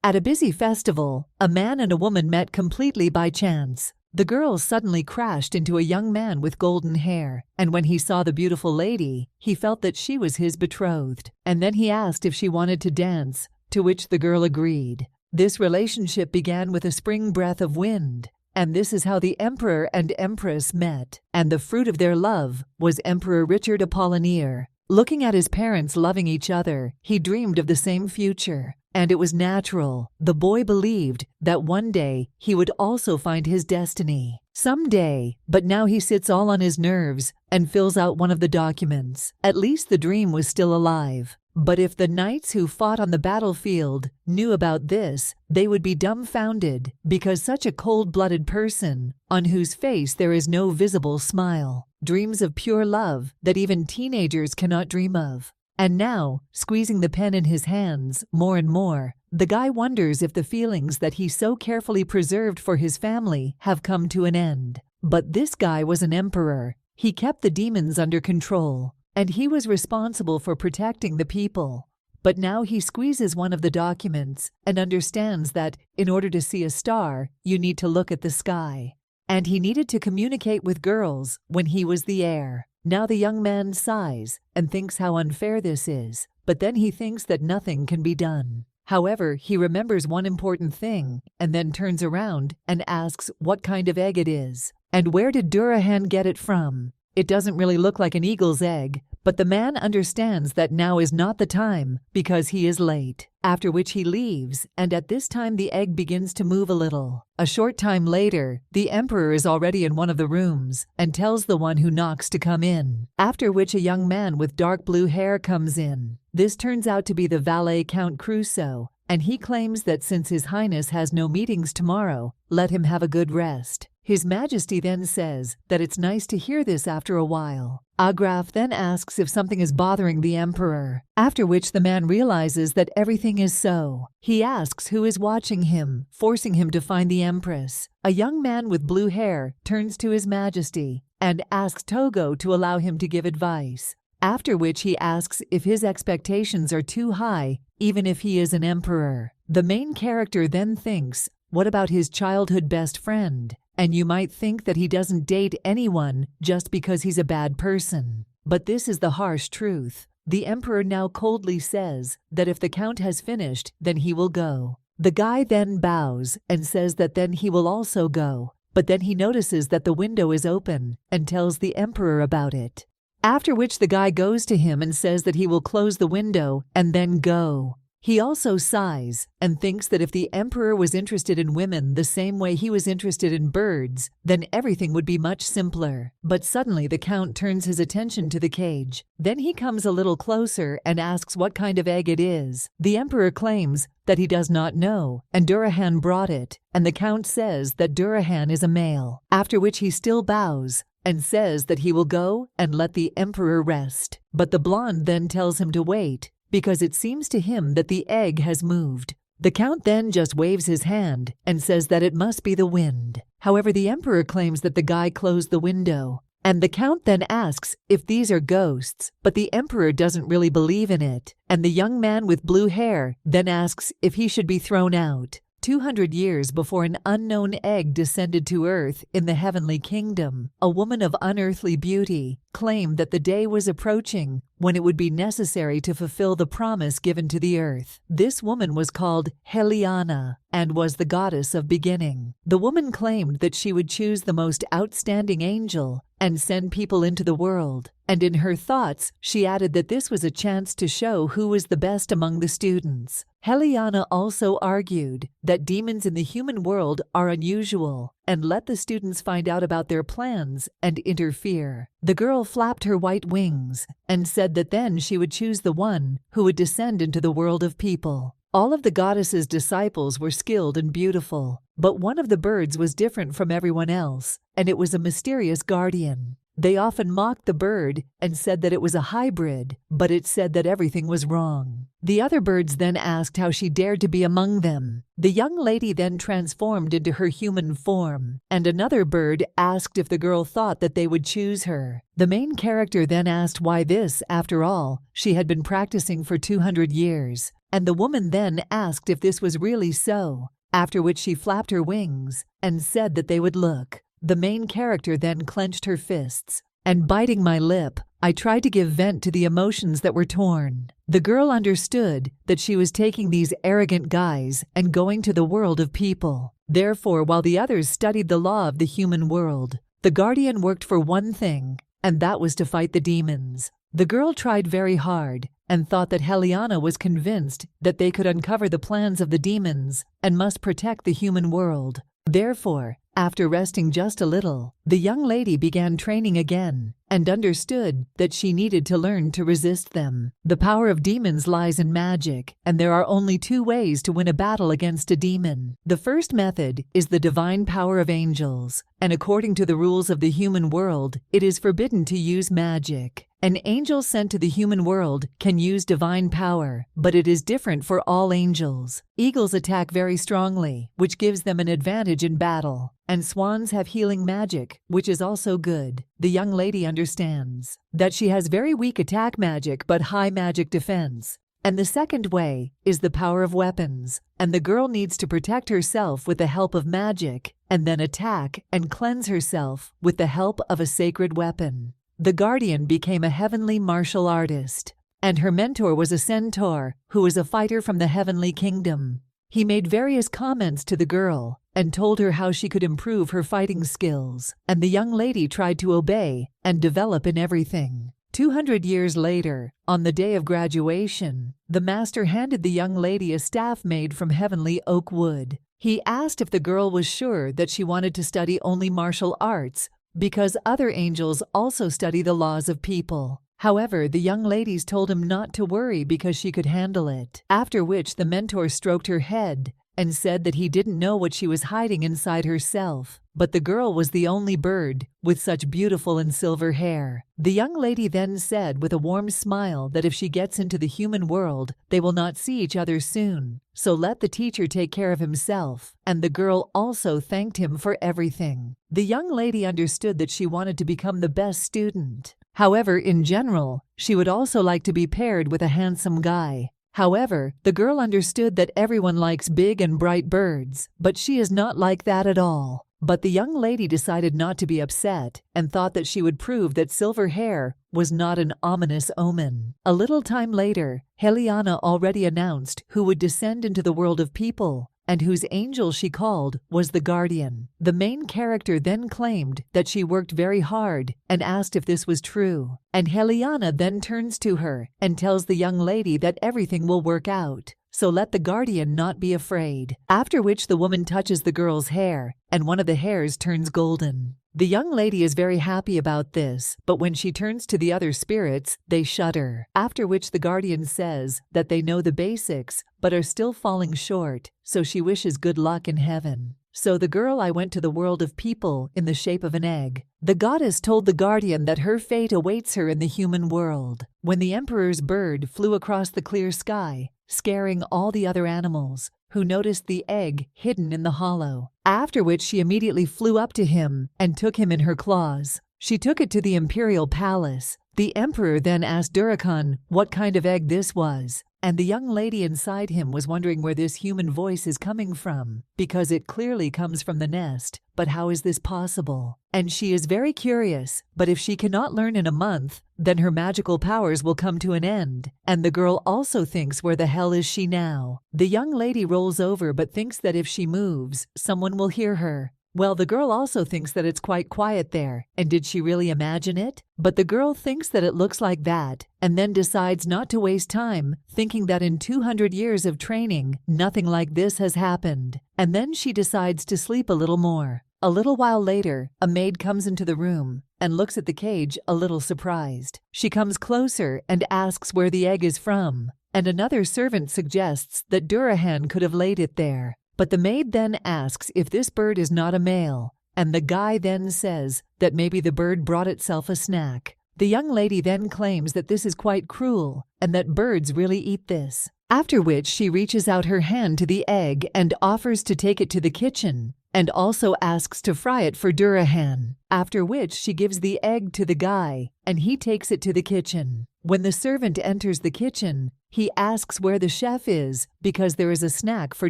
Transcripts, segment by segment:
At a busy festival, a man and a woman met completely by chance. The girl suddenly crashed into a young man with golden hair, and when he saw the beautiful lady, he felt that she was his betrothed. And then he asked if she wanted to dance, to which the girl agreed. This relationship began with a spring breath of wind, and this is how the emperor and empress met. And the fruit of their love was Emperor Richard Apollinaire. Looking at his parents loving each other, he dreamed of the same future. And it was natural. The boy believed that one day he would also find his destiny. Someday, but now he sits all on his nerves and fills out one of the documents. At least the dream was still alive. But if the knights who fought on the battlefield knew about this, they would be dumbfounded, because such a cold-blooded person, on whose face there is no visible smile, dreams of pure love that even teenagers cannot dream of. And now, squeezing the pen in his hands more and more, the guy wonders if the feelings that he so carefully preserved for his family have come to an end. But this guy was an emperor. He kept the demons under control, and he was responsible for protecting the people. But now he squeezes one of the documents and understands that in order to see a star, you need to look at the sky. And he needed to communicate with girls when he was the heir. Now the young man sighs and thinks how unfair this is, but then he thinks that nothing can be done. However, he remembers one important thing and then turns around and asks what kind of egg it is. And where did Durahan get it from? It doesn't really look like an eagle's egg, but the man understands that now is not the time because he is late. After which he leaves, and at this time the egg begins to move a little. A short time later, the emperor is already in one of the rooms and tells the one who knocks to come in. After which a young man with dark blue hair comes in. This turns out to be the valet Count Crusoe, and he claims that since His Highness has no meetings tomorrow, let him have a good rest. His Majesty then says that it's nice to hear this after a while. Agraf then asks if something is bothering the emperor, after which the man realizes that everything is so. He asks who is watching him, forcing him to find the empress. A young man with blue hair turns to His Majesty and asks Togo to allow him to give advice, after which he asks if his expectations are too high, even if he is an emperor. The main character then thinks, what about his childhood best friend? And you might think that he doesn't date anyone just because he's a bad person. But this is the harsh truth. The emperor now coldly says that if the count has finished, then he will go. The guy then bows and says that then he will also go. But then he notices that the window is open and tells the emperor about it. After which the guy goes to him and says that he will close the window and then go. He also sighs and thinks that if the emperor was interested in women the same way he was interested in birds, then everything would be much simpler. But suddenly the count turns his attention to the cage. Then he comes a little closer and asks what kind of egg it is. The emperor claims that he does not know, and Durahan brought it, and the count says that Durahan is a male, after which he still bows and says that he will go and let the emperor rest. But the blonde then tells him to wait, because it seems to him that the egg has moved. The count then just waves his hand and says that it must be the wind. However, the emperor claims that the guy closed the window, and the count then asks if these are ghosts, but the emperor doesn't really believe in it. And the young man with blue hair then asks if he should be thrown out. 200 years before an unknown egg descended to earth in the heavenly kingdom, a woman of unearthly beauty claimed that the day was approaching when it would be necessary to fulfill the promise given to the earth. This woman was called Heliana and was the goddess of beginning. The woman claimed that she would choose the most outstanding angel and send people into the world. And in her thoughts, she added that this was a chance to show who was the best among the students. Heliana also argued that demons in the human world are unusual and let the students find out about their plans and interfere. The girl flapped her white wings and said that then she would choose the one who would descend into the world of people. All of the goddess's disciples were skilled and beautiful, but one of the birds was different from everyone else, and it was a mysterious guardian. They often mocked the bird and said that it was a hybrid, but it said that everything was wrong. The other birds then asked how she dared to be among them. The young lady then transformed into her human form, and another bird asked if the girl thought that they would choose her. The main character then asked why this, after all, she had been practicing for 200 years. and the woman then asked if this was really so, after which she flapped her wings and said that they would look. The main character then clenched her fists, and biting my lip, I tried to give vent to the emotions that were torn. The girl understood that she was taking these arrogant guys and going to the world of people. Therefore, while the others studied the law of the human world, the guardian worked for one thing, and that was to fight the demons. The girl tried very hard and thought that Heliana was convinced that they could uncover the plans of the demons and must protect the human world. Therefore, after resting just a little, the young lady began training again and understood that she needed to learn to resist them. The power of demons lies in magic, and there are only two ways to win a battle against a demon. The first method is the divine power of angels, and according to the rules of the human world, it is forbidden to use magic. An angel sent to the human world can use divine power, but it is different for all angels. Eagles attack very strongly, which gives them an advantage in battle, and swans have healing magic, which is also good. The young lady understands that she has very weak attack magic but high magic defense. And the second way is the power of weapons, and the girl needs to protect herself with the help of magic, and then attack and cleanse herself with the help of a sacred weapon. The guardian became a heavenly martial artist, and her mentor was a centaur who was a fighter from the heavenly kingdom. He made various comments to the girl and told her how she could improve her fighting skills, and the young lady tried to obey and develop in everything. 200 years later, on the day of graduation, the master handed the young lady a staff made from heavenly oak wood. He asked if the girl was sure that she wanted to study only martial arts, because other angels also study the laws of people. However, the young ladies told him not to worry because she could handle it, after which the mentor stroked her head and said that he didn't know what she was hiding inside herself, but the girl was the only bird with such beautiful and silver hair. The young lady then said with a warm smile that if she gets into the human world, they will not see each other soon, so let the teacher take care of himself, and the girl also thanked him for everything. The young lady understood that she wanted to become the best student. However, in general, she would also like to be paired with a handsome guy. However, the girl understood that everyone likes big and bright birds, but she is not like that at all. But the young lady decided not to be upset and thought that she would prove that silver hair was not an ominous omen. A little time later, Heliana already announced who would descend into the world of people, and whose angel she called was the guardian. The main character then claimed that she worked very hard and asked if this was true. And Heliana then turns to her and tells the young lady that everything will work out, so let the guardian not be afraid. After which the woman touches the girl's hair, and one of the hairs turns golden. The young lady is very happy about this, but when she turns to the other spirits, they shudder. After which the guardian says that they know the basics, but are still falling short, so she wishes good luck in heaven. So the girl I went to the world of people in the shape of an egg. The goddess told the guardian that her fate awaits her in the human world. When the emperor's bird flew across the clear sky, scaring all the other animals, who noticed the egg hidden in the hollow. After which she immediately flew up to him and took him in her claws. She took it to the Imperial palace. The emperor then asked Durakan what kind of egg this was, and the young lady inside him was wondering where this human voice is coming from, because it clearly comes from the nest. But how is this possible? And she is very curious, but if she cannot learn in a month, then her magical powers will come to an end. And the girl also thinks, where the hell is she now? The young lady rolls over but thinks that if she moves, someone will hear her. Well, the girl also thinks that it's quite quiet there, and did she really imagine it? But the girl thinks that it looks like that, and then decides not to waste time, thinking that in 200 years of training, nothing like this has happened. And then she decides to sleep a little more. A little while later, a maid comes into the room and looks at the cage a little surprised. She comes closer and asks where the egg is from, and another servant suggests that Durahan could have laid it there. But the maid then asks if this bird is not a male, and the guy then says that maybe the bird brought itself a snack. The young lady then claims that this is quite cruel, and that birds really eat this. After which she reaches out her hand to the egg and offers to take it to the kitchen, and also asks to fry it for Durahan, after which she gives the egg to the guy, and he takes it to the kitchen. When the servant enters the kitchen, he asks where the chef is because there is a snack for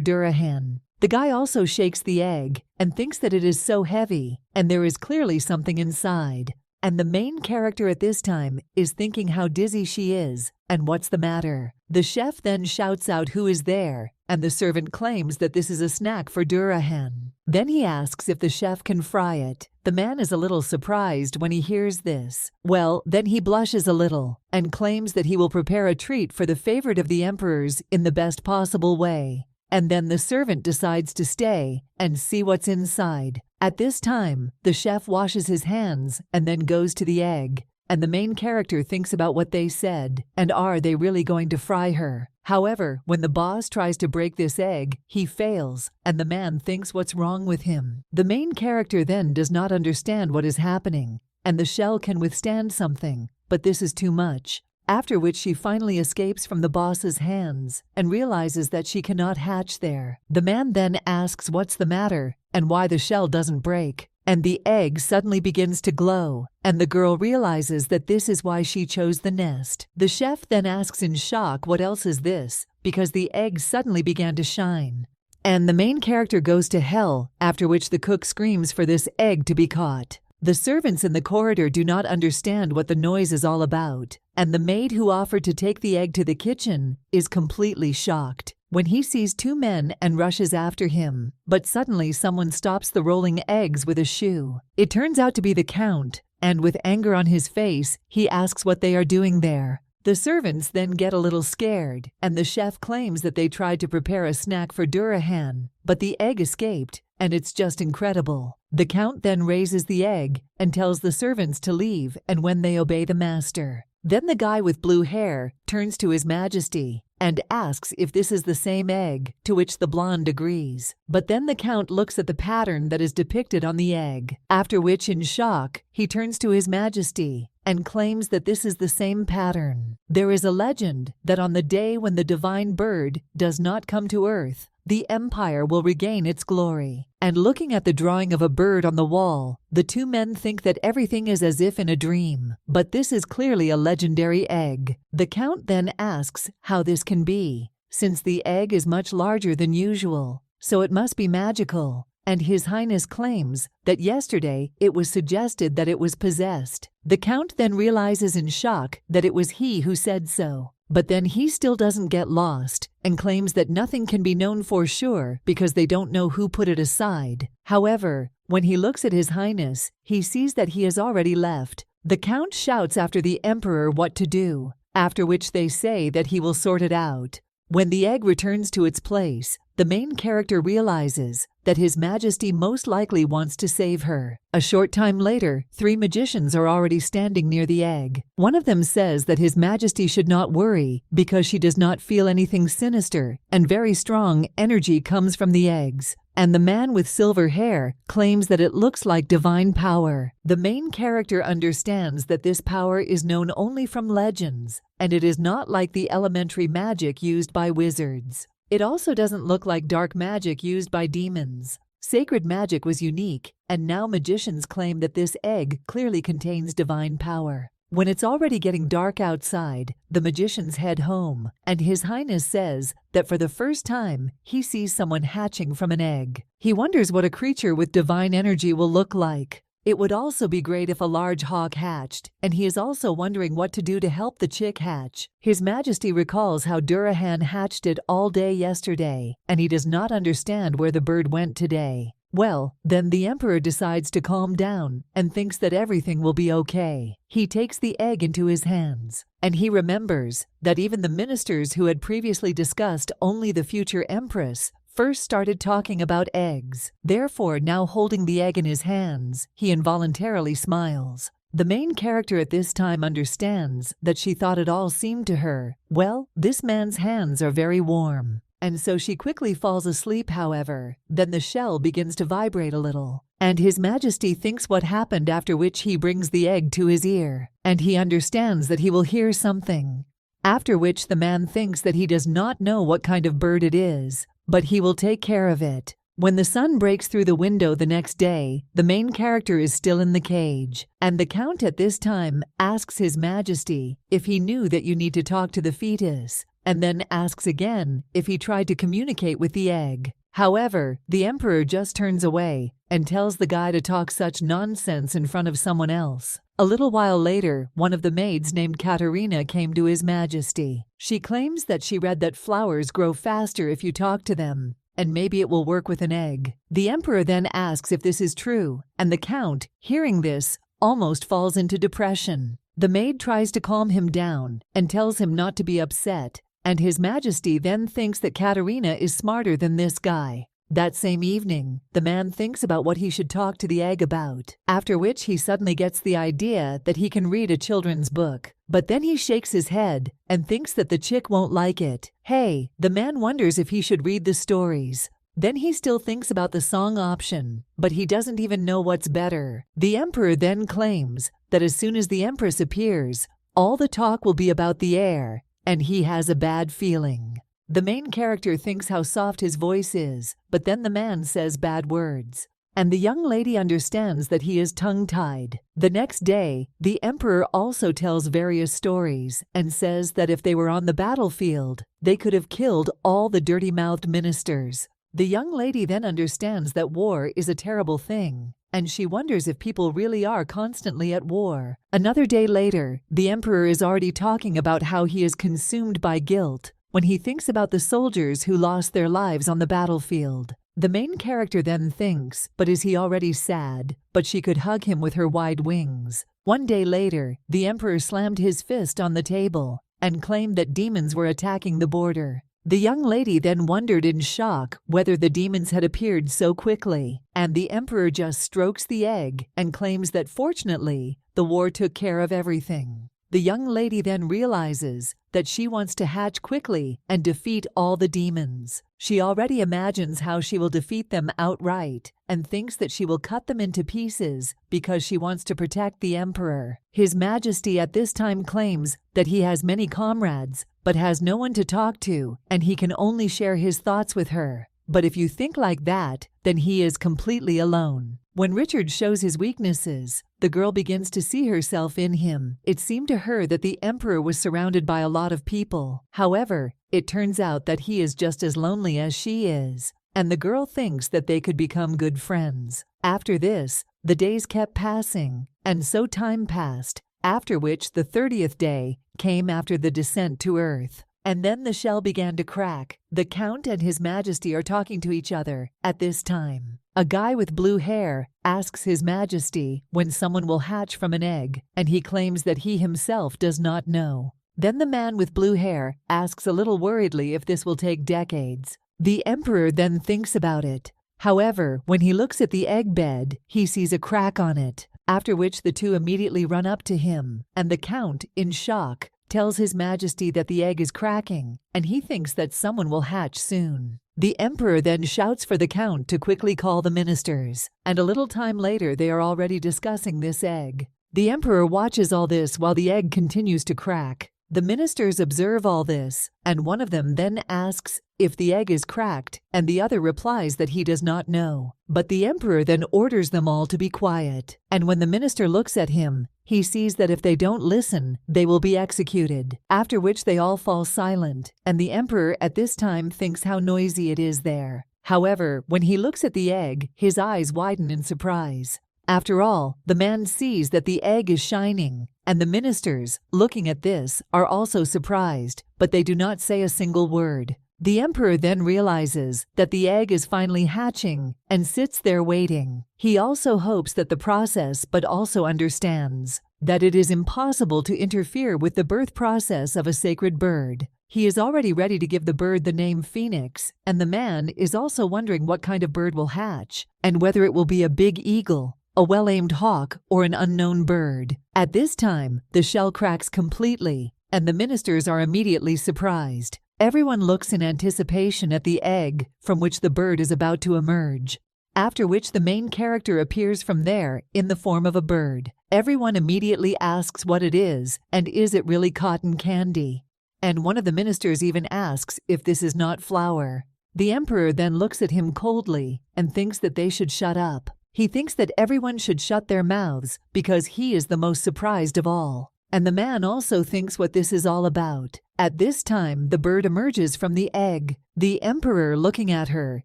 Durahan. The guy also shakes the egg and thinks that it is so heavy, and there is clearly something inside. And the main character at this time is thinking how dizzy she is and what's the matter. The chef then shouts out who is there, and the servant claims that this is a snack for Durahan. Then he asks if the chef can fry it. The man is a little surprised when he hears this. Well, then he blushes a little and claims that he will prepare a treat for the favorite of the emperors in the best possible way. And then the servant decides to stay and see what's inside. At this time, the chef washes his hands and then goes to the egg. And the main character thinks about what they said, and are they really going to fry her? However, when the boss tries to break this egg, he fails, and the man thinks what's wrong with him. The main character then does not understand what is happening, and the shell can withstand something, but this is too much. After which she finally escapes from the boss's hands and realizes that she cannot hatch there. The man then asks what's the matter and why the shell doesn't break. And the egg suddenly begins to glow, and the girl realizes that this is why she chose the nest. The chef then asks in shock what else is this, because the egg suddenly began to shine. And the main character goes to hell, after which the cook screams for this egg to be caught. The servants in the corridor do not understand what the noise is all about, and the maid who offered to take the egg to the kitchen is completely shocked when he sees two men and rushes after him, but suddenly someone stops the rolling eggs with a shoe. It turns out to be the Count, and with anger on his face, he asks what they are doing there. The servants then get a little scared, and the chef claims that they tried to prepare a snack for Durahan, but the egg escaped, and it's just incredible. The Count then raises the egg and tells the servants to leave, and when they obey the master. Then the guy with blue hair turns to His Majesty and asks if this is the same egg, to which the blonde agrees. But then the Count looks at the pattern that is depicted on the egg, after which, in shock, he turns to His Majesty and claims that this is the same pattern. There is a legend that on the day when the divine bird does not come to earth, the empire will regain its glory. And looking at the drawing of a bird on the wall, the two men think that everything is as if in a dream. But this is clearly a legendary egg. The Count then asks how this can be, since the egg is much larger than usual, so it must be magical. And His Highness claims that yesterday it was suggested that it was possessed. The Count then realizes in shock that it was he who said so. But then he still doesn't get lost and claims that nothing can be known for sure because they don't know who put it aside. However, when he looks at His Highness, he sees that he has already left. The Count shouts after the Emperor what to do, after which they say that he will sort it out. When the egg returns to its place, the main character realizes that His Majesty most likely wants to save her. A short time later, 3 magicians are already standing near the egg. One of them says that His Majesty should not worry because she does not feel anything sinister and very strong energy comes from the eggs. And the man with silver hair claims that it looks like divine power. The main character understands that this power is known only from legends, and it is not like the elementary magic used by wizards. It also doesn't look like dark magic used by demons. Sacred magic was unique, and now magicians claim that this egg clearly contains divine power. When it's already getting dark outside, the magicians head home, and His Highness says that for the first time, he sees someone hatching from an egg. He wonders what a creature with divine energy will look like. It would also be great if a large hawk hatched, and he is also wondering what to do to help the chick hatch. His Majesty recalls how Durahan hatched it all day yesterday, and he does not understand where the bird went today. Well, then the Emperor decides to calm down and thinks that everything will be okay. He takes the egg into his hands, and he remembers that even the ministers who had previously discussed only the future Empress first started talking about eggs. Therefore, now holding the egg in his hands, he involuntarily smiles. The main character at this time understands that she thought it all seemed to her, well, this man's hands are very warm. And so she quickly falls asleep, however. Then the shell begins to vibrate a little, and His Majesty thinks what happened, after which he brings the egg to his ear, and he understands that he will hear something. After which the man thinks that he does not know what kind of bird it is, but he will take care of it. When the sun breaks through the window the next day, the main character is still in the cage, and the Count at this time asks His Majesty if he knew that you need to talk to the fetus, and then asks again if he tried to communicate with the egg. However, the Emperor just turns away and tells the guy to talk such nonsense in front of someone else. A little while later, one of the maids named Katerina came to His Majesty. She claims that she read that flowers grow faster if you talk to them, and maybe it will work with an egg. The Emperor then asks if this is true, and the Count, hearing this, almost falls into depression. The maid tries to calm him down and tells him not to be upset, and His Majesty then thinks that Katerina is smarter than this guy. That same evening, the man thinks about what he should talk to the egg about, after which he suddenly gets the idea that he can read a children's book. But then he shakes his head and thinks that the chick won't like it. Hey, the man wonders if he should read the stories. Then he still thinks about the song option, but he doesn't even know what's better. The Emperor then claims that as soon as the Empress appears, all the talk will be about the heir, and he has a bad feeling. The main character thinks how soft his voice is, but then the man says bad words, and the young lady understands that he is tongue-tied. The next day, the Emperor also tells various stories and says that if they were on the battlefield, they could have killed all the dirty-mouthed ministers. The young lady then understands that war is a terrible thing, and she wonders if people really are constantly at war. Another day later, the Emperor is already talking about how he is consumed by guilt when he thinks about the soldiers who lost their lives on the battlefield. The main character then thinks, but is he already sad? But she could hug him with her wide wings. One day later, the Emperor slammed his fist on the table and claimed that demons were attacking the border. The young lady then wondered in shock whether the demons had appeared so quickly, and the Emperor just strokes the egg and claims that fortunately, the war took care of everything. The young lady then realizes that she wants to hatch quickly and defeat all the demons. She already imagines how she will defeat them outright and thinks that she will cut them into pieces because she wants to protect the Emperor. His Majesty at this time claims that he has many comrades but has no one to talk to, and he can only share his thoughts with her. But if you think like that, then he is completely alone. When Richard shows his weaknesses, the girl begins to see herself in him. It seemed to her that the Emperor was surrounded by a lot of people. However, it turns out that he is just as lonely as she is, and the girl thinks that they could become good friends. After this, the days kept passing, and so time passed, after which the 30th day came after the descent to Earth. And then the shell began to crack. The Count and His Majesty are talking to each other at this time. A guy with blue hair asks His Majesty when someone will hatch from an egg, and he claims that he himself does not know. Then the man with blue hair asks a little worriedly if this will take decades. The Emperor then thinks about it. However, when he looks at the egg bed, he sees a crack on it, after which the two immediately run up to him, and the Count, in shock, tells His Majesty that the egg is cracking, and he thinks that someone will hatch soon. The Emperor then shouts for the Count to quickly call the ministers, and a little time later they are already discussing this egg. The Emperor watches all this while the egg continues to crack. The ministers observe all this, and one of them then asks if the egg is cracked, and the other replies that he does not know. But the Emperor then orders them all to be quiet, and when the minister looks at him, he sees that if they don't listen, they will be executed, after which they all fall silent, and the Emperor at this time thinks how noisy it is there. However, when he looks at the egg, his eyes widen in surprise. After all, the man sees that the egg is shining, and the ministers, looking at this, are also surprised, but they do not say a single word. The Emperor then realizes that the egg is finally hatching and sits there waiting. He also hopes that the process, but also understands that it is impossible to interfere with the birth process of a sacred bird. He is already ready to give the bird the name Phoenix, and the man is also wondering what kind of bird will hatch, and whether it will be a big eagle, a well-aimed hawk, or an unknown bird. At this time, the shell cracks completely, and the ministers are immediately surprised. Everyone looks in anticipation at the egg from which the bird is about to emerge, after which the main character appears from there in the form of a bird. Everyone immediately asks what it is, and is it really cotton candy? And one of the ministers even asks if this is not flour. The emperor then looks at him coldly and thinks that they should shut up. He thinks that everyone should shut their mouths because he is the most surprised of all. And the man also thinks what this is all about. At this time, the bird emerges from the egg. The emperor, looking at her,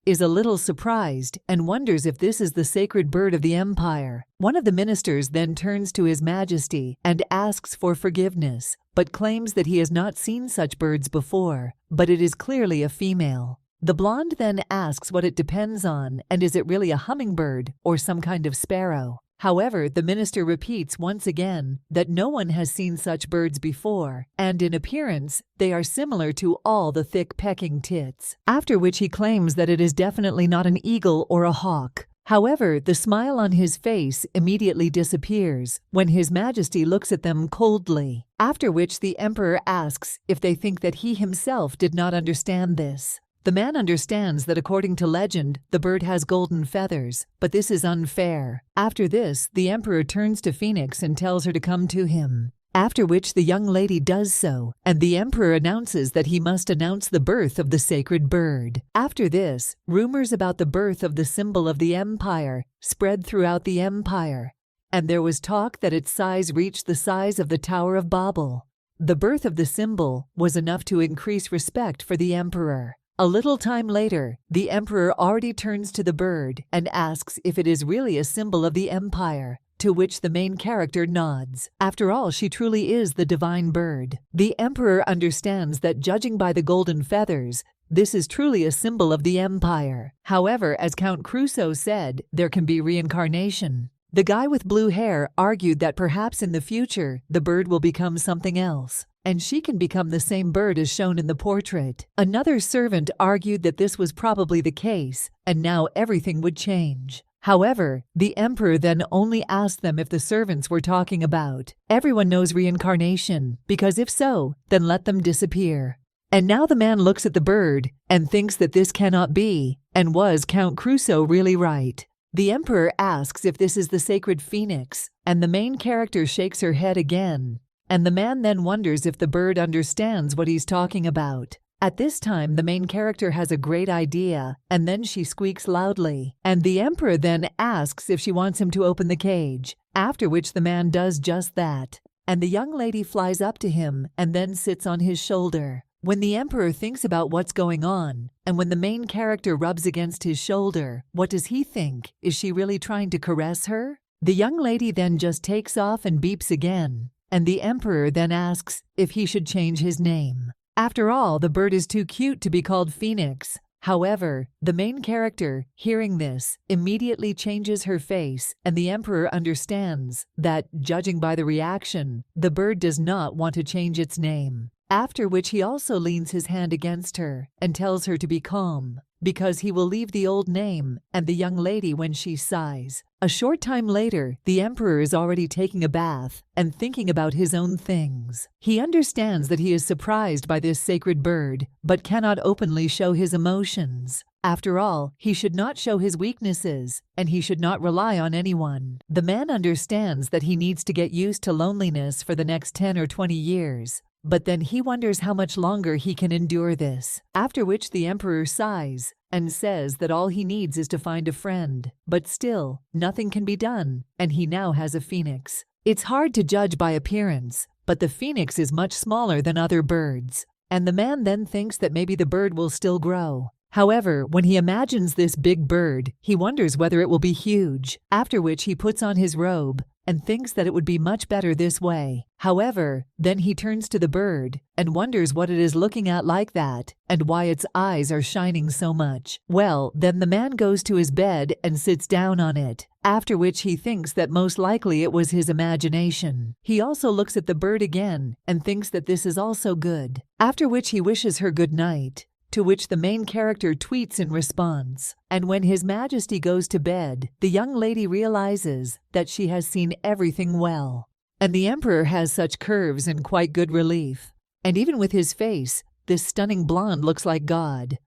is a little surprised and wonders if this is the sacred bird of the empire. One of the ministers then turns to His Majesty and asks for forgiveness, but claims that he has not seen such birds before, but it is clearly a female. The blonde then asks what it depends on, and is it really a hummingbird or some kind of sparrow? However, the minister repeats once again that no one has seen such birds before, and in appearance, they are similar to all the thick pecking tits. After which he claims that it is definitely not an eagle or a hawk. However, the smile on his face immediately disappears when His Majesty looks at them coldly. After which the emperor asks if they think that he himself did not understand this. The man understands that according to legend, the bird has golden feathers, but this is unfair. After this, the emperor turns to Phoenix and tells her to come to him. After which the young lady does so, and the emperor announces that he must announce the birth of the sacred bird. After this, rumors about the birth of the symbol of the empire spread throughout the empire, and there was talk that its size reached the size of the Tower of Babel. The birth of the symbol was enough to increase respect for the emperor. A little time later, the emperor already turns to the bird and asks if it is really a symbol of the empire, to which the main character nods. After all, she truly is the divine bird. The emperor understands that judging by the golden feathers, this is truly a symbol of the empire. However, as Count Crusoe said, there can be reincarnation. The guy with blue hair argued that perhaps in the future, the bird will become something else, and she can become the same bird as shown in the portrait. Another servant argued that this was probably the case, and now everything would change. However, the emperor then only asked them if the servants were talking about everyone knows reincarnation, because if so, then let them disappear. And now the man looks at the bird and thinks that this cannot be, and was Count Crusoe really right? The emperor asks if this is the sacred phoenix, and the main character shakes her head again. And the man then wonders if the bird understands what he's talking about. At this time, the main character has a great idea, and then she squeaks loudly. And the emperor then asks if she wants him to open the cage, after which the man does just that. And the young lady flies up to him and then sits on his shoulder. When the emperor thinks about what's going on, and when the main character rubs against his shoulder, what does he think? Is she really trying to caress her? The young lady then just takes off and beeps again. And the emperor then asks if he should change his name. After all, the bird is too cute to be called Phoenix. However, the main character, hearing this, immediately changes her face, and the emperor understands that, judging by the reaction, the bird does not want to change its name. After which he also leans his hand against her and tells her to be calm, because he will leave the old name and the young lady when she sighs. A short time later, the emperor is already taking a bath and thinking about his own things. He understands that he is surprised by this sacred bird, but cannot openly show his emotions. After all, he should not show his weaknesses, and he should not rely on anyone. The man understands that he needs to get used to loneliness for the next 10 or 20 years. But then he wonders how much longer he can endure this. After which the emperor sighs and says that all he needs is to find a friend. But still, nothing can be done, and he now has a phoenix. It's hard to judge by appearance, but the phoenix is much smaller than other birds. And the man then thinks that maybe the bird will still grow. However, when he imagines this big bird, he wonders whether it will be huge. After which he puts on his robe and thinks that it would be much better this way. However, then he turns to the bird and wonders what it is looking at like that and why its eyes are shining so much. Well, then the man goes to his bed and sits down on it, after which he thinks that most likely it was his imagination. He also looks at the bird again and thinks that this is also good, after which he wishes her good night. To which the main character tweets in response. And when His Majesty goes to bed, the young lady realizes that she has seen everything well. And the emperor has such curves and quite good relief. And even with his face, this stunning blonde looks like God.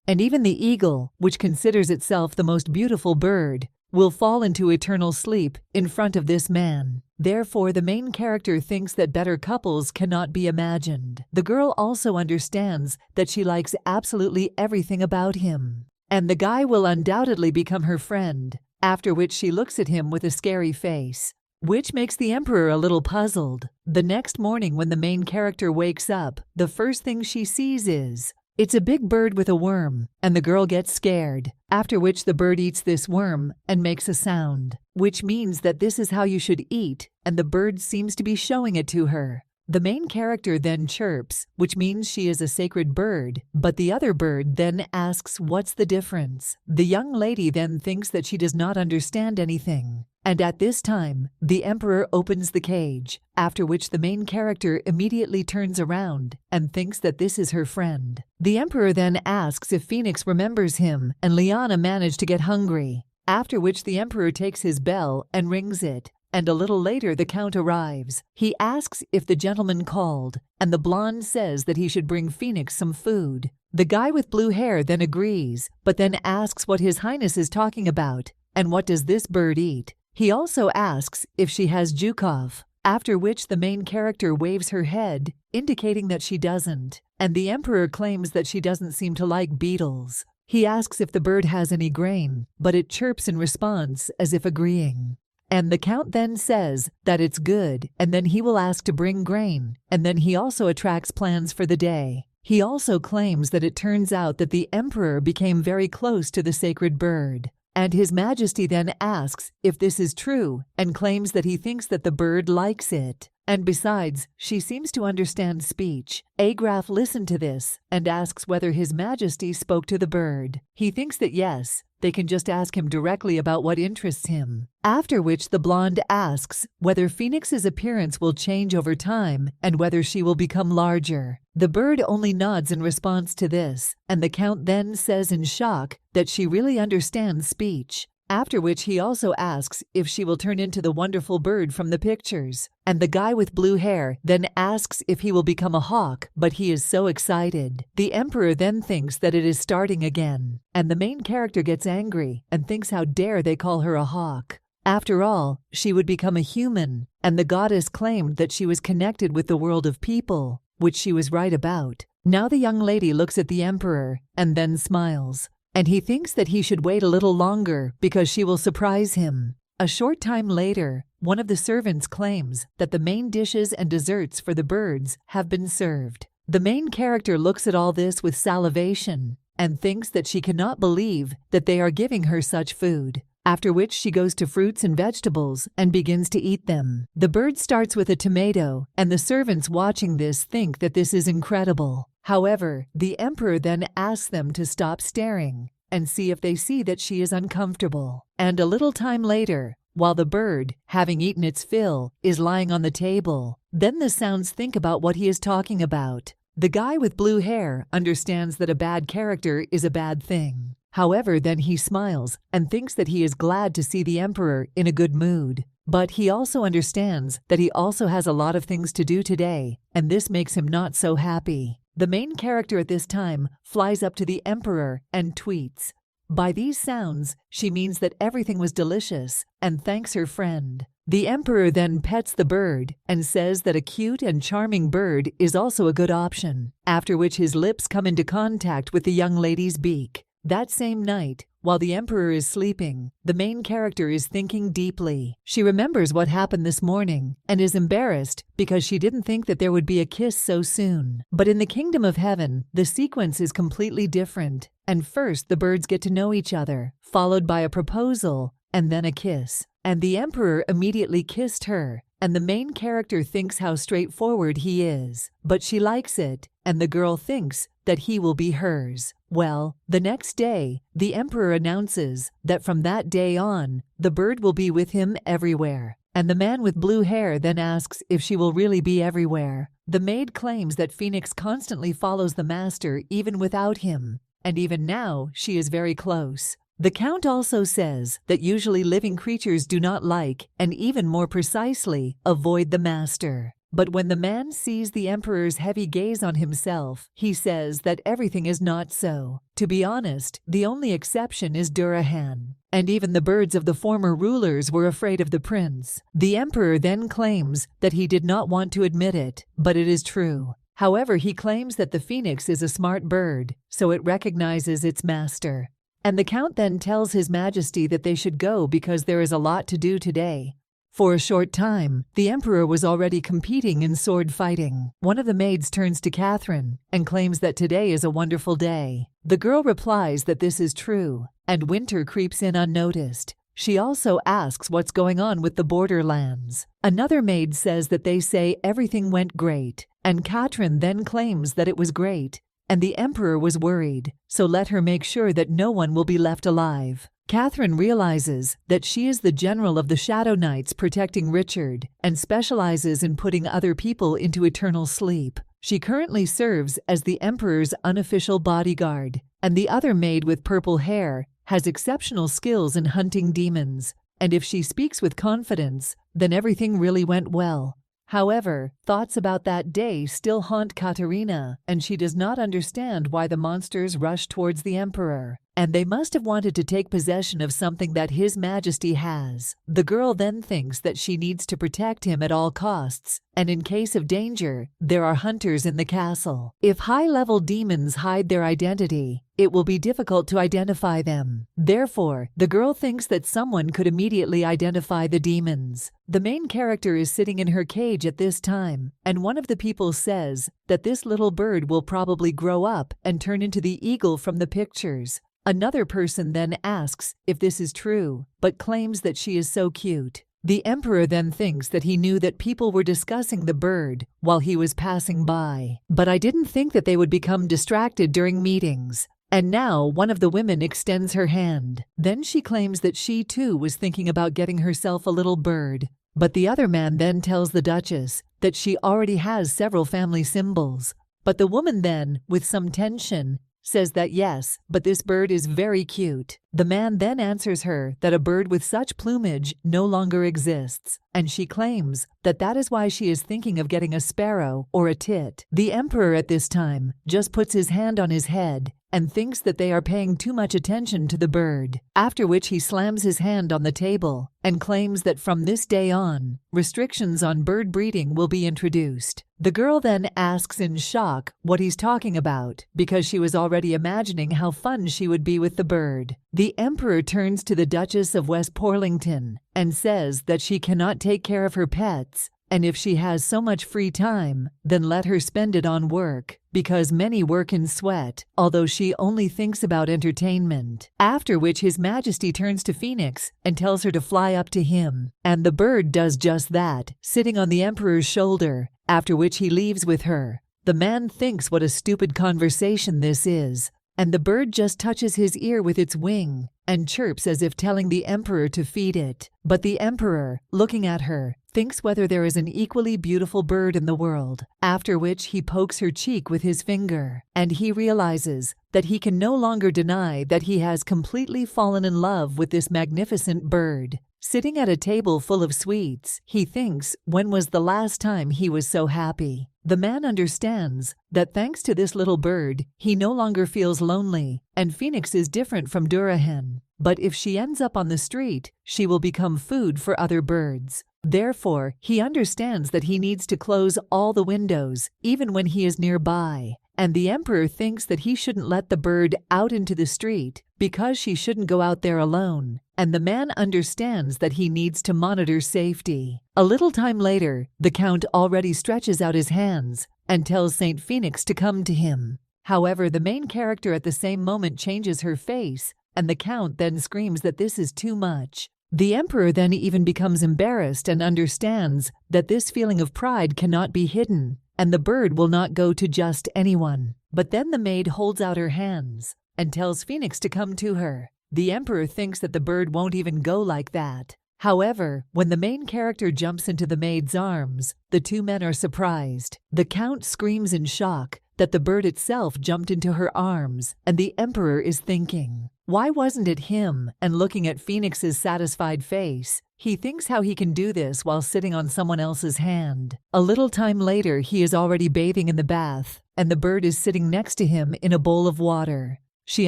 And even the eagle, which considers itself the most beautiful bird, will fall into eternal sleep in front of this man. Therefore, the main character thinks that better couples cannot be imagined. The girl also understands that she likes absolutely everything about him, and the guy will undoubtedly become her friend, after which she looks at him with a scary face, which makes the emperor a little puzzled. The next morning when the main character wakes up, the first thing she sees is it's a big bird with a worm, and the girl gets scared, after which the bird eats this worm and makes a sound, which means that this is how you should eat, and the bird seems to be showing it to her. The main character then chirps, which means she is a sacred bird, but the other bird then asks what's the difference. The young lady then thinks that she does not understand anything, and at this time, the emperor opens the cage, after which the main character immediately turns around and thinks that this is her friend. The emperor then asks if Phoenix remembers him, and Liana managed to get hungry, after which the emperor takes his bell and rings it. And a little later the count arrives. He asks if the gentleman called, and the blonde says that he should bring Phoenix some food. The guy with blue hair then agrees, but then asks what His Highness is talking about, and what does this bird eat. He also asks if she has Zhukov, after which the main character waves her head, indicating that she doesn't, and the emperor claims that she doesn't seem to like beetles. He asks if the bird has any grain, but it chirps in response as if agreeing. And the count then says that it's good, and then he will ask to bring grain, and then he also attracts plans for the day. He also claims that it turns out that the emperor became very close to the sacred bird, and His Majesty then asks if this is true, and claims that he thinks that the bird likes it. And besides, she seems to understand speech. Agraf listened to this and asks whether His Majesty spoke to the bird. He thinks that yes, they can just ask him directly about what interests him. After which the blonde asks whether Phoenix's appearance will change over time and whether she will become larger. The bird only nods in response to this, and the count then says in shock that she really understands speech. After which he also asks if she will turn into the wonderful bird from the pictures. And the guy with blue hair then asks if he will become a hawk, but he is so excited. The emperor then thinks that it is starting again, and the main character gets angry and thinks how dare they call her a hawk. After all, she would become a human, and the goddess claimed that she was connected with the world of people, which she was right about. Now the young lady looks at the emperor and then smiles, and he thinks that he should wait a little longer because she will surprise him. A short time later, one of the servants claims that the main dishes and desserts for the birds have been served. The main character looks at all this with salivation and thinks that she cannot believe that they are giving her such food. After which she goes to fruits and vegetables and begins to eat them. The bird starts with a tomato, and the servants watching this think that this is incredible. However, the emperor then asks them to stop staring and see if they see that she is uncomfortable. And a little time later, while the bird, having eaten its fill, is lying on the table, then the sounds think about what he is talking about. The guy with blue hair understands that a bad character is a bad thing. However, then he smiles and thinks that he is glad to see the emperor in a good mood. But he also understands that he also has a lot of things to do today, and this makes him not so happy. The main character at this time flies up to the emperor and tweets. By these sounds, she means that everything was delicious and thanks her friend. The emperor then pets the bird and says that a cute and charming bird is also a good option, after which his lips come into contact with the young lady's beak. That same night, while the emperor is sleeping, the main character is thinking deeply. She remembers what happened this morning and is embarrassed because she didn't think that there would be a kiss so soon. But in the kingdom of heaven, the sequence is completely different. And first the birds get to know each other, followed by a proposal and then a kiss. And the emperor immediately kissed her, and the main character thinks how straightforward he is. But she likes it, and the girl thinks that he will be hers. Well, the next day, the emperor announces that from that day on, the bird will be with him everywhere. And the man with blue hair then asks if she will really be everywhere. The maid claims that Phoenix constantly follows the master even without him, and even now she is very close. The count also says that usually living creatures do not like, and even more precisely, avoid the master. But when the man sees the emperor's heavy gaze on himself, he says that everything is not so. To be honest, the only exception is Durahan. And even the birds of the former rulers were afraid of the prince. The emperor then claims that he did not want to admit it, but it is true. However, he claims that the phoenix is a smart bird, so it recognizes its master. And the count then tells His Majesty that they should go because there is a lot to do today. For a short time, the emperor was already competing in sword fighting. One of the maids turns to Catherine and claims that today is a wonderful day. The girl replies that this is true, and winter creeps in unnoticed. She also asks what's going on with the borderlands. Another maid says that they say everything went great, and Catherine then claims that it was great, and the emperor was worried, so let her make sure that no one will be left alive. Catherine realizes that she is the general of the Shadow Knights protecting Richard and specializes in putting other people into eternal sleep. She currently serves as the emperor's unofficial bodyguard, and the other maid with purple hair has exceptional skills in hunting demons, and if she speaks with confidence, then everything really went well. However, thoughts about that day still haunt Katerina, and she does not understand why the monsters rush towards the emperor. And they must have wanted to take possession of something that His Majesty has. The girl then thinks that she needs to protect him at all costs, and in case of danger, there are hunters in the castle. If high-level demons hide their identity, it will be difficult to identify them. Therefore, the girl thinks that someone could immediately identify the demons. The main character is sitting in her cage at this time, and one of the people says that this little bird will probably grow up and turn into the eagle from the pictures. Another person then asks if this is true, but claims that she is so cute. The emperor then thinks that he knew that people were discussing the bird while he was passing by. But I didn't think that they would become distracted during meetings. And now one of the women extends her hand. Then she claims that she too was thinking about getting herself a little bird. But the other man then tells the Duchess that she already has several family symbols. But the woman then, with some tension, says that yes, but this bird is very cute. The man then answers her that a bird with such plumage no longer exists, and she claims that that is why she is thinking of getting a sparrow or a tit. The emperor at this time just puts his hand on his head and thinks that they are paying too much attention to the bird, after which he slams his hand on the table and claims that from this day on, restrictions on bird breeding will be introduced. The girl then asks in shock what he's talking about, because she was already imagining how fun she would be with the bird. The emperor turns to the Duchess of West Porlington and says that she cannot take care of her pets, and if she has so much free time, then let her spend it on work, because many work in sweat, although she only thinks about entertainment. After which His Majesty turns to Phoenix and tells her to fly up to him, and the bird does just that, sitting on the emperor's shoulder, after which he leaves with her. The man thinks what a stupid conversation this is, and the bird just touches his ear with its wing and chirps as if telling the emperor to feed it. But the emperor, looking at her, thinks whether there is an equally beautiful bird in the world, after which he pokes her cheek with his finger, and he realizes that he can no longer deny that he has completely fallen in love with this magnificent bird. Sitting at a table full of sweets, he thinks, when was the last time he was so happy? The man understands that thanks to this little bird, he no longer feels lonely, and Phoenix is different from Durahan. But if she ends up on the street, she will become food for other birds. Therefore, he understands that he needs to close all the windows, even when he is nearby. And the emperor thinks that he shouldn't let the bird out into the street because she shouldn't go out there alone. And the man understands that he needs to monitor safety. A little time later, the count already stretches out his hands and tells Saint Phoenix to come to him. However, the main character at the same moment changes her face, and the count then screams that this is too much. The emperor then even becomes embarrassed and understands that this feeling of pride cannot be hidden, and the bird will not go to just anyone. But then the maid holds out her hands and tells Phoenix to come to her. The emperor thinks that the bird won't even go like that. However, when the main character jumps into the maid's arms, the two men are surprised. The count screams in shock that the bird itself jumped into her arms, and the emperor is thinking, why wasn't it him? And looking at Phoenix's satisfied face, He thinks how he can do this while sitting on someone else's hand. A little time later, he is already bathing in the bath, and the bird is sitting next to him in a bowl of water. She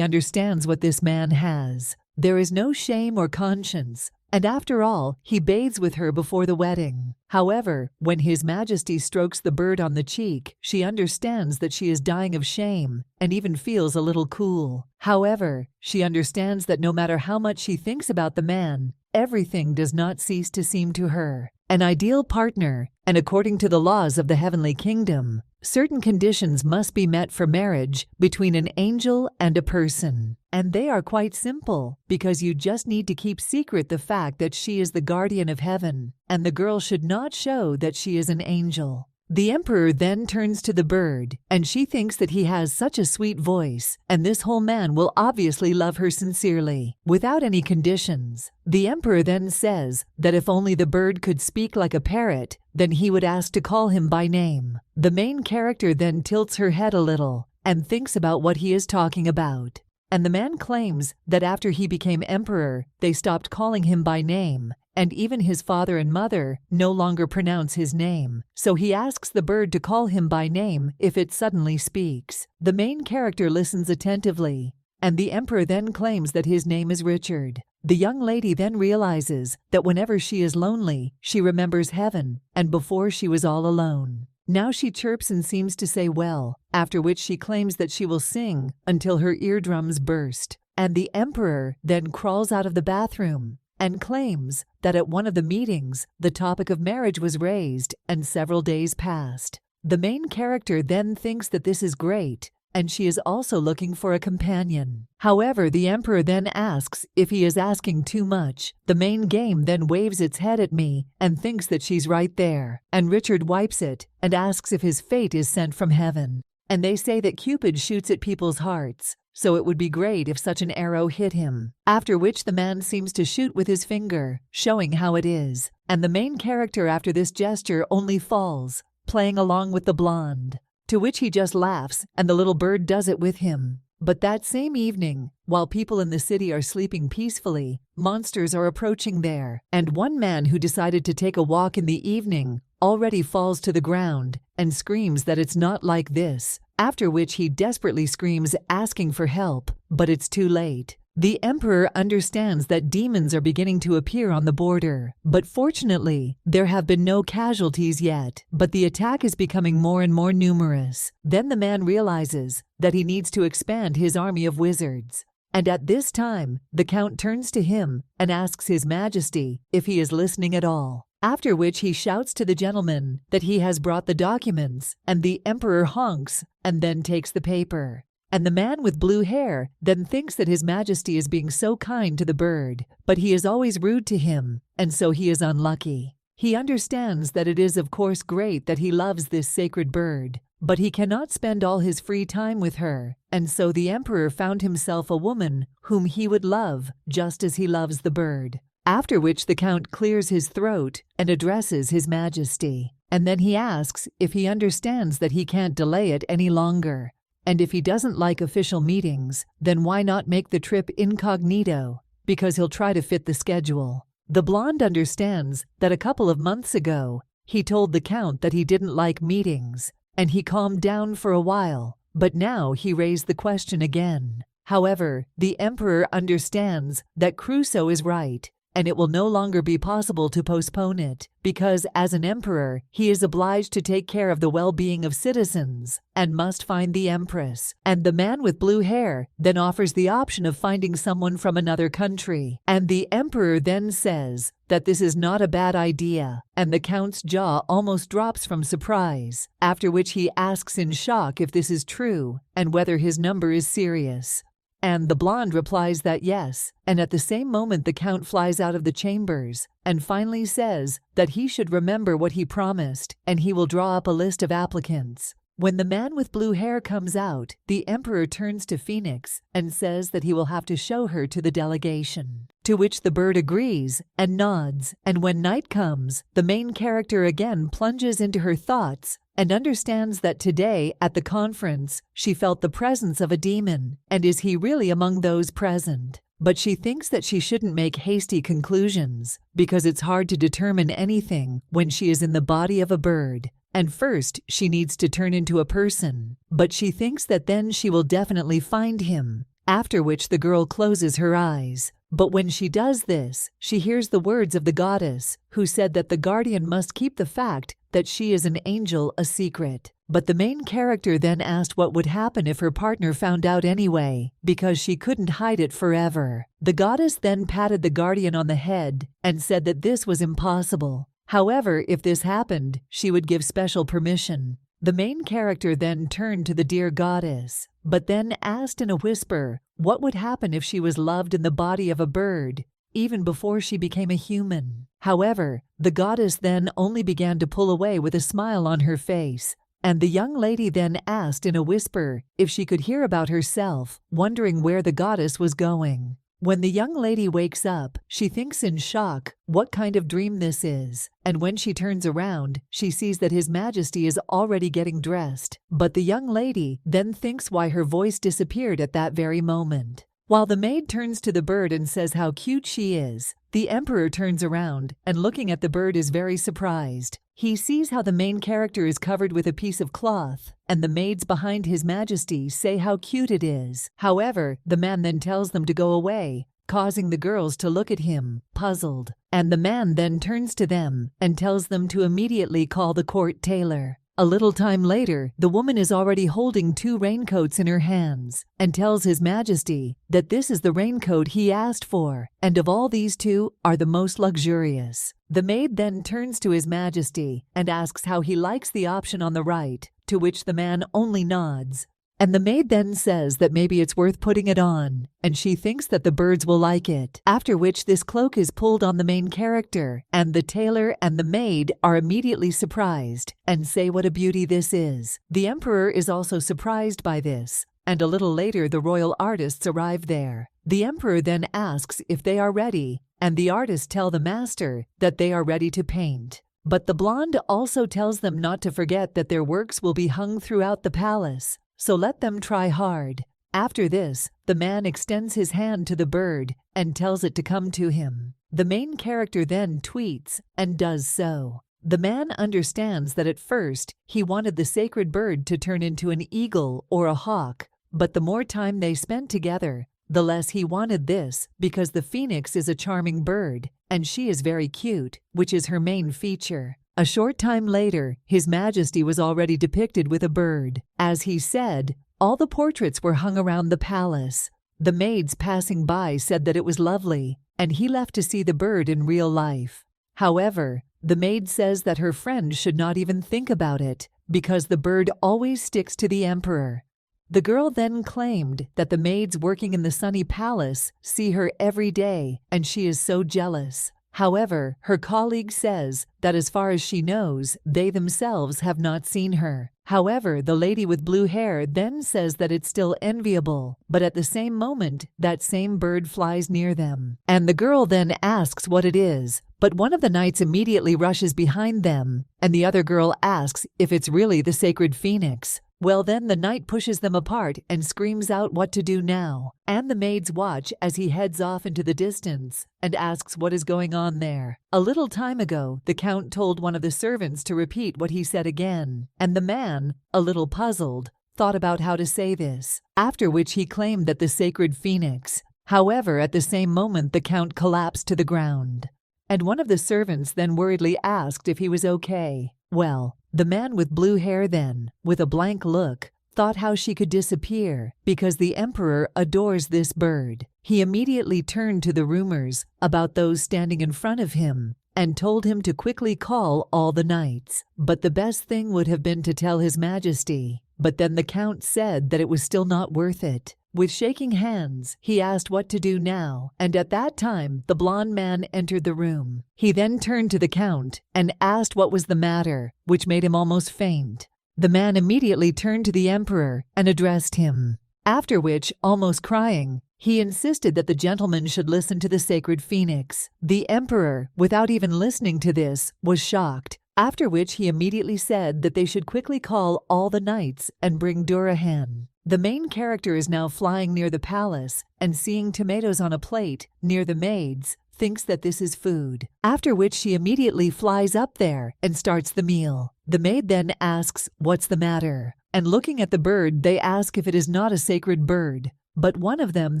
understands what this man has. There is no shame or conscience, and after all, he bathes with her before the wedding. However, when His Majesty strokes the bird on the cheek, she understands that she is dying of shame and even feels a little cool. However, she understands that no matter how much she thinks about the man, everything does not cease to seem to her an ideal partner, and according to the laws of the heavenly kingdom, certain conditions must be met for marriage between an angel and a person. And they are quite simple, because you just need to keep secret the fact that she is the guardian of heaven, and the girl should not show that she is an angel. The emperor then turns to the bird, and she thinks that he has such a sweet voice, and this whole man will obviously love her sincerely, without any conditions. The emperor then says that if only the bird could speak like a parrot, then he would ask to call him by name. The main character then tilts her head a little, and thinks about what he is talking about. And the man claims that after he became emperor, they stopped calling him by name, and even his father and mother no longer pronounce his name. So he asks the bird to call him by name if it suddenly speaks. The main character listens attentively, and the emperor then claims that his name is Richard. The young lady then realizes that whenever she is lonely, she remembers heaven, and before she was all alone. Now she chirps and seems to say well, after which she claims that she will sing until her eardrums burst. And the emperor then crawls out of the bathroom and claims that at one of the meetings, the topic of marriage was raised and several days passed. The main character then thinks that this is great, and she is also looking for a companion. However, the emperor then asks if he is asking too much. The main game then waves its head at me and thinks that she's right there. And Richard wipes it and asks if his fate is sent from heaven. And they say that Cupid shoots at people's hearts, so it would be great if such an arrow hit him. After which the man seems to shoot with his finger, showing how it is. And the main character after this gesture only falls, playing along with the blonde. To which he just laughs, and the little bird does it with him. But that same evening, while people in the city are sleeping peacefully, monsters are approaching there, and one man who decided to take a walk in the evening already falls to the ground and screams that it's not like this, after which he desperately screams asking for help, but it's too late. The emperor understands that demons are beginning to appear on the border, but fortunately, there have been no casualties yet, but the attack is becoming more and more numerous. Then the man realizes that he needs to expand his army of wizards. And at this time, the count turns to him and asks His Majesty if he is listening at all. After which he shouts to the gentleman that he has brought the documents, and the emperor honks and then takes the paper. And the man with blue hair then thinks that His Majesty is being so kind to the bird, but he is always rude to him, and so he is unlucky. He understands that it is of course great that he loves this sacred bird, but he cannot spend all his free time with her, and so the emperor found himself a woman whom he would love just as he loves the bird. After which the count clears his throat and addresses His Majesty, and then he asks if he understands that he can't delay it any longer. And if he doesn't like official meetings, then why not make the trip incognito? Because he'll try to fit the schedule. The blonde understands that a couple of months ago, he told the count that he didn't like meetings, and he calmed down for a while, but now he raised the question again. However, the emperor understands that Crusoe is right, and it will no longer be possible to postpone it, because as an emperor, he is obliged to take care of the well-being of citizens, and must find the empress. And the man with blue hair then offers the option of finding someone from another country, and the emperor then says that this is not a bad idea, and the count's jaw almost drops from surprise, after which he asks in shock if this is true, and whether his number is serious. And the blonde replies that yes, and at the same moment the count flies out of the chambers and finally says that he should remember what he promised and he will draw up a list of applicants. When the man with blue hair comes out, the emperor turns to Phoenix and says that he will have to show her to the delegation. To which the bird agrees and nods, and when night comes, the main character again plunges into her thoughts and understands that today, at the conference, she felt the presence of a demon, and is he really among those present? But she thinks that she shouldn't make hasty conclusions, because it's hard to determine anything when she is in the body of a bird. And first, she needs to turn into a person. But she thinks that then she will definitely find him. After which the girl closes her eyes. But when she does this, she hears the words of the goddess, who said that the guardian must keep the fact that she is an angel a secret. But the main character then asked what would happen if her partner found out anyway, because she couldn't hide it forever. The goddess then patted the guardian on the head and said that this was impossible. However, if this happened, she would give special permission. The main character then turned to the dear goddess, but then asked in a whisper what would happen if she was loved in the body of a bird, even before she became a human. However, the goddess then only began to pull away with a smile on her face, and the young lady then asked in a whisper if she could hear about herself, wondering where the goddess was going. When the young lady wakes up, she thinks in shock what kind of dream this is, and when she turns around, she sees that His Majesty is already getting dressed. But the young lady then thinks why her voice disappeared at that very moment. While the maid turns to the bird and says how cute she is, the emperor turns around and looking at the bird is very surprised. He sees how the main character is covered with a piece of cloth, and the maids behind His Majesty say how cute it is. However, the man then tells them to go away, causing the girls to look at him, puzzled. And the man then turns to them and tells them to immediately call the court tailor. A little time later, the woman is already holding 2 raincoats in her hands and tells His Majesty that this is the raincoat he asked for, and of all these 2 are the most luxurious. The maid then turns to His Majesty and asks how he likes the option on the right, to which the man only nods. And the maid then says that maybe it's worth putting it on, and she thinks that the birds will like it. After which this cloak is pulled on the main character, and the tailor and the maid are immediately surprised and say what a beauty this is. The emperor is also surprised by this, and a little later the royal artists arrive there. The emperor then asks if they are ready, and the artists tell the master that they are ready to paint. But the blonde also tells them not to forget that their works will be hung throughout the palace, so let them try hard. After this, the man extends his hand to the bird and tells it to come to him. The main character then tweets and does so. The man understands that at first he wanted the sacred bird to turn into an eagle or a hawk, but the more time they spent together, the less he wanted this, because the phoenix is a charming bird and she is very cute, which is her main feature. A short time later, His Majesty was already depicted with a bird. As he said, all the portraits were hung around the palace. The maids passing by said that it was lovely, and he left to see the bird in real life. However, the maid says that her friend should not even think about it, because the bird always sticks to the emperor. The girl then claimed that the maids working in the sunny palace see her every day, and she is so jealous. However, her colleague says that as far as she knows, they themselves have not seen her. However, the lady with blue hair then says that it's still enviable, but at the same moment, that same bird flies near them. And the girl then asks what it is, but one of the knights immediately rushes behind them, and the other girl asks if it's really the sacred phoenix. Well, then the knight pushes them apart and screams out what to do now, and the maids watch as he heads off into the distance and asks what is going on there. A little time ago, the count told one of the servants to repeat what he said again, and the man, a little puzzled, thought about how to say this, after which he claimed that the sacred phoenix. However, at the same moment the count collapsed to the ground, and one of the servants then worriedly asked if he was okay. Well, the man with blue hair then, with a blank look, thought how she could disappear because the emperor adores this bird. He immediately turned to the rumors about those standing in front of him and told him to quickly call all the knights. But the best thing would have been to tell His Majesty. But then the count said that it was still not worth it. With shaking hands, he asked what to do now, and at that time the blond man entered the room. He then turned to the count and asked what was the matter, which made him almost faint. The man immediately turned to the emperor and addressed him, after which, almost crying, he insisted that the gentleman should listen to the sacred phoenix. The emperor, without even listening to this, was shocked, after which he immediately said that they should quickly call all the knights and bring Durahan. The main character is now flying near the palace and seeing tomatoes on a plate near the maids, thinks that this is food, after which she immediately flies up there and starts the meal. The maid then asks, "What's the matter?" And looking at the bird, they ask if it is not a sacred bird. But one of them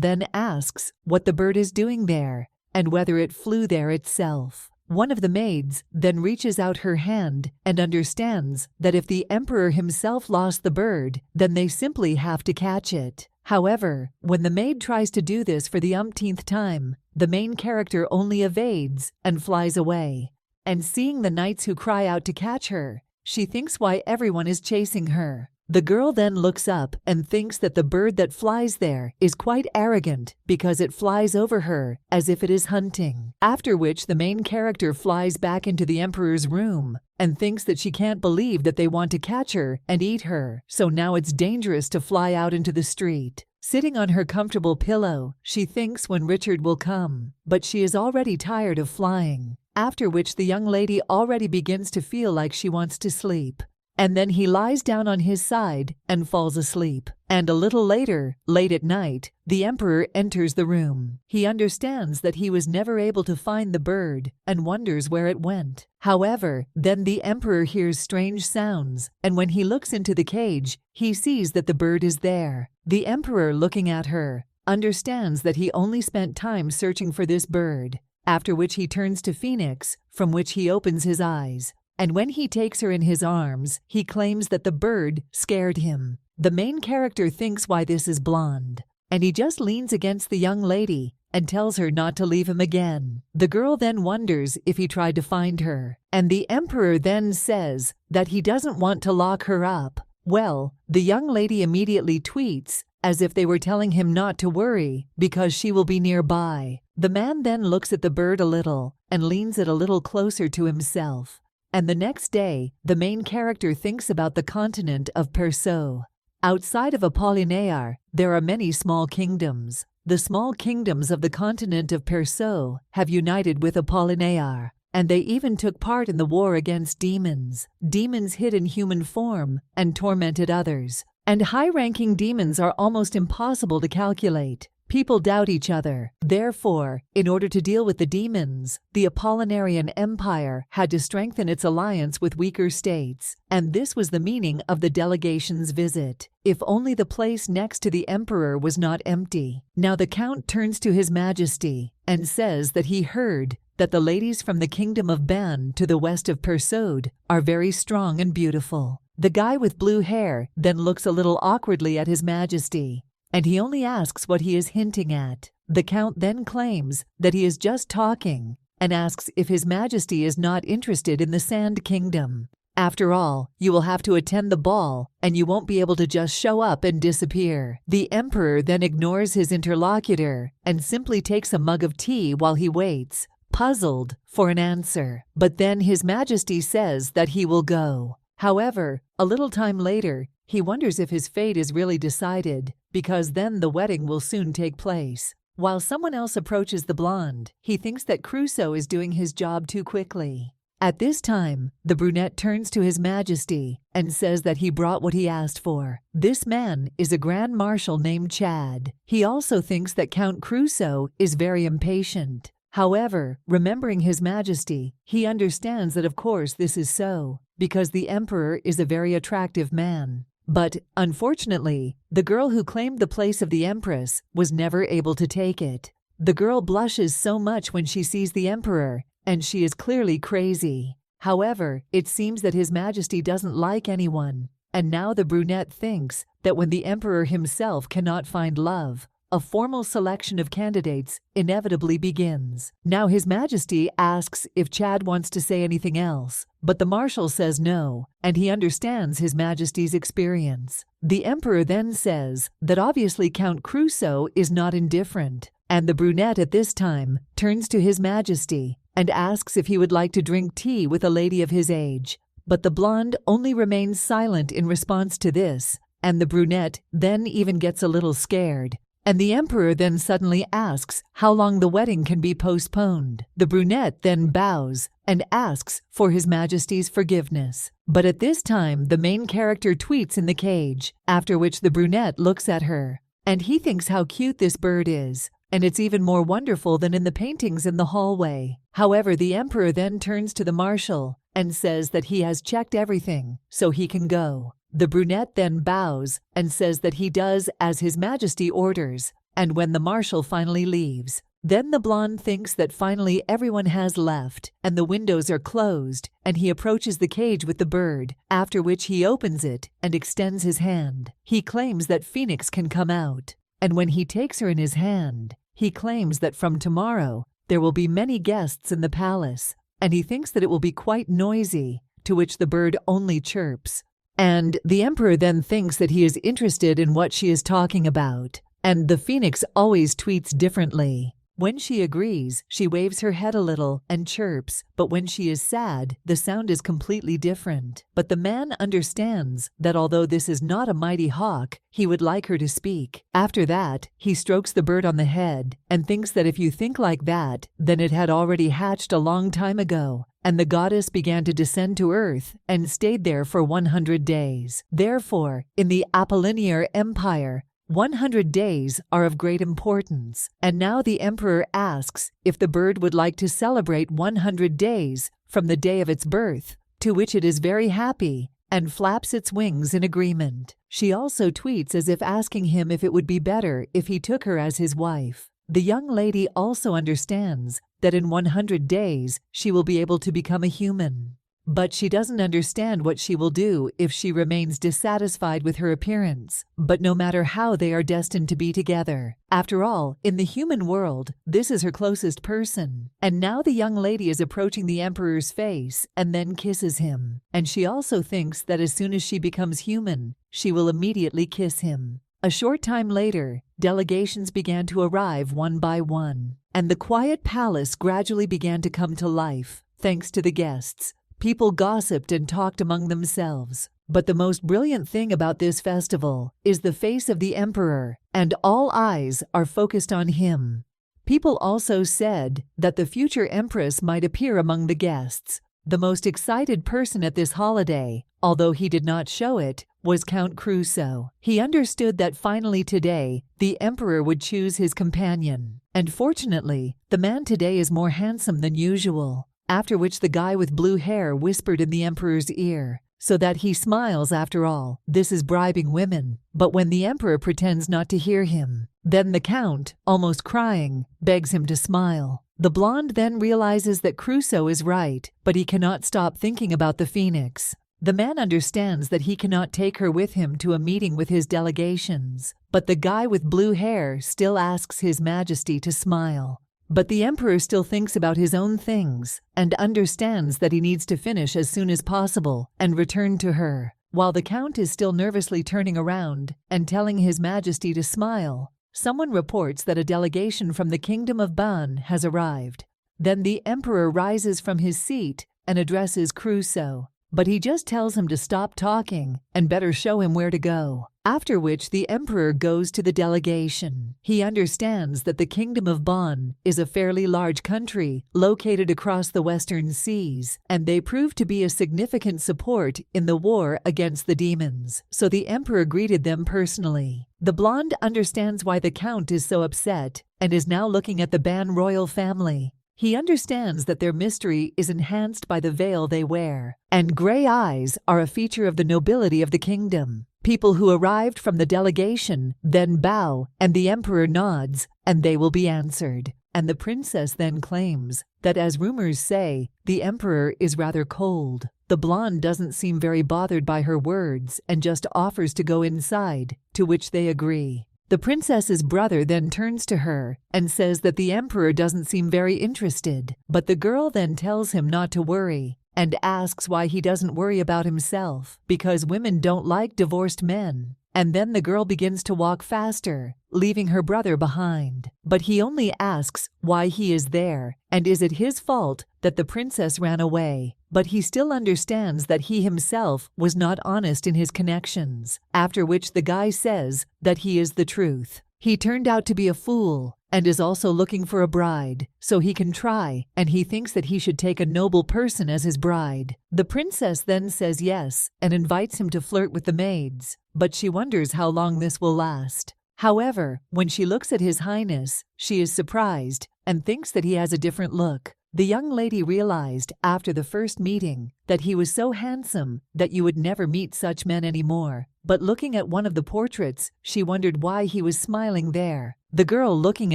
then asks what the bird is doing there and whether it flew there itself. One of the maids then reaches out her hand and understands that if the emperor himself lost the bird, then they simply have to catch it. However, when the maid tries to do this for the umpteenth time, the main character only evades and flies away. And seeing the knights who cry out to catch her, she thinks why everyone is chasing her. The girl then looks up and thinks that the bird that flies there is quite arrogant because it flies over her as if it is hunting. After which the main character flies back into the emperor's room and thinks that she can't believe that they want to catch her and eat her, so now it's dangerous to fly out into the street. Sitting on her comfortable pillow, she thinks when Richard will come, but she is already tired of flying. After which the young lady already begins to feel like she wants to sleep. And then he lies down on his side and falls asleep. And a little later, late at night, the emperor enters the room. He understands that he was never able to find the bird and wonders where it went. However, then the emperor hears strange sounds, and when he looks into the cage, he sees that the bird is there. The emperor, looking at her, understands that he only spent time searching for this bird, after which he turns to Phoenix, from which he opens his eyes. And when he takes her in his arms, he claims that the bird scared him. The main character thinks why this is blonde, and he just leans against the young lady and tells her not to leave him again. The girl then wonders if he tried to find her, and the emperor then says that he doesn't want to lock her up. Well, the young lady immediately tweets as if they were telling him not to worry because she will be nearby. The man then looks at the bird a little and leans it a little closer to himself. And the next day, the main character thinks about the continent of Perso. Outside of Apollinaire, there are many small kingdoms. The small kingdoms of the continent of Perso have united with Apollinaire, and they even took part in the war against demons. Demons hid in human form and tormented others. And high-ranking demons are almost impossible to calculate. People doubt each other. Therefore, in order to deal with the demons, the Apollinarian Empire had to strengthen its alliance with weaker states, and this was the meaning of the delegation's visit. If only the place next to the emperor was not empty. Now the count turns to his majesty and says that he heard that the ladies from the kingdom of Ban to the west of Persaud are very strong and beautiful. The guy with blue hair then looks a little awkwardly at his majesty, and he only asks what he is hinting at. The count then claims that he is just talking and asks if his majesty is not interested in the Sand Kingdom. After all, you will have to attend the ball and you won't be able to just show up and disappear. The emperor then ignores his interlocutor and simply takes a mug of tea while he waits, puzzled for an answer. But then his majesty says that he will go. However, a little time later, he wonders if his fate is really decided, because then the wedding will soon take place. While someone else approaches the blonde, he thinks that Crusoe is doing his job too quickly. At this time, the brunette turns to his majesty and says that he brought what he asked for. This man is a grand marshal named Chad. He also thinks that Count Crusoe is very impatient. However, remembering his majesty, he understands that of course this is so, because the emperor is a very attractive man. But, unfortunately, the girl who claimed the place of the empress was never able to take it. The girl blushes so much when she sees the emperor, and she is clearly crazy. However, it seems that his majesty doesn't like anyone, and now the brunette thinks that when the emperor himself cannot find love, a formal selection of candidates inevitably begins. Now his majesty asks if Chad wants to say anything else, but the marshal says no, and he understands his majesty's experience. The emperor then says that obviously Count Crusoe is not indifferent, and the brunette at this time turns to his majesty and asks if he would like to drink tea with a lady of his age. But the blonde only remains silent in response to this, and the brunette then even gets a little scared And the emperor then suddenly asks how long the wedding can be postponed. The brunette then bows and asks for His Majesty's forgiveness. But at this time, the main character tweets in the cage, after which the brunette looks at her. And he thinks how cute this bird is, and it's even more wonderful than in the paintings in the hallway. However, the emperor then turns to the marshal and says that he has checked everything, so he can go. The brunette then bows and says that he does as His Majesty orders, and when the marshal finally leaves, then the blonde thinks that finally everyone has left, and the windows are closed, and he approaches the cage with the bird, after which he opens it and extends his hand. He claims that Phoenix can come out, and when he takes her in his hand, he claims that from tomorrow there will be many guests in the palace, and he thinks that it will be quite noisy, to which the bird only chirps. And the emperor then thinks that he is interested in what she is talking about, and the phoenix always tweets differently. When she agrees, she waves her head a little and chirps, but when she is sad, the sound is completely different. But the man understands that although this is not a mighty hawk, he would like her to speak. After that, he strokes the bird on the head and thinks that if you think like that, then it had already hatched a long time ago. And the goddess began to descend to earth and stayed there for 100 days. Therefore, in the Apollinear Empire, 100 days are of great importance, and now the emperor asks if the bird would like to celebrate 100 days from the day of its birth, to which it is very happy and flaps its wings in agreement. She also tweets as if asking him if it would be better if he took her as his wife. The young lady also understands that in 100 days she will be able to become a human. But she doesn't understand what she will do if she remains dissatisfied with her appearance. But no matter how, they are destined to be together. After all, in the human world, this is her closest person. And now the young lady is approaching the emperor's face and then kisses him. And she also thinks that as soon as she becomes human, she will immediately kiss him. A short time later, delegations began to arrive one by one, and the quiet palace gradually began to come to life, thanks to the guests. People gossiped and talked among themselves. But the most brilliant thing about this festival is the face of the emperor, and all eyes are focused on him. People also said that the future empress might appear among the guests. The most excited person at this holiday, although he did not show it, was Count Crusoe. He understood that finally today, the emperor would choose his companion. And fortunately, the man today is more handsome than usual. After which the guy with blue hair whispered in the emperor's ear, so that he smiles. After all, this is bribing women. But when the emperor pretends not to hear him, then the count, almost crying, begs him to smile. The blonde then realizes that Crusoe is right, but he cannot stop thinking about the phoenix. The man understands that he cannot take her with him to a meeting with his delegations, but the guy with blue hair still asks His Majesty to smile. But the emperor still thinks about his own things and understands that he needs to finish as soon as possible and return to her. While the count is still nervously turning around and telling His Majesty to smile, someone reports that a delegation from the kingdom of Ban has arrived. Then the emperor rises from his seat and addresses Crusoe, but he just tells him to stop talking and better show him where to go. After which the emperor goes to the delegation. He understands that the kingdom of Ban is a fairly large country located across the western seas, and they prove to be a significant support in the war against the demons. So the emperor greeted them personally. The blonde understands why the count is so upset and is now looking at the Ban royal family. He understands that their mystery is enhanced by the veil they wear, and gray eyes are a feature of the nobility of the kingdom. People who arrived from the delegation then bow, and the emperor nods, and they will be answered. And the princess then claims that, as rumors say, the emperor is rather cold. The blonde doesn't seem very bothered by her words and just offers to go inside, to which they agree. The princess's brother then turns to her and says that the emperor doesn't seem very interested, but the girl then tells him not to worry and asks why he doesn't worry about himself, because women don't like divorced men. And then the girl begins to walk faster, leaving her brother behind. But he only asks why he is there, and is it his fault that the princess ran away. But he still understands that he himself was not honest in his connections, after which the guy says that he is the truth. He turned out to be a fool and is also looking for a bride, so he can try, and he thinks that he should take a noble person as his bride. The princess then says yes and invites him to flirt with the maids, but she wonders how long this will last. However, when she looks at His Highness, she is surprised and thinks that he has a different look. The young lady realized after the first meeting that he was so handsome that you would never meet such men anymore. But looking at one of the portraits, she wondered why he was smiling there. The girl looking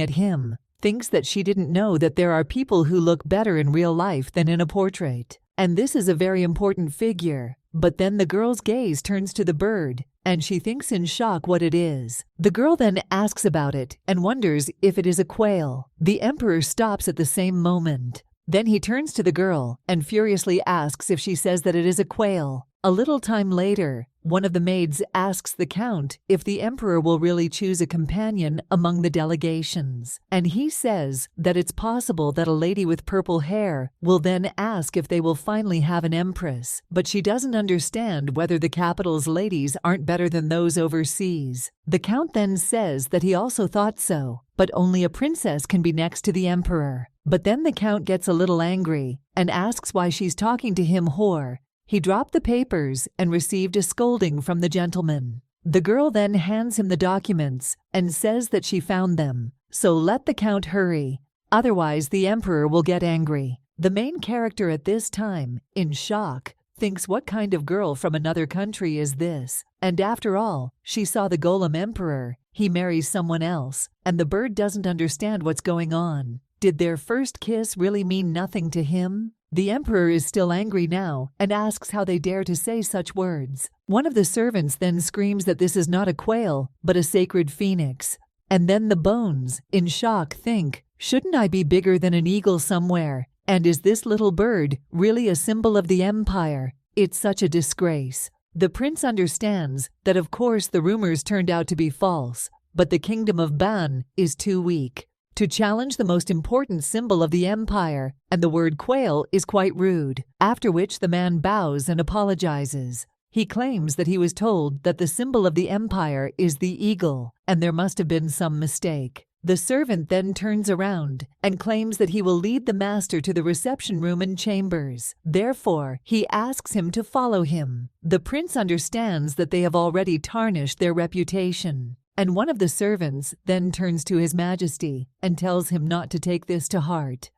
at him thinks that she didn't know that there are people who look better in real life than in a portrait. And this is a very important figure. But then the girl's gaze turns to the bird, and she thinks in shock what it is. The girl then asks about it and wonders if it is a quail. The emperor stops at the same moment. Then he turns to the girl and furiously asks if she says that it is a quail. A little time later, one of the maids asks the count if the emperor will really choose a companion among the delegations, and he says that it's possible that a lady with purple hair will then ask if they will finally have an empress, but she doesn't understand whether the capital's ladies aren't better than those overseas. The count then says that he also thought so, but only a princess can be next to the emperor. But then the count gets a little angry and asks why she's talking to him whore. He dropped the papers and received a scolding from the gentleman. The girl then hands him the documents and says that she found them, so let the count hurry, otherwise the emperor will get angry. The main character at this time, in shock, thinks what kind of girl from another country is this? And after all, she saw the golem emperor. He marries someone else, and the bird doesn't understand what's going on. Did their first kiss really mean nothing to him? The emperor is still angry now and asks how they dare to say such words. One of the servants then screams that this is not a quail, but a sacred phoenix. And then the bones, in shock, think, shouldn't I be bigger than an eagle somewhere? And is this little bird really a symbol of the empire? It's such a disgrace. The prince understands that of course the rumors turned out to be false, but the kingdom of Ban is too weak to challenge the most important symbol of the empire, and the word quail is quite rude, after which the man bows and apologizes. He claims that he was told that the symbol of the empire is the eagle, and there must have been some mistake. The servant then turns around and claims that he will lead the master to the reception room and chambers. Therefore, he asks him to follow him. The prince understands that they have already tarnished their reputation. And one of the servants then turns to His Majesty and tells him not to take this to heart.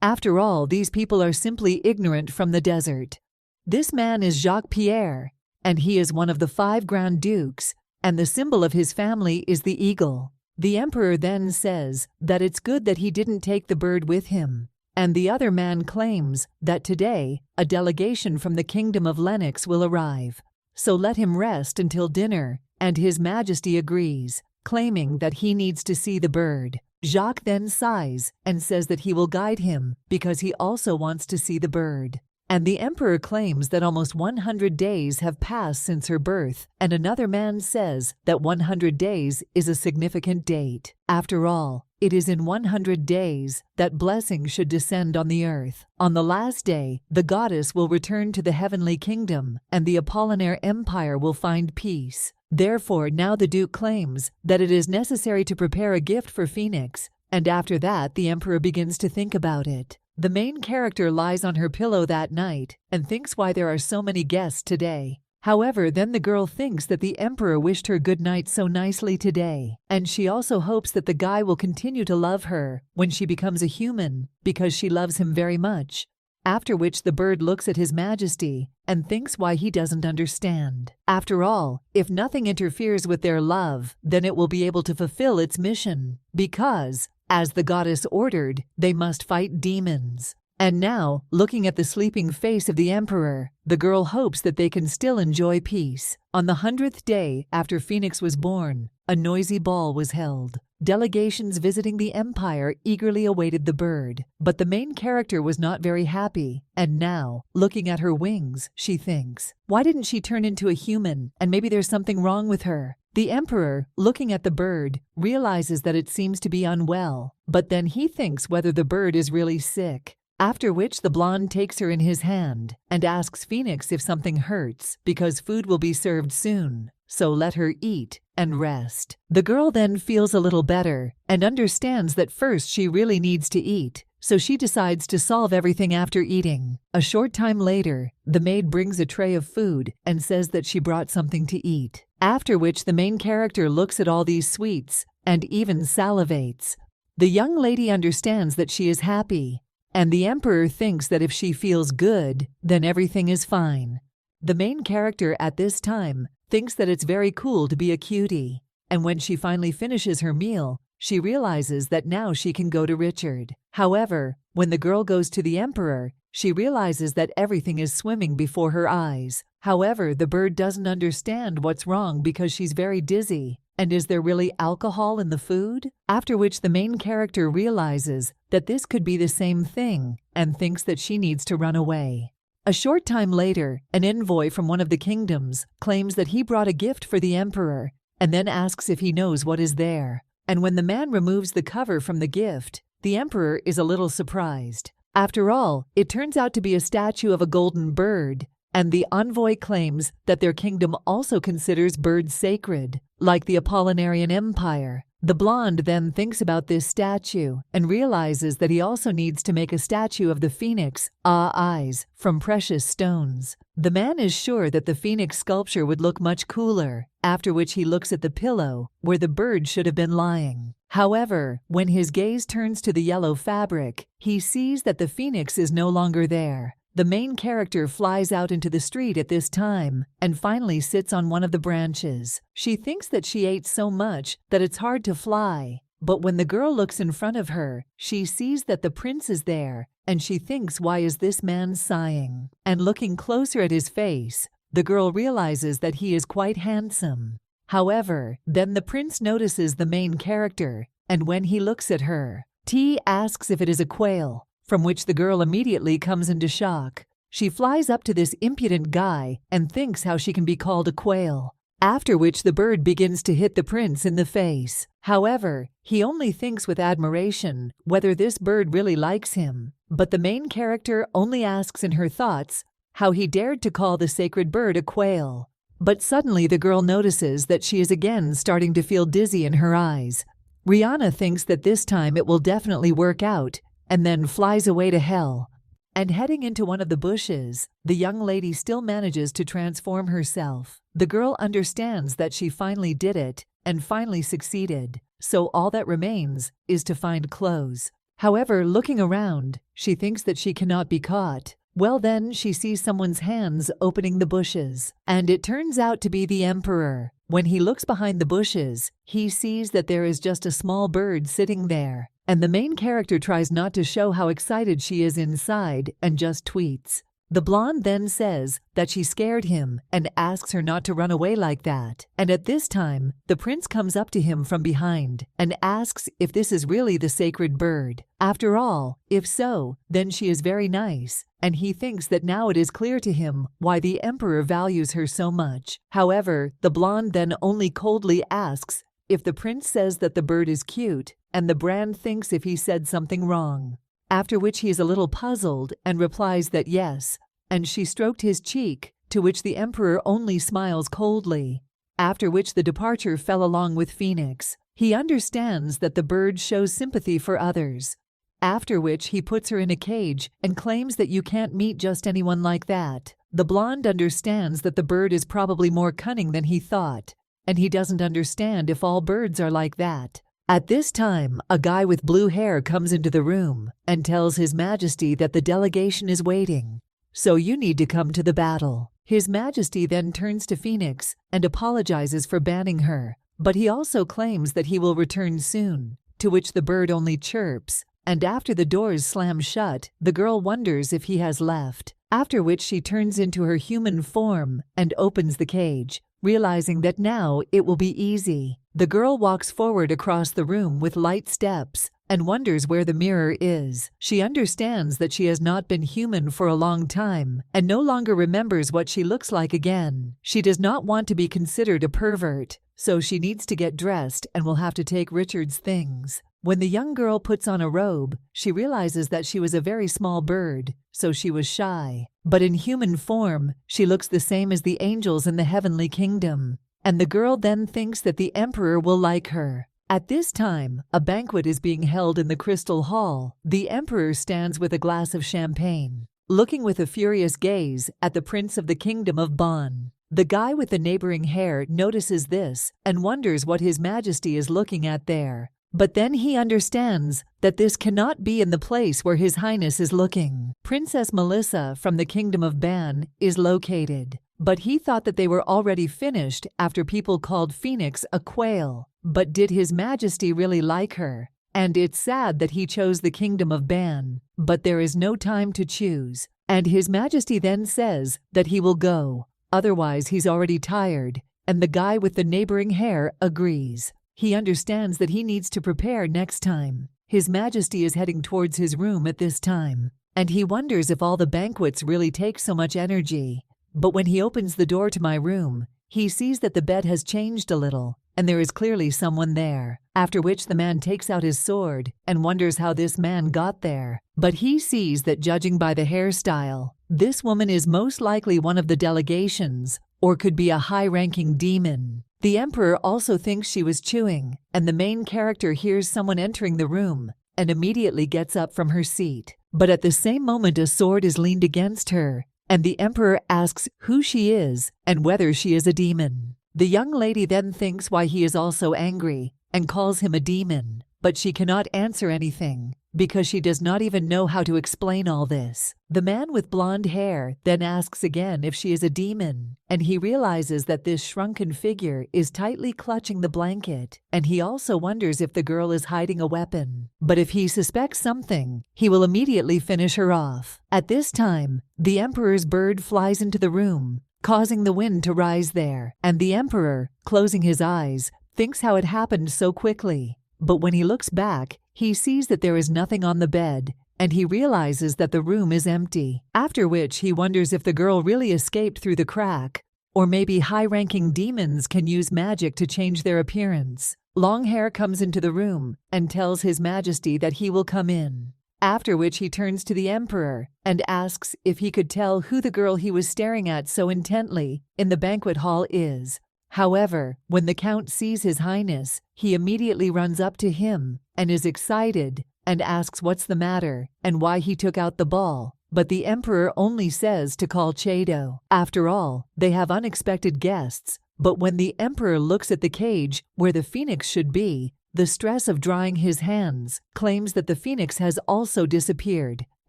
After all, these people are simply ignorant from the desert. This man is Jacques Pierre, and he is one of the 5 Grand Dukes, and the symbol of his family is the eagle. The emperor then says that it's good that he didn't take the bird with him, and the other man claims that today a delegation from the kingdom of Lennox will arrive. So let him rest until dinner, and His Majesty agrees, claiming that he needs to see the bird. Jacques then sighs and says that he will guide him because he also wants to see the bird. And the emperor claims that almost 100 days have passed since her birth, and another man says that 100 days is a significant date. After all, it is in 100 days that blessing should descend on the earth. On the last day, the goddess will return to the heavenly kingdom, and the Apollinaire Empire will find peace. Therefore, now the Duke claims that it is necessary to prepare a gift for Phoenix, and after that the emperor begins to think about it. The main character lies on her pillow that night and thinks why there are so many guests today. However, then the girl thinks that the emperor wished her good night so nicely today, and she also hopes that the guy will continue to love her when she becomes a human because she loves him very much. After which the bird looks at His Majesty and thinks why he doesn't understand. After all, if nothing interferes with their love, then it will be able to fulfill its mission, because, as the goddess ordered, they must fight demons. And now, looking at the sleeping face of the emperor, the girl hopes that they can still enjoy peace. On the 100th day after Phoenix was born, a noisy ball was held. Delegations visiting the empire eagerly awaited the bird, but the main character was not very happy, and now, looking at her wings, she thinks, why didn't she turn into a human, and maybe there's something wrong with her? The emperor, looking at the bird, realizes that it seems to be unwell, but then he thinks whether the bird is really sick. After which the blonde takes her in his hand and asks Phoenix if something hurts because food will be served soon, so let her eat and rest. The girl then feels a little better and understands that first she really needs to eat, so she decides to solve everything after eating. A short time later, the maid brings a tray of food and says that she brought something to eat. After which the main character looks at all these sweets and even salivates. The young lady understands that she is happy, and the emperor thinks that if she feels good, then everything is fine. The main character at this time thinks that it's very cool to be a cutie, and when she finally finishes her meal, she realizes that now she can go to Richard. However, when the girl goes to the emperor, she realizes that everything is swimming before her eyes. However, the bird doesn't understand what's wrong because she's very dizzy. And is there really alcohol in the food? After which the main character realizes that this could be the same thing and thinks that she needs to run away. A short time later, an envoy from one of the kingdoms claims that he brought a gift for the emperor and then asks if he knows what is there. And when the man removes the cover from the gift, the emperor is a little surprised. After all, it turns out to be a statue of a golden bird, and the envoy claims that their kingdom also considers birds sacred, like the Apollinarian Empire. The blonde then thinks about this statue and realizes that he also needs to make a statue of the phoenix, eyes, from precious stones. The man is sure that the phoenix sculpture would look much cooler, after which he looks at the pillow where the bird should have been lying. However, when his gaze turns to the yellow fabric, he sees that the phoenix is no longer there. The main character flies out into the street at this time and finally sits on one of the branches. She thinks that she ate so much that it's hard to fly, but when the girl looks in front of her, she sees that the prince is there and she thinks, why is this man sighing? And looking closer at his face, the girl realizes that he is quite handsome. However, then the prince notices the main character, and when he looks at her, T asks if it is a quail, from which the girl immediately comes into shock. She flies up to this impudent guy and thinks how she can be called a quail, after which the bird begins to hit the prince in the face. However, he only thinks with admiration whether this bird really likes him, but the main character only asks in her thoughts how he dared to call the sacred bird a quail. But suddenly the girl notices that she is again starting to feel dizzy in her eyes. Rihanna thinks that this time it will definitely work out, and then flies away to hell. And heading into one of the bushes, the young lady still manages to transform herself. The girl understands that she finally did it and finally succeeded, so all that remains is to find clothes. However, looking around, she thinks that she cannot be caught. Well, then she sees someone's hands opening the bushes, and it turns out to be the emperor. When he looks behind the bushes, he sees that there is just a small bird sitting there, and the main character tries not to show how excited she is inside and just tweets. The blonde then says that she scared him and asks her not to run away like that. And at this time, the prince comes up to him from behind and asks if this is really the sacred bird. After all, if so, then she is very nice, and he thinks that now it is clear to him why the emperor values her so much. However, the blonde then only coldly asks if the prince says that the bird is cute, and the brand thinks if he said something wrong. After which he is a little puzzled and replies that yes, and she stroked his cheek, to which the emperor only smiles coldly. After which the departure fell along with Phoenix. He understands that the bird shows sympathy for others. After which he puts her in a cage and claims that you can't meet just anyone like that. The blonde understands that the bird is probably more cunning than he thought, and he doesn't understand if all birds are like that. At this time, a guy with blue hair comes into the room and tells His Majesty that the delegation is waiting, so you need to come to the battle. His Majesty then turns to Phoenix and apologizes for banning her, but he also claims that he will return soon, to which the bird only chirps, and after the doors slam shut, the girl wonders if he has left, after which she turns into her human form and opens the cage, realizing that now it will be easy. The girl walks forward across the room with light steps and wonders where the mirror is. She understands that she has not been human for a long time and no longer remembers what she looks like again. She does not want to be considered a pervert, so she needs to get dressed and will have to take Richard's things. When the young girl puts on a robe, she realizes that she was a very small bird, so she was shy. But in human form, she looks the same as the angels in the heavenly kingdom. And the girl then thinks that the emperor will like her. At this time, a banquet is being held in the crystal hall. The emperor stands with a glass of champagne, looking with a furious gaze at the prince of the kingdom of Bon. The guy with the neighboring hair notices this and wonders what His Majesty is looking at there. But then he understands that this cannot be in the place where His Highness is looking. Princess Melissa from the kingdom of Ban is located. But he thought that they were already finished after people called Phoenix a quail. But did His Majesty really like her? And it's sad that he chose the kingdom of Ban. But there is no time to choose. And His Majesty then says that he will go. Otherwise he's already tired. And the guy with the neighboring hair agrees. He understands that he needs to prepare next time. His Majesty is heading towards his room at this time. And he wonders if all the banquets really take so much energy. But when he opens the door to my room, he sees that the bed has changed a little, and there is clearly someone there. After which the man takes out his sword and wonders how this man got there. But he sees that judging by the hairstyle, this woman is most likely one of the delegations, or could be a high-ranking demon. The emperor also thinks she was chewing, and the main character hears someone entering the room and immediately gets up from her seat. But at the same moment a sword is leaned against her, and the emperor asks who she is and whether she is a demon. The young lady then thinks why he is also angry and calls him a demon, but she cannot answer anything because she does not even know how to explain all this. The man with blonde hair then asks again if she is a demon, and he realizes that this shrunken figure is tightly clutching the blanket, and he also wonders if the girl is hiding a weapon. But if he suspects something, he will immediately finish her off. At this time, the emperor's bird flies into the room, causing the wind to rise there, and the emperor, closing his eyes, thinks how it happened so quickly. But when he looks back, he sees that there is nothing on the bed, and he realizes that the room is empty. After which he wonders if the girl really escaped through the crack, or maybe high-ranking demons can use magic to change their appearance. Longhair comes into the room and tells His Majesty that he will come in. After which he turns to the emperor and asks if he could tell who the girl he was staring at so intently in the banquet hall is. However, when the Count sees His Highness, he immediately runs up to him and is excited and asks what's the matter and why he took out the ball. But the emperor only says to call Chado. After all, they have unexpected guests. But when the emperor looks at the cage where the phoenix should be, the stress of drying his hands claims that the phoenix has also disappeared.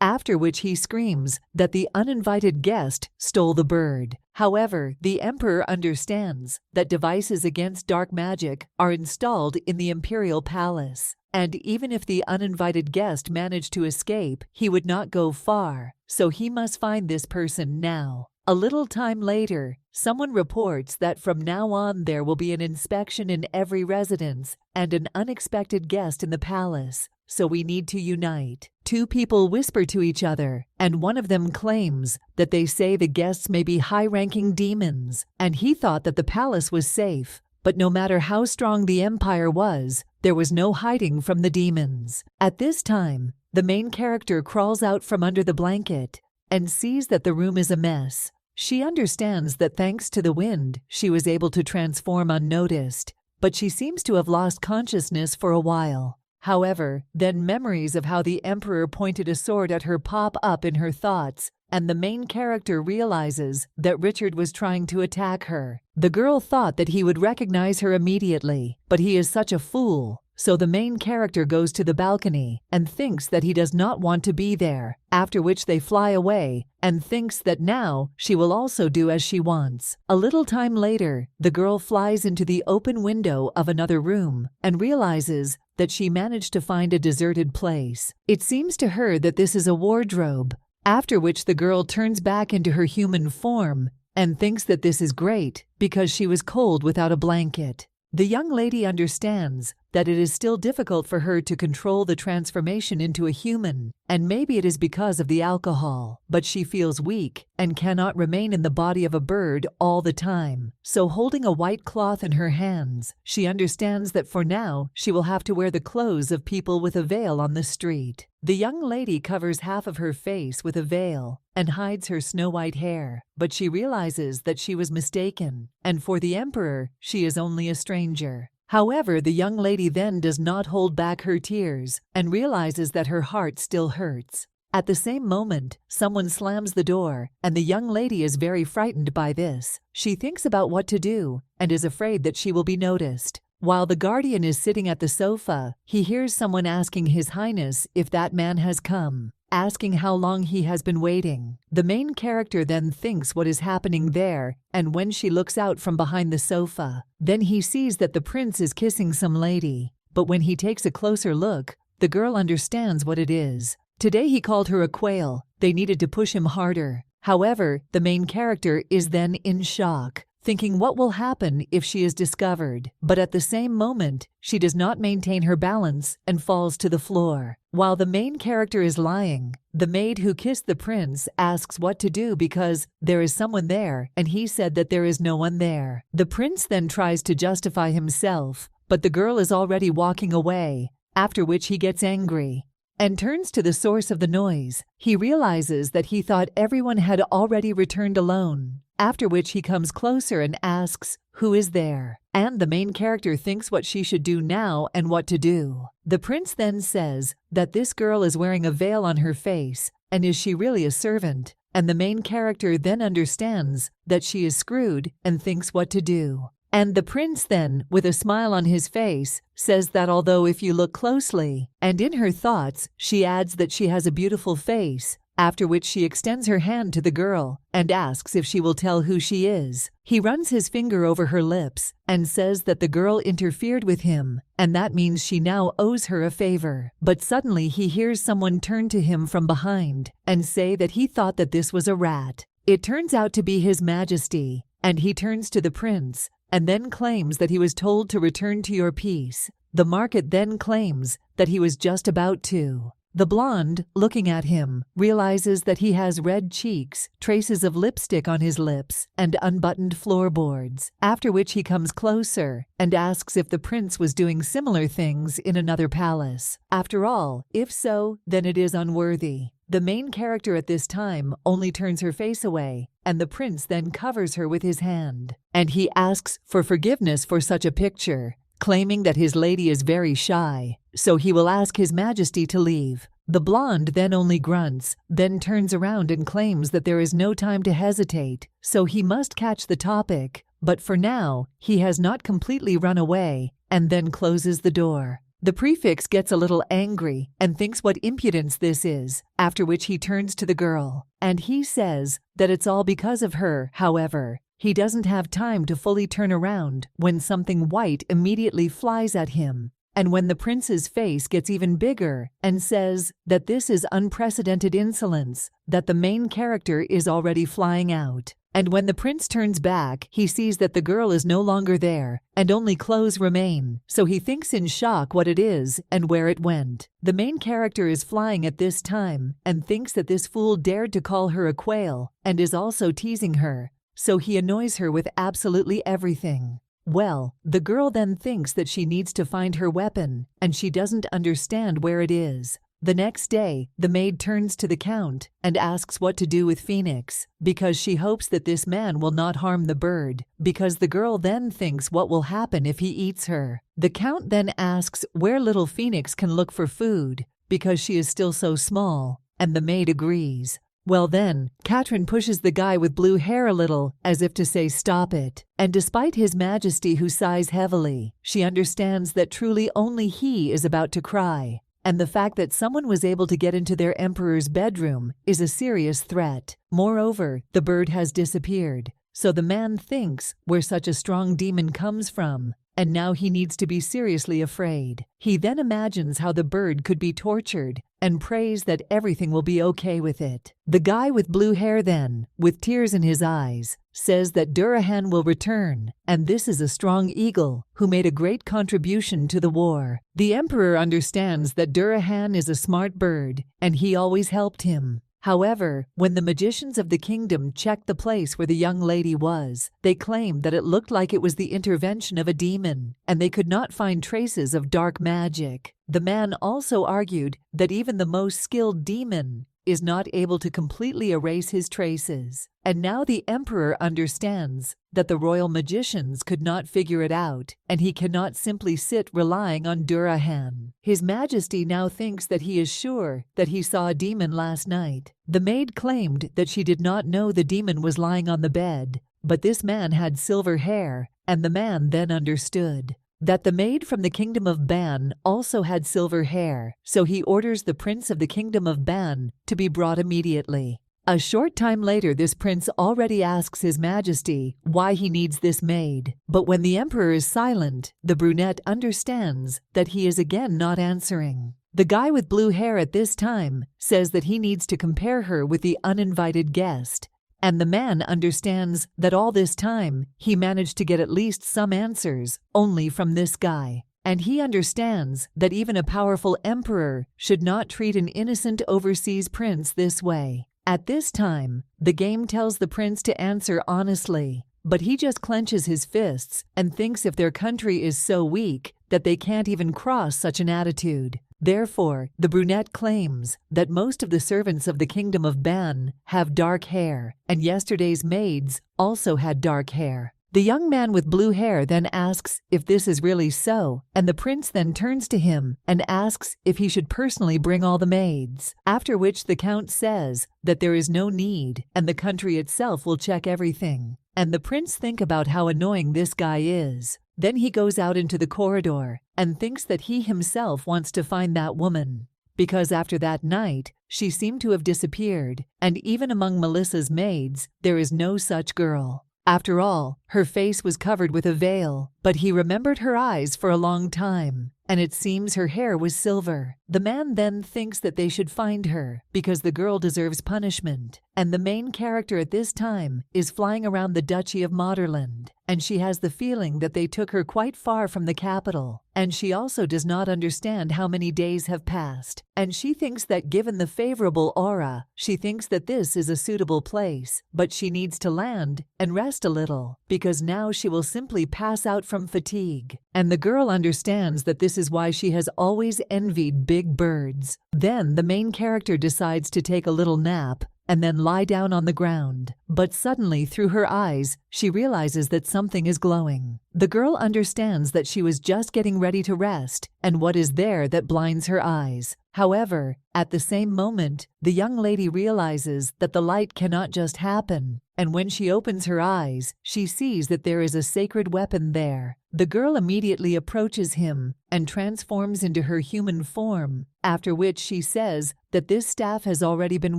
After which he screams that the uninvited guest stole the bird. However, the emperor understands that devices against dark magic are installed in the Imperial palace, and even if the uninvited guest managed to escape, he would not go far, so he must find this person now. A little time later, someone reports that from now on there will be an inspection in every residence and an unexpected guest in the palace, so we need to unite. Two people whisper to each other, and one of them claims that they say the guests may be high-ranking demons, and he thought that the palace was safe. But no matter how strong the empire was, there was no hiding from the demons. At this time, the main character crawls out from under the blanket and sees that the room is a mess. She understands that thanks to the wind, she was able to transform unnoticed, but she seems to have lost consciousness for a while. However, then memories of how the emperor pointed a sword at her pop up in her thoughts, and the main character realizes that Richard was trying to attack her. The girl thought that he would recognize her immediately, but he is such a fool. So the main character goes to the balcony and thinks that he does not want to be there, after which they fly away and thinks that now she will also do as she wants. A little time later, the girl flies into the open window of another room and realizes that she managed to find a deserted place. It seems to her that this is a wardrobe, after which the girl turns back into her human form and thinks that this is great because she was cold without a blanket. The young lady understands that it is still difficult for her to control the transformation into a human, and maybe it is because of the alcohol, but she feels weak and cannot remain in the body of a bird all the time. So holding a white cloth in her hands, she understands that for now she will have to wear the clothes of people with a veil on the street. The young lady covers half of her face with a veil and hides her snow-white hair, but she realizes that she was mistaken, and for the emperor, she is only a stranger. However, the young lady then does not hold back her tears and realizes that her heart still hurts. At the same moment, someone slams the door, and the young lady is very frightened by this. She thinks about what to do and is afraid that she will be noticed. While the guardian is sitting at the sofa, he hears someone asking His Highness if that man has come, asking how long he has been waiting. The main character then thinks what is happening there, and when she looks out from behind the sofa, then he sees that the prince is kissing some lady. But when he takes a closer look, the girl understands what it is. Today he called her a quail. They needed to push him harder. However, the main character is then in shock, thinking what will happen if she is discovered. But at the same moment, she does not maintain her balance and falls to the floor. While the main character is lying, the maid who kissed the prince asks what to do because there is someone there, and he said that there is no one there. The prince then tries to justify himself, but the girl is already walking away, after which he gets angry and turns to the source of the noise. He realizes that he thought everyone had already returned alone, after which he comes closer and asks, "Who is there?" And the main character thinks what she should do now and what to do. The prince then says that this girl is wearing a veil on her face, and is she really a servant? And the main character then understands that she is screwed and thinks what to do. And the prince then, with a smile on his face, says that although if you look closely, and in her thoughts, she adds that she has a beautiful face, after which she extends her hand to the girl and asks if she will tell who she is. He runs his finger over her lips and says that the girl interfered with him, and that means she now owes her a favor. But suddenly he hears someone turn to him from behind and say that he thought that this was a rat. It turns out to be His Majesty, and he turns to the prince and then claims that he was told to return to your peace. The market then claims that he was just about to. The blonde, looking at him, realizes that he has red cheeks, traces of lipstick on his lips, and unbuttoned floorboards, after which he comes closer and asks if the prince was doing similar things in another palace. After all, if so, then it is unworthy. The main character at this time only turns her face away, and the prince then covers her with his hand. And he asks for forgiveness for such a picture, claiming that his lady is very shy, so he will ask His Majesty to leave. The blonde then only grunts, then turns around and claims that there is no time to hesitate, so he must catch the topic. But for now, he has not completely run away, and then closes the door. The prefix gets a little angry and thinks what impudence this is, after which he turns to the girl, and he says that it's all because of her. However, he doesn't have time to fully turn around when something white immediately flies at him. And when the prince's face gets even bigger and says that this is unprecedented insolence, that the main character is already flying out. And when the prince turns back, he sees that the girl is no longer there, and only clothes remain, so he thinks in shock what it is and where it went. The main character is flying at this time, and thinks that this fool dared to call her a quail, and is also teasing her, so he annoys her with absolutely everything. Well, the girl then thinks that she needs to find her weapon, and she doesn't understand where it is. The next day, the maid turns to the count and asks what to do with Phoenix, because she hopes that this man will not harm the bird, because the girl then thinks what will happen if he eats her. The count then asks where little Phoenix can look for food, because she is still so small, and the maid agrees. Well then, Catherine pushes the guy with blue hair a little, as if to say stop it. And despite His Majesty who sighs heavily, she understands that truly only he is about to cry. And the fact that someone was able to get into their emperor's bedroom is a serious threat. Moreover, the bird has disappeared, so the man thinks where such a strong demon comes from, and now he needs to be seriously afraid. He then imagines how the bird could be tortured and prays that everything will be okay with it. The guy with blue hair then, with tears in his eyes, says that Durahan will return, and this is a strong eagle who made a great contribution to the war. The emperor understands that Durahan is a smart bird, and he always helped him. However, when the magicians of the kingdom checked the place where the young lady was, they claimed that it looked like it was the intervention of a demon, and they could not find traces of dark magic. The man also argued that even the most skilled demon is not able to completely erase his traces. And now the emperor understands that the royal magicians could not figure it out, and he cannot simply sit relying on Durahan. His Majesty now thinks that he is sure that he saw a demon last night. The maid claimed that she did not know the demon was lying on the bed, but this man had silver hair, and the man then understood that the maid from the kingdom of Ban also had silver hair, so he orders the prince of the kingdom of Ban to be brought immediately. A short time later, this prince already asks his Majesty why he needs this maid, but when the emperor is silent, the brunette understands that he is again not answering. The guy with blue hair at this time says that he needs to compare her with the uninvited guest, and the man understands that all this time he managed to get at least some answers only from this guy. And he understands that even a powerful emperor should not treat an innocent overseas prince this way. At this time, the game tells the prince to answer honestly, but he just clenches his fists and thinks if their country is so weak that they can't even cross such an attitude. Therefore, the brunette claims that most of the servants of the kingdom of Ban have dark hair, and yesterday's maids also had dark hair. The young man with blue hair then asks if this is really so, and the prince then turns to him and asks if he should personally bring all the maids, after which the count says that there is no need and the country itself will check everything. And the prince thinks about how annoying this guy is. Then he goes out into the corridor and thinks that he himself wants to find that woman, because after that night, she seemed to have disappeared, and even among Melissa's maids, there is no such girl. After all, her face was covered with a veil, but he remembered her eyes for a long time, and it seems her hair was silver. The man then thinks that they should find her, because the girl deserves punishment, and the main character at this time is flying around the Duchy of Moderland, and she has the feeling that they took her quite far from the capital, and she also does not understand how many days have passed, and she thinks that given the favorable aura, she thinks that this is a suitable place, but she needs to land and rest a little, because now she will simply pass out from fatigue. And the girl understands that this is why she has always envied big birds. Then the main character decides to take a little nap and then lie down on the ground. But suddenly, through her eyes, she realizes that something is glowing. The girl understands that she was just getting ready to rest, and what is there that blinds her eyes. However, at the same moment, the young lady realizes that the light cannot just happen, and when she opens her eyes, she sees that there is a sacred weapon there. The girl immediately approaches him and transforms into her human form, after which she says that this staff has already been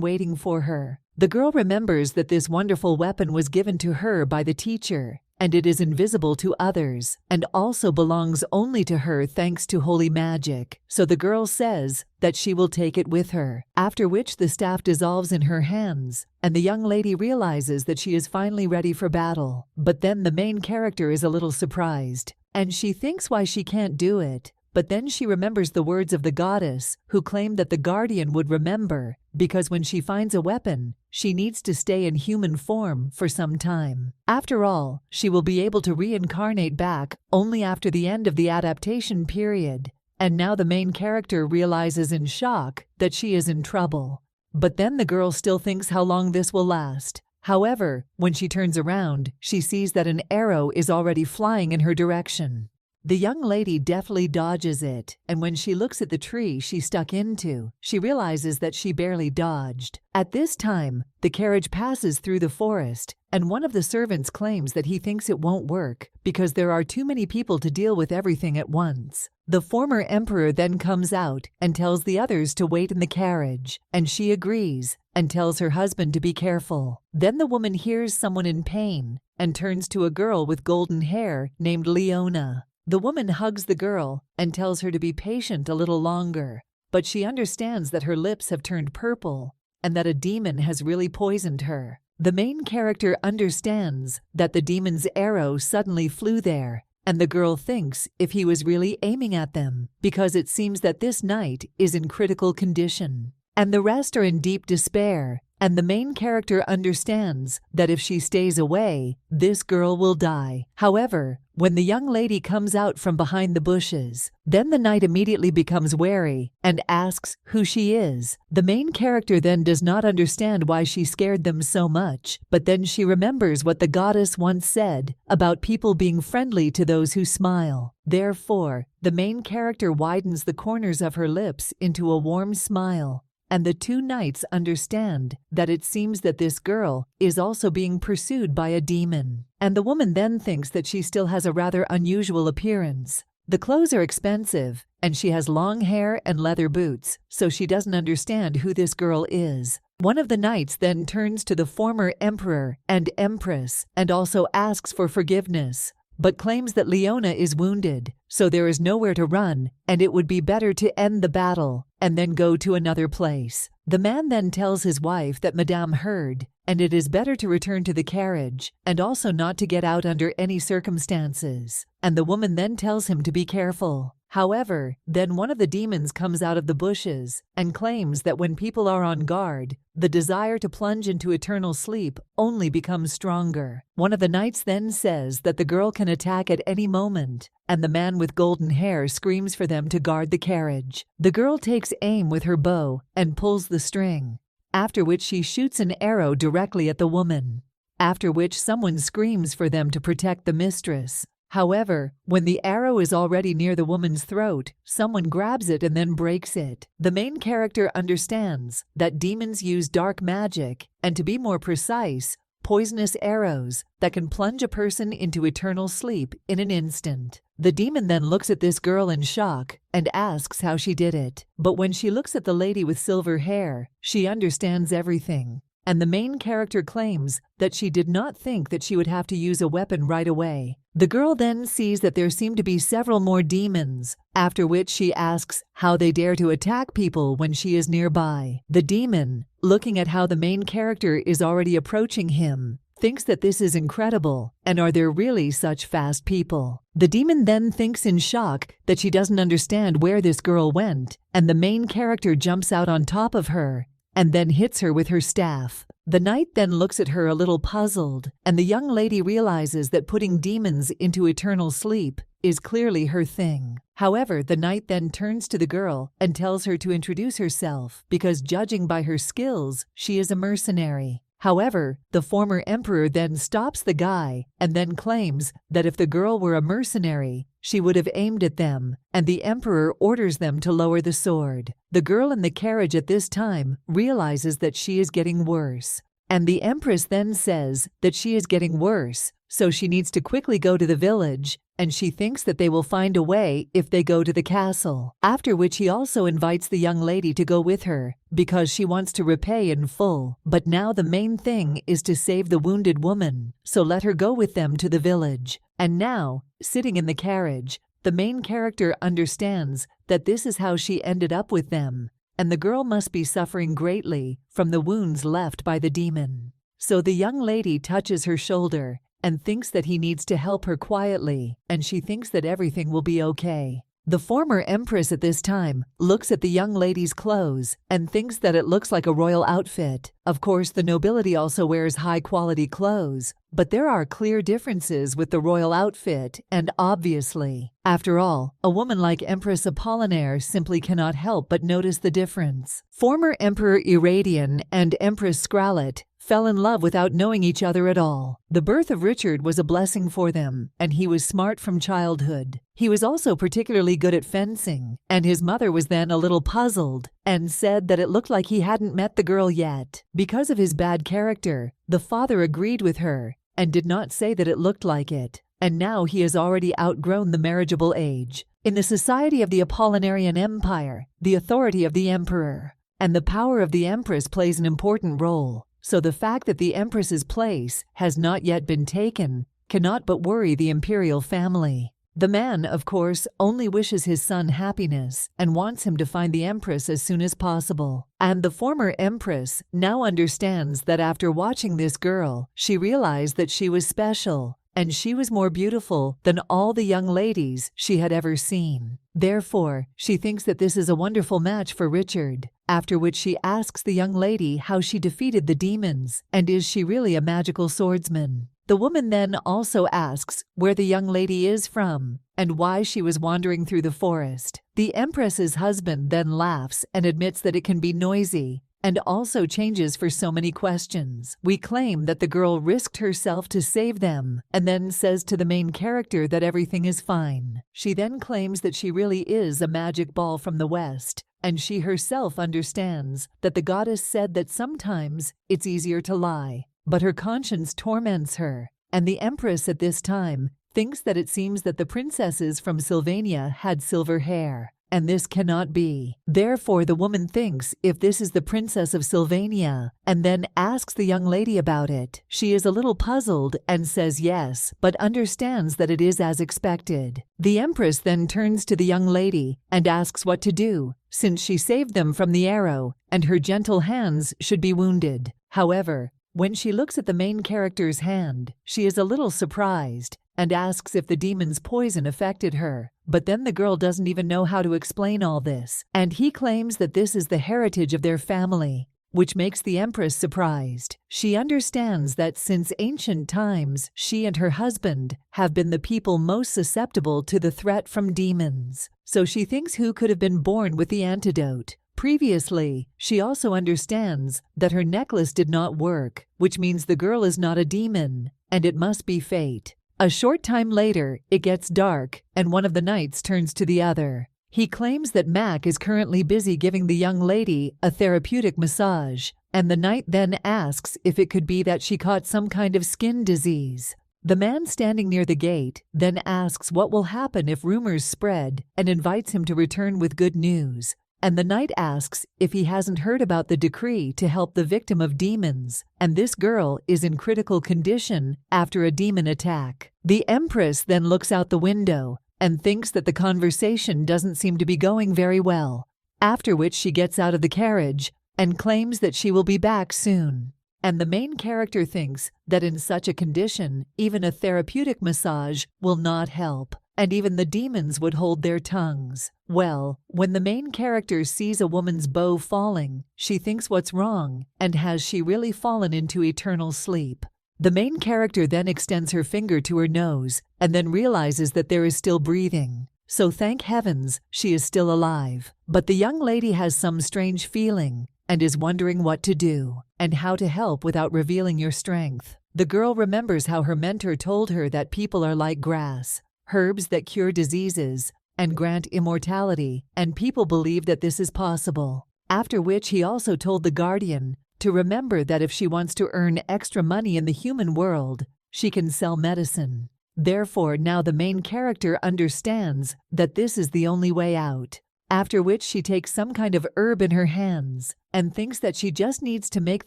waiting for her. The girl remembers that this wonderful weapon was given to her by the teacher, and it is invisible to others, and also belongs only to her thanks to holy magic. So the girl says that she will take it with her, after which the staff dissolves in her hands, and the young lady realizes that she is finally ready for battle. But then the main character is a little surprised, and she thinks why she can't do it. But then she remembers the words of the goddess, who claimed that the guardian would remember, because when she finds a weapon, she needs to stay in human form for some time. After all, she will be able to reincarnate back only after the end of the adaptation period. And now the main character realizes in shock that she is in trouble. But then the girl still thinks how long this will last. However, when she turns around, she sees that an arrow is already flying in her direction. The young lady deftly dodges it, and when she looks at the tree she stuck into, she realizes that she barely dodged. At this time, the carriage passes through the forest, and one of the servants claims that he thinks it won't work because there are too many people to deal with everything at once. The former emperor then comes out and tells the others to wait in the carriage, and she agrees and tells her husband to be careful. Then the woman hears someone in pain and turns to a girl with golden hair named Leona. The woman hugs the girl and tells her to be patient a little longer, but she understands that her lips have turned purple and that a demon has really poisoned her. The main character understands that the demon's arrow suddenly flew there, and the girl thinks if he was really aiming at them, because it seems that this knight is in critical condition. And the rest are in deep despair, and the main character understands that if she stays away, this girl will die. However, when the young lady comes out from behind the bushes, then the knight immediately becomes wary and asks who she is. The main character then does not understand why she scared them so much, but then she remembers what the goddess once said about people being friendly to those who smile. Therefore, the main character widens the corners of her lips into a warm smile. And the two knights understand that it seems that this girl is also being pursued by a demon. And the woman then thinks that she still has a rather unusual appearance. The clothes are expensive, and she has long hair and leather boots, so she doesn't understand who this girl is. One of the knights then turns to the former emperor and empress and also asks for forgiveness, but claims that Leona is wounded, so there is nowhere to run, and it would be better to end the battle and then go to another place. The man then tells his wife that Madame heard, and it is better to return to the carriage, and also not to get out under any circumstances. And the woman then tells him to be careful. However, then one of the demons comes out of the bushes and claims that when people are on guard, the desire to plunge into eternal sleep only becomes stronger. One of the knights then says that the girl can attack at any moment, and the man with golden hair screams for them to guard the carriage. The girl takes aim with her bow and pulls the string, after which she shoots an arrow directly at the woman, after which someone screams for them to protect the mistress. However, when the arrow is already near the woman's throat, someone grabs it and then breaks it. The main character understands that demons use dark magic, and to be more precise, poisonous arrows that can plunge a person into eternal sleep in an instant. The demon then looks at this girl in shock and asks how she did it. But when she looks at the lady with silver hair, she understands everything. And the main character claims that she did not think that she would have to use a weapon right away. The girl then sees that there seem to be several more demons, after which she asks how they dare to attack people when she is nearby. The demon, looking at how the main character is already approaching him, thinks that this is incredible, and are there really such fast people? The demon then thinks in shock that she doesn't understand where this girl went, and the main character jumps out on top of her and then hits her with her staff. The knight then looks at her a little puzzled, and the young lady realizes that putting demons into eternal sleep is clearly her thing. However, the knight then turns to the girl and tells her to introduce herself, because judging by her skills, she is a mercenary. However, the former emperor then stops the guy and then claims that if the girl were a mercenary, she would have aimed at them, and the emperor orders them to lower the sword. The girl in the carriage at this time realizes that she is getting worse, and the empress then says that she is getting worse, so she needs to quickly go to the village, and she thinks that they will find a way if they go to the castle. After which he also invites the young lady to go with her, because she wants to repay in full. But now the main thing is to save the wounded woman, so let her go with them to the village. And now, sitting in the carriage, the main character understands that this is how she ended up with them, and the girl must be suffering greatly from the wounds left by the demon. So the young lady touches her shoulder and thinks that he needs to help her quietly, and she thinks that everything will be okay. The former empress at this time looks at the young lady's clothes and thinks that it looks like a royal outfit. Of course, the nobility also wears high-quality clothes, but there are clear differences with the royal outfit, and obviously, after all, a woman like Empress Apollinaire simply cannot help but notice the difference. Former Emperor Irradian and Empress Scarlet fell in love without knowing each other at all. The birth of Richard was a blessing for them, and he was smart from childhood. He was also particularly good at fencing, and his mother was then a little puzzled and said that it looked like he hadn't met the girl yet. Because of his bad character, the father agreed with her and did not say that it looked like it, and now he has already outgrown the marriageable age. In the society of the Apollinarian Empire, the authority of the emperor and the power of the empress plays an important role. So the fact that the empress's place has not yet been taken cannot but worry the imperial family. The man, of course, only wishes his son happiness and wants him to find the empress as soon as possible. And the former empress now understands that after watching this girl, she realized that she was special, and she was more beautiful than all the young ladies she had ever seen. Therefore, she thinks that this is a wonderful match for Richard, after which she asks the young lady how she defeated the demons, and is she really a magical swordsman. The woman then also asks where the young lady is from, and why she was wandering through the forest. The empress's husband then laughs and admits that it can be noisy, and also changes for so many questions. We claim that the girl risked herself to save them, and then says to the main character that everything is fine. She then claims that she really is a magic ball from the west, and she herself understands that the goddess said that sometimes it's easier to lie, but her conscience torments her, and the empress at this time thinks that it seems that the princesses from Sylvania had silver hair, and this cannot be. Therefore, the woman thinks if this is the princess of Sylvania, and then asks the young lady about it. She is a little puzzled and says yes, but understands that it is as expected. The empress then turns to the young lady and asks what to do, since she saved them from the arrow, and her gentle hands should be wounded. However, when she looks at the main character's hand, she is a little surprised and asks if the demon's poison affected her. But then the girl doesn't even know how to explain all this, and he claims that this is the heritage of their family, which makes the empress surprised. She understands that since ancient times, she and her husband have been the people most susceptible to the threat from demons. So she thinks who could have been born with the antidote. Previously, she also understands that her necklace did not work, which means the girl is not a demon, and it must be fate. A short time later, it gets dark, and one of the knights turns to the other. He claims that Mac is currently busy giving the young lady a therapeutic massage, and the knight then asks if it could be that she caught some kind of skin disease. The man standing near the gate then asks what will happen if rumors spread and invites him to return with good news. And the knight asks if he hasn't heard about the decree to help the victim of demons, and this girl is in critical condition after a demon attack. The empress then looks out the window and thinks that the conversation doesn't seem to be going very well, after which she gets out of the carriage and claims that she will be back soon. And the main character thinks that in such a condition, even a therapeutic massage will not help, and even the demons would hold their tongues. Well, when the main character sees a woman's bow falling, she thinks what's wrong, and has she really fallen into eternal sleep? The main character then extends her finger to her nose, and then realizes that there is still breathing. So thank heavens, she is still alive. But the young lady has some strange feeling, and is wondering what to do, and how to help without revealing your strength. The girl remembers how her mentor told her that people are like grass, herbs that cure diseases and grant immortality, and people believe that this is possible. After which he also told the guardian to remember that if she wants to earn extra money in the human world, she can sell medicine. Therefore, now the main character understands that this is the only way out. After which she takes some kind of herb in her hands and thinks that she just needs to make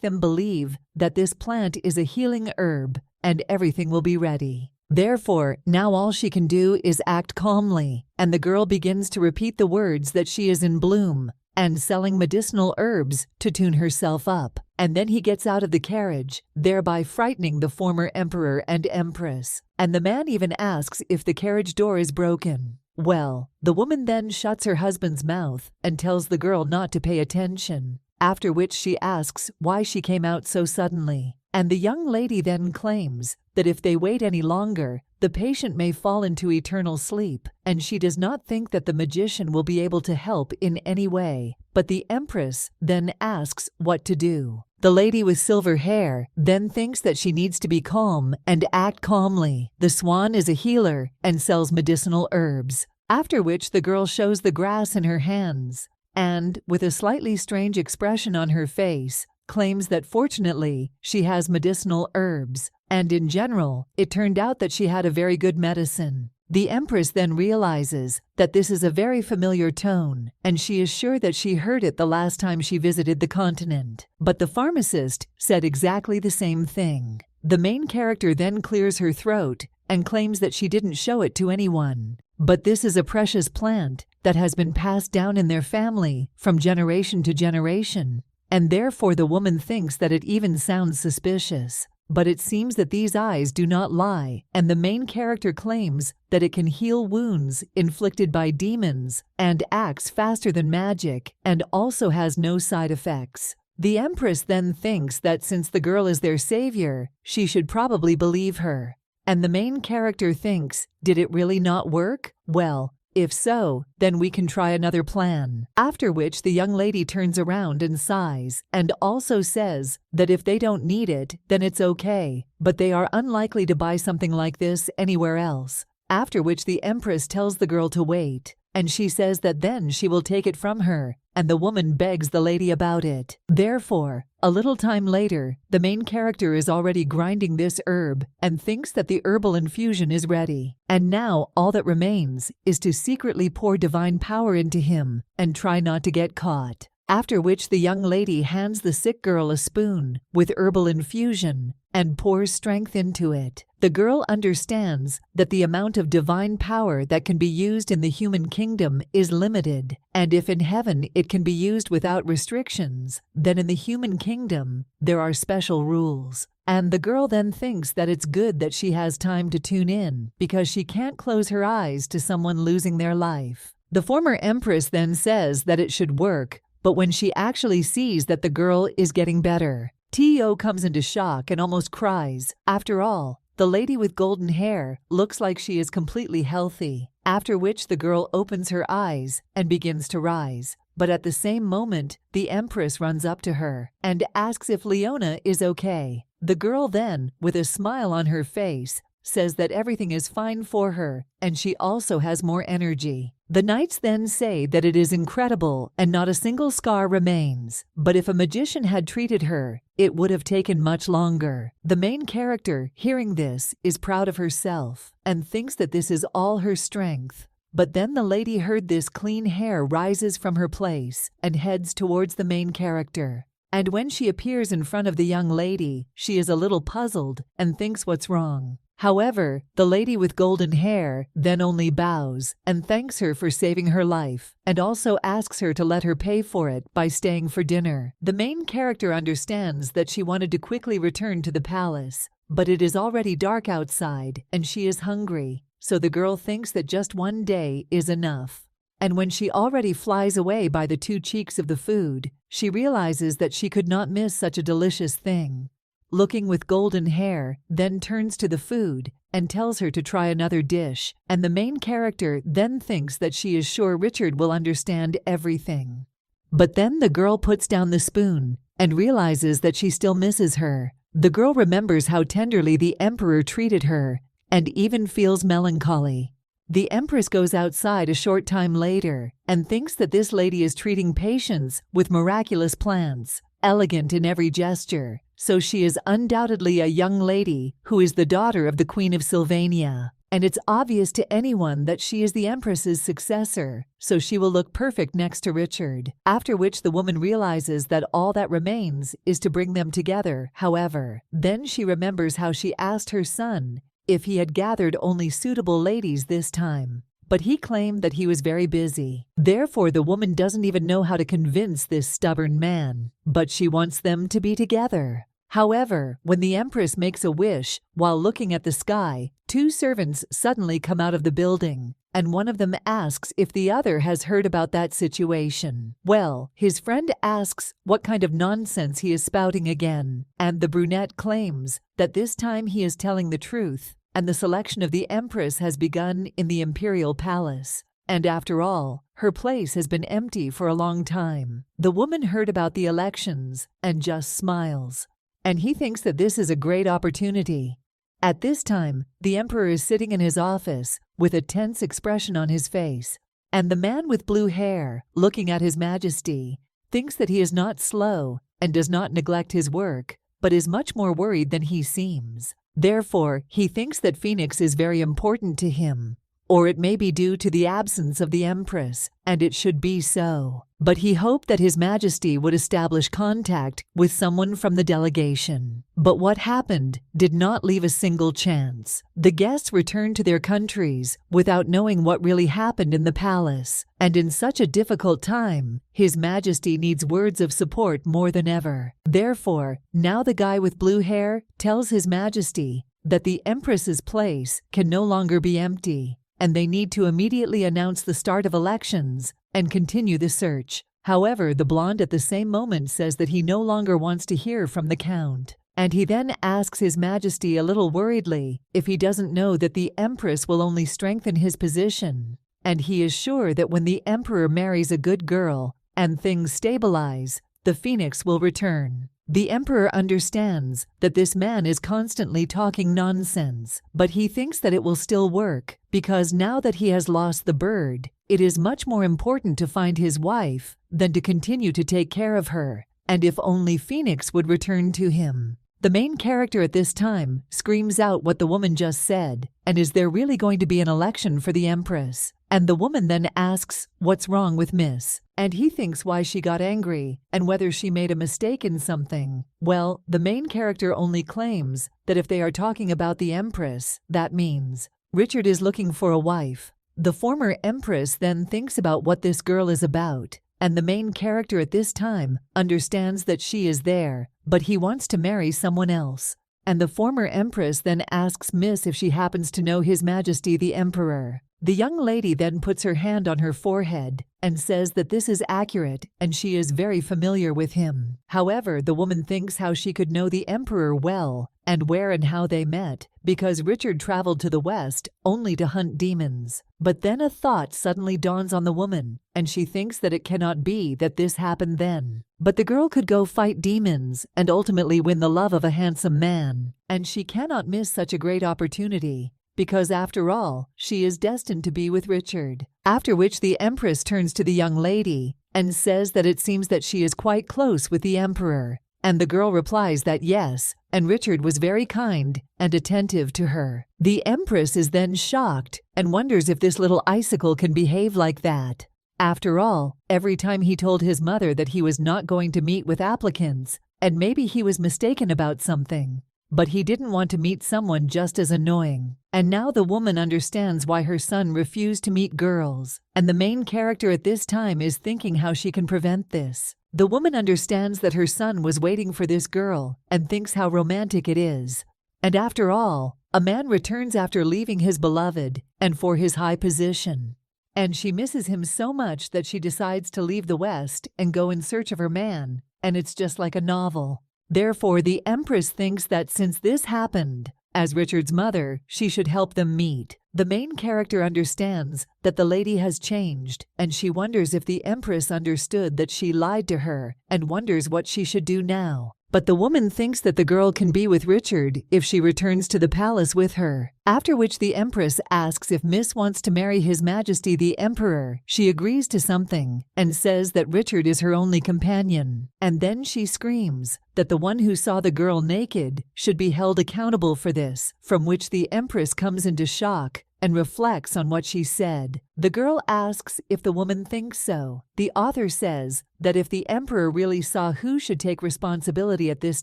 them believe that this plant is a healing herb and everything will be ready. Therefore, now all she can do is act calmly, and the girl begins to repeat the words that she is in bloom and selling medicinal herbs to tune herself up. And then he gets out of the carriage, thereby frightening the former emperor and empress. And the man even asks if the carriage door is broken. Well, the woman then shuts her husband's mouth and tells the girl not to pay attention, after which she asks why she came out so suddenly. And the young lady then claims that if they wait any longer, the patient may fall into eternal sleep, and she does not think that the magician will be able to help in any way. But the empress then asks what to do. The lady with silver hair then thinks that she needs to be calm and act calmly. The swan is a healer and sells medicinal herbs, after which the girl shows the grass in her hands, and, with a slightly strange expression on her face, claims that fortunately she has medicinal herbs, and in general, it turned out that she had a very good medicine. The empress then realizes that this is a very familiar tone, and she is sure that she heard it the last time she visited the continent. But the pharmacist said exactly the same thing. The main character then clears her throat and claims that she didn't show it to anyone. But this is a precious plant that has been passed down in their family from generation to generation, and therefore the woman thinks that it even sounds suspicious. But it seems that these eyes do not lie, and the main character claims that it can heal wounds inflicted by demons and acts faster than magic and also has no side effects. The Empress then thinks that since the girl is their savior, she should probably believe her. And the main character thinks, did it really not work? Well, if so, then we can try another plan. After which the young lady turns around and sighs, and also says that if they don't need it, then it's okay, but they are unlikely to buy something like this anywhere else. After which the Empress tells the girl to wait, and she says that then she will take it from her, and the woman begs the lady about it. Therefore, a little time later, the main character is already grinding this herb and thinks that the herbal infusion is ready. And now all that remains is to secretly pour divine power into him and try not to get caught. After which the young lady hands the sick girl a spoon with herbal infusion and pours strength into it. The girl understands that the amount of divine power that can be used in the human kingdom is limited, and if in heaven it can be used without restrictions, then in the human kingdom there are special rules. And the girl then thinks that it's good that she has time to tune in, because she can't close her eyes to someone losing their life. The former Empress then says that it should work, but when she actually sees that the girl is getting better, T.O. comes into shock and almost cries. After all, the lady with golden hair looks like she is completely healthy, after which the girl opens her eyes and begins to rise. But at the same moment, the Empress runs up to her and asks if Leona is okay. The girl then, with a smile on her face, says that everything is fine for her and she also has more energy. The knights then say that it is incredible and not a single scar remains, but if a magician had treated her, it would have taken much longer. The main character, hearing this, is proud of herself and thinks that this is all her strength. But then the lady heard this clean hair rises from her place and heads towards the main character. And when she appears in front of the young lady, she is a little puzzled and thinks what's wrong. However, the lady with golden hair then only bows and thanks her for saving her life, and also asks her to let her pay for it by staying for dinner. The main character understands that she wanted to quickly return to the palace, but it is already dark outside and she is hungry, so the girl thinks that just one day is enough. And when she already flies away by the 2 cheeks of the food, she realizes that she could not miss such a delicious thing. Looking with golden hair, then turns to the food and tells her to try another dish, and the main character then thinks that she is sure Richard will understand everything. But then the girl puts down the spoon and realizes that she still misses her. The girl remembers how tenderly the emperor treated her and even feels melancholy. The Empress goes outside a short time later and thinks that this lady is treating patients with miraculous plants, elegant in every gesture. So she is undoubtedly a young lady who is the daughter of the Queen of Sylvania. And it's obvious to anyone that she is the Empress's successor, so she will look perfect next to Richard. After which the woman realizes that all that remains is to bring them together. However, then she remembers how she asked her son if he had gathered only suitable ladies this time. But he claimed that he was very busy. Therefore, the woman doesn't even know how to convince this stubborn man, but she wants them to be together. However, when the Empress makes a wish while looking at the sky, 2 servants suddenly come out of the building, and one of them asks if the other has heard about that situation. Well, his friend asks what kind of nonsense he is spouting again, and the brunette claims that this time he is telling the truth, and the selection of the Empress has begun in the Imperial Palace. And after all, her place has been empty for a long time. The woman heard about the elections and just smiles, and he thinks that this is a great opportunity. At this time, the Emperor is sitting in his office with a tense expression on his face, and the man with blue hair, looking at His Majesty, thinks that he is not slow and does not neglect his work, but is much more worried than he seems. Therefore, he thinks that Phoenix is very important to him. or it may be due to the absence of the Empress, and it should be so. But he hoped that His Majesty would establish contact with someone from the delegation. But what happened did not leave a single chance. The guests returned to their countries without knowing what really happened in the palace. And in such a difficult time, His Majesty needs words of support more than ever. Therefore, now the guy with blue hair tells His Majesty that the Empress's place can no longer be empty, and they need to immediately announce the start of elections and continue the search. However, the blonde at the same moment says that he no longer wants to hear from the Count, and he then asks His Majesty a little worriedly if he doesn't know that the Empress will only strengthen his position, and he is sure that when the Emperor marries a good girl and things stabilize, the Phoenix will return. The Emperor understands that this man is constantly talking nonsense, but he thinks that it will still work, because now that he has lost the bird, it is much more important to find his wife than to continue to take care of her, and if only Phoenix would return to him. The main character at this time screams out what the woman just said, and is there really going to be an election for the Empress? And the woman then asks, "What's wrong with Miss?" And he thinks why she got angry and whether she made a mistake in something. Well, the main character only claims that if they are talking about the Empress, that means Richard is looking for a wife. The former Empress then thinks about what this girl is about, and the main character at this time understands that she is there, but he wants to marry someone else. And the former Empress then asks Miss if she happens to know His Majesty the Emperor. The young lady then puts her hand on her forehead and says that this is accurate and she is very familiar with him. However, the woman thinks how she could know the Emperor well and where and how they met, because Richard traveled to the west only to hunt demons. But then a thought suddenly dawns on the woman, and she thinks that it cannot be that this happened then. But the girl could go fight demons and ultimately win the love of a handsome man, and she cannot miss such a great opportunity, because after all, she is destined to be with Richard. After which the Empress turns to the young lady and says that it seems that she is quite close with the Emperor, and the girl replies that yes, and Richard was very kind and attentive to her. The Empress is then shocked and wonders if this little icicle can behave like that. After all, every time he told his mother that he was not going to meet with applicants, and maybe he was mistaken about something, but he didn't want to meet someone just as annoying. And now the woman understands why her son refused to meet girls, and the main character at this time is thinking how she can prevent this. The woman understands that her son was waiting for this girl and thinks how romantic it is. And after all, a man returns after leaving his beloved and for his high position. And she misses him so much that she decides to leave the West and go in search of her man, and it's just like a novel. Therefore, the Empress thinks that since this happened, as Richard's mother, she should help them meet. The main character understands that the lady has changed, and she wonders if the Empress understood that she lied to her, and wonders what she should do now. But the woman thinks that the girl can be with Richard if she returns to the palace with her. After which the Empress asks if Miss wants to marry His Majesty the Emperor. She agrees to something and says that Richard is her only companion. And then she screams that the one who saw the girl naked should be held accountable for this, from which the Empress comes into shock and reflects on what she said. The girl asks if the woman thinks so. The author says that if the Emperor really saw who should take responsibility at this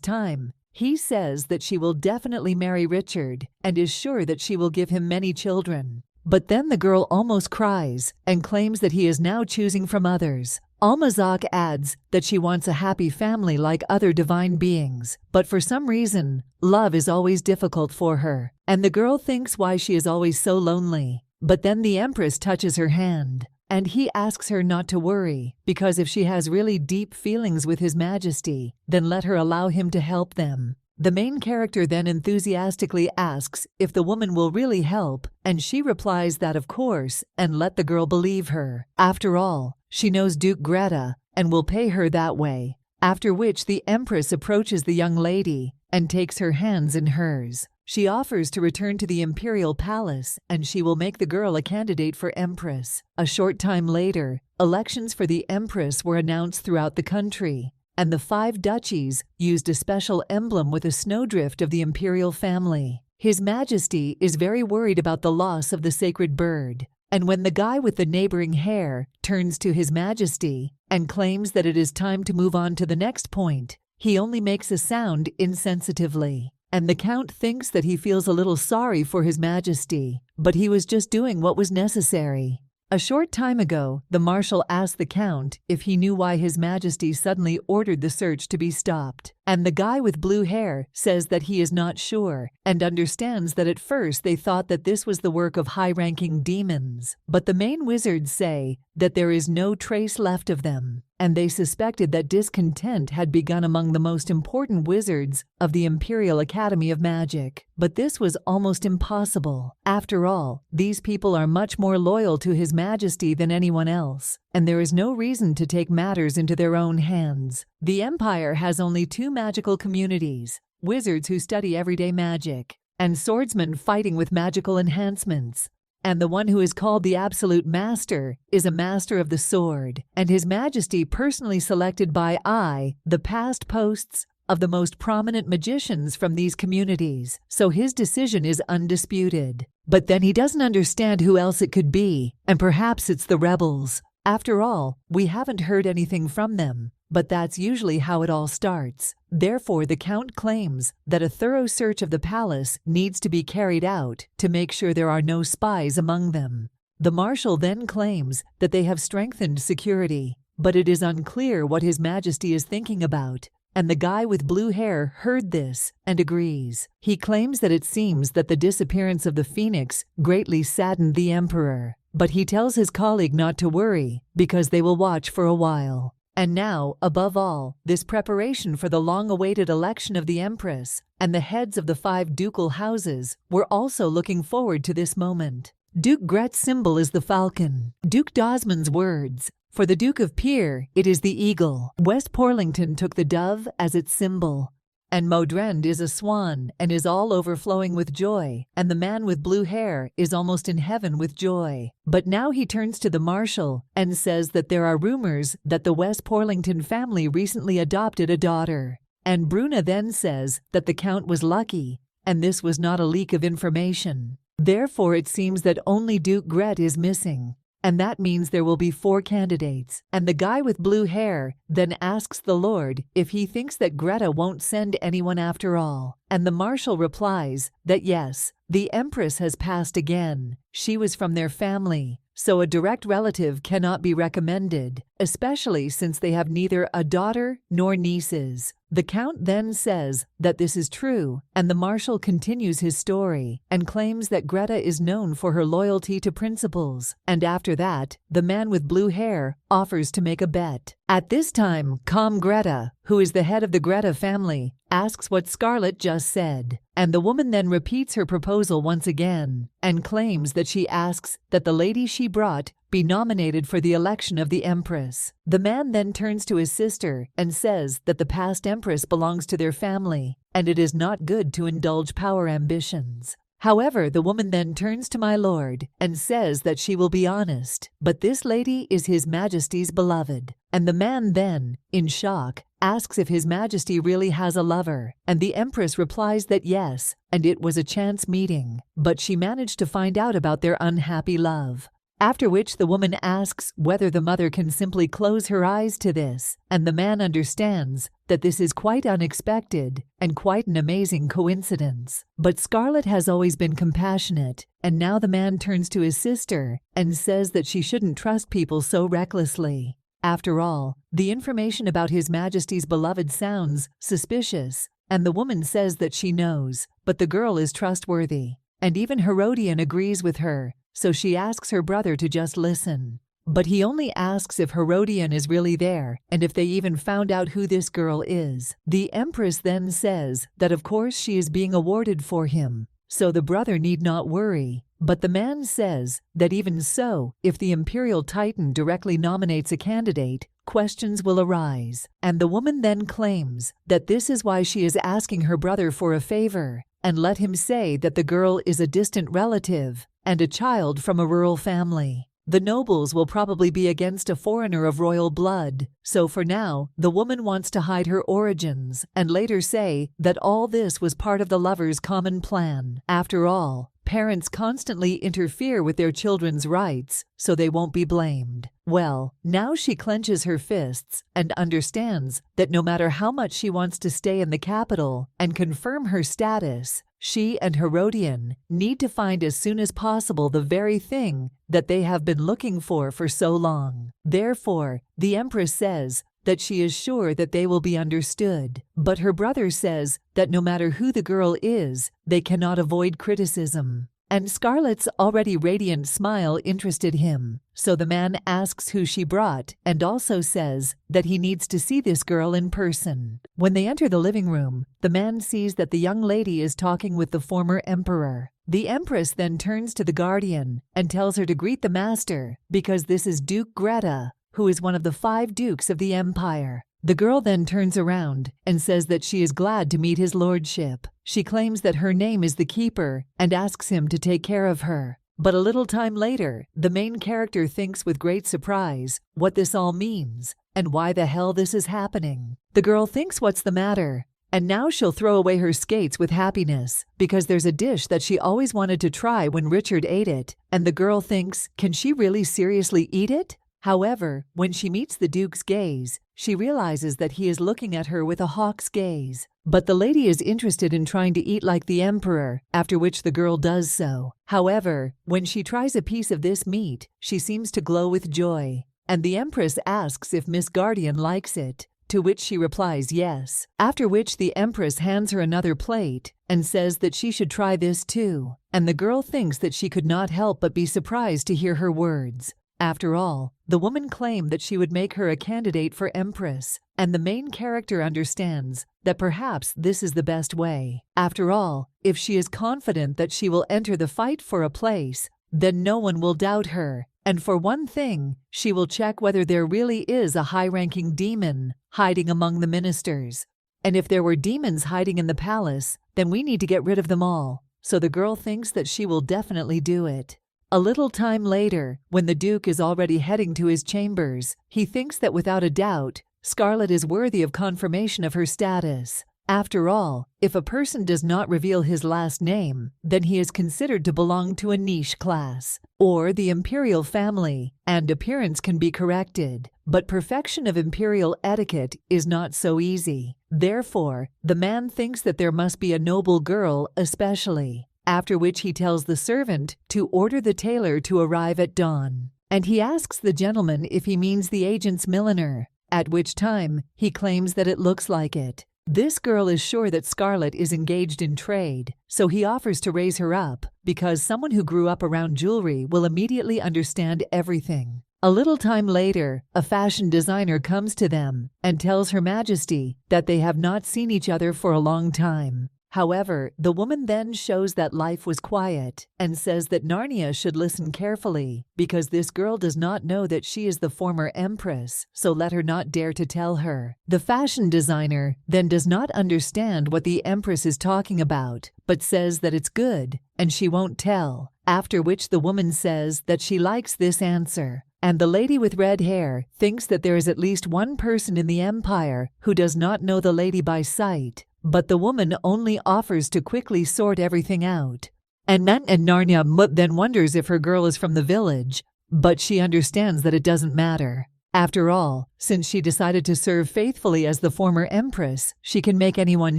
time, he says that she will definitely marry Richard and is sure that she will give him many children. But then the girl almost cries and claims that he is now choosing from others. Almazak adds that she wants a happy family like other divine beings, but for some reason, love is always difficult for her, and the girl thinks why she is always so lonely. But then the Empress touches her hand, and he asks her not to worry, because if she has really deep feelings with His Majesty, then let her allow him to help them. The main character then enthusiastically asks if the woman will really help, and she replies that of course, and let the girl believe her. After all, she knows Duke Greta and will pay her that way. After which the Empress approaches the young lady and takes her hands in hers. She offers to return to the Imperial Palace, and she will make the girl a candidate for Empress. A short time later, elections for the Empress were announced throughout the country, and the 5 duchies used a special emblem with a snowdrift of the imperial family. His Majesty is very worried about the loss of the sacred bird. And when the guy with the neighboring hair turns to His Majesty and claims that it is time to move on to the next point, he only makes a sound insensitively. And the Count thinks that he feels a little sorry for His Majesty, but he was just doing what was necessary. A short time ago, the Marshal asked the Count if he knew why His Majesty suddenly ordered the search to be stopped. And the guy with blue hair says that he is not sure and understands that at first they thought that this was the work of high-ranking demons. But the main wizards say that there is no trace left of them, and they suspected that discontent had begun among the most important wizards of the Imperial Academy of Magic. But this was almost impossible. After all, these people are much more loyal to His Majesty than anyone else, and there is no reason to take matters into their own hands. The Empire has only two magical communities: wizards who study everyday magic, and swordsmen fighting with magical enhancements. And the one who is called the Absolute Master is a master of the sword, and His Majesty personally selected by the past posts of the most prominent magicians from these communities, so his decision is undisputed. But then he doesn't understand who else it could be, and perhaps it's the rebels. After all, we haven't heard anything from them, but that's usually how it all starts. Therefore, the Count claims that a thorough search of the palace needs to be carried out to make sure there are no spies among them. The Marshal then claims that they have strengthened security, but it is unclear what His Majesty is thinking about. And the guy with blue hair heard this and agrees. He claims that it seems that the disappearance of the phoenix greatly saddened the Emperor, but he tells his colleague not to worry because they will watch for a while. And now, above all, this preparation for the long-awaited election of the Empress and the heads of the 5 ducal houses were also looking forward to this moment. Duke Gret's symbol is the falcon. Duke Dosman's words: "For the Duke of Peer, it is the eagle." West Porlington took the dove as its symbol. And Modrend is a swan and is all overflowing with joy, and the man with blue hair is almost in heaven with joy. But now he turns to the Marshal and says that there are rumors that the West Porlington family recently adopted a daughter. And Bruna then says that the Count was lucky, and this was not a leak of information. Therefore, it seems that only Duke Gret is missing. And that means there will be 4 candidates. And the guy with blue hair then asks the Lord if he thinks that Greta won't send anyone after all. And the Marshal replies that yes, the Empress has passed again. She was from their family, so a direct relative cannot be recommended, especially since they have neither a daughter nor nieces. The Count then says that this is true, and the Marshal continues his story and claims that Greta is known for her loyalty to principles. And after that, the man with blue hair offers to make a bet. At this time, calm Greta, who is the head of the Greta family, asks what Scarlet just said, and the woman then repeats her proposal once again and claims that she asks that the lady she brought be nominated for the election of the Empress. The man then turns to his sister and says that the past Empress belongs to their family, and it is not good to indulge power ambitions. However, the woman then turns to my lord and says that she will be honest, but this lady is His Majesty's beloved. And the man then, in shock, asks if His Majesty really has a lover, and the Empress replies that yes, and it was a chance meeting, but she managed to find out about their unhappy love. After which the woman asks whether the mother can simply close her eyes to this, and the man understands that this is quite unexpected and quite an amazing coincidence. But Scarlet has always been compassionate, and now the man turns to his sister and says that she shouldn't trust people so recklessly. After all, the information about His Majesty's beloved sounds suspicious, and the woman says that she knows, but the girl is trustworthy, and even Herodian agrees with her. So she asks her brother to just listen. But he only asks if Herodian is really there and if they even found out who this girl is. The Empress then says that of course she is being awarded for him, so the brother need not worry. But the man says that even so, if the Imperial Titan directly nominates a candidate, questions will arise. And the woman then claims that this is why she is asking her brother for a favor, and let him say that the girl is a distant relative and a child from a rural family. The nobles will probably be against a foreigner of royal blood, so for now, the woman wants to hide her origins and later say that all this was part of the lovers' common plan. After all, parents constantly interfere with their children's rights, so they won't be blamed. Well, now she clenches her fists and understands that no matter how much she wants to stay in the capital and confirm her status, she and Herodian need to find as soon as possible the very thing that they have been looking for so long. Therefore, the Empress says that she is sure that they will be understood, but her brother says that no matter who the girl is, they cannot avoid criticism. And Scarlet's already radiant smile interested him, so the man asks who she brought and also says that he needs to see this girl in person. When they enter the living room, the man sees that the young lady is talking with the former emperor. The Empress then turns to the guardian and tells her to greet the master because this is Duke Greta, who is one of the 5 dukes of the empire. The girl then turns around and says that she is glad to meet his lordship. She claims that her name is the Keeper and asks him to take care of her. But a little time later, the main character thinks with great surprise what this all means and why the hell this is happening. The girl thinks what's the matter, and now she'll throw away her skates with happiness because there's a dish that she always wanted to try when Richard ate it, and the girl thinks, can she really seriously eat it? However, when she meets the Duke's gaze, she realizes that he is looking at her with a hawk's gaze. But the lady is interested in trying to eat like the emperor, after which the girl does so. However, when she tries a piece of this meat, she seems to glow with joy, and the Empress asks if Miss Guardian likes it, to which she replies yes, after which the Empress hands her another plate and says that she should try this too, and the girl thinks that she could not help but be surprised to hear her words. After all, the woman claimed that she would make her a candidate for Empress, and the main character understands that perhaps this is the best way. After all, if she is confident that she will enter the fight for a place, then no one will doubt her. And for one thing, she will check whether there really is a high-ranking demon hiding among the ministers. And if there were demons hiding in the palace, then we need to get rid of them all. So the girl thinks that she will definitely do it. A little time later, when the Duke is already heading to his chambers, he thinks that without a doubt, Scarlet is worthy of confirmation of her status. After all, if a person does not reveal his last name, then he is considered to belong to a niche class, or the Imperial family, and appearance can be corrected. But perfection of Imperial etiquette is not so easy. Therefore, the man thinks that there must be a noble girl especially. After which he tells the servant to order the tailor to arrive at dawn. And he asks the gentleman if he means the agent's milliner, at which time he claims that it looks like it. This girl is sure that Scarlet is engaged in trade, so he offers to raise her up, because someone who grew up around jewelry will immediately understand everything. A little time later, a fashion designer comes to them and tells Her Majesty that they have not seen each other for a long time. However, the woman then shows that life was quiet and says that Narnia should listen carefully because this girl does not know that she is the former empress, so let her not dare to tell her. The fashion designer then does not understand what the empress is talking about, but says that it's good and she won't tell, after which the woman says that she likes this answer. And the lady with red hair thinks that there is at least one person in the empire who does not know the lady by sight, but the woman only offers to quickly sort everything out. And Narnia then wonders if her girl is from the village, but she understands that it doesn't matter. After all, since she decided to serve faithfully as the former empress, she can make anyone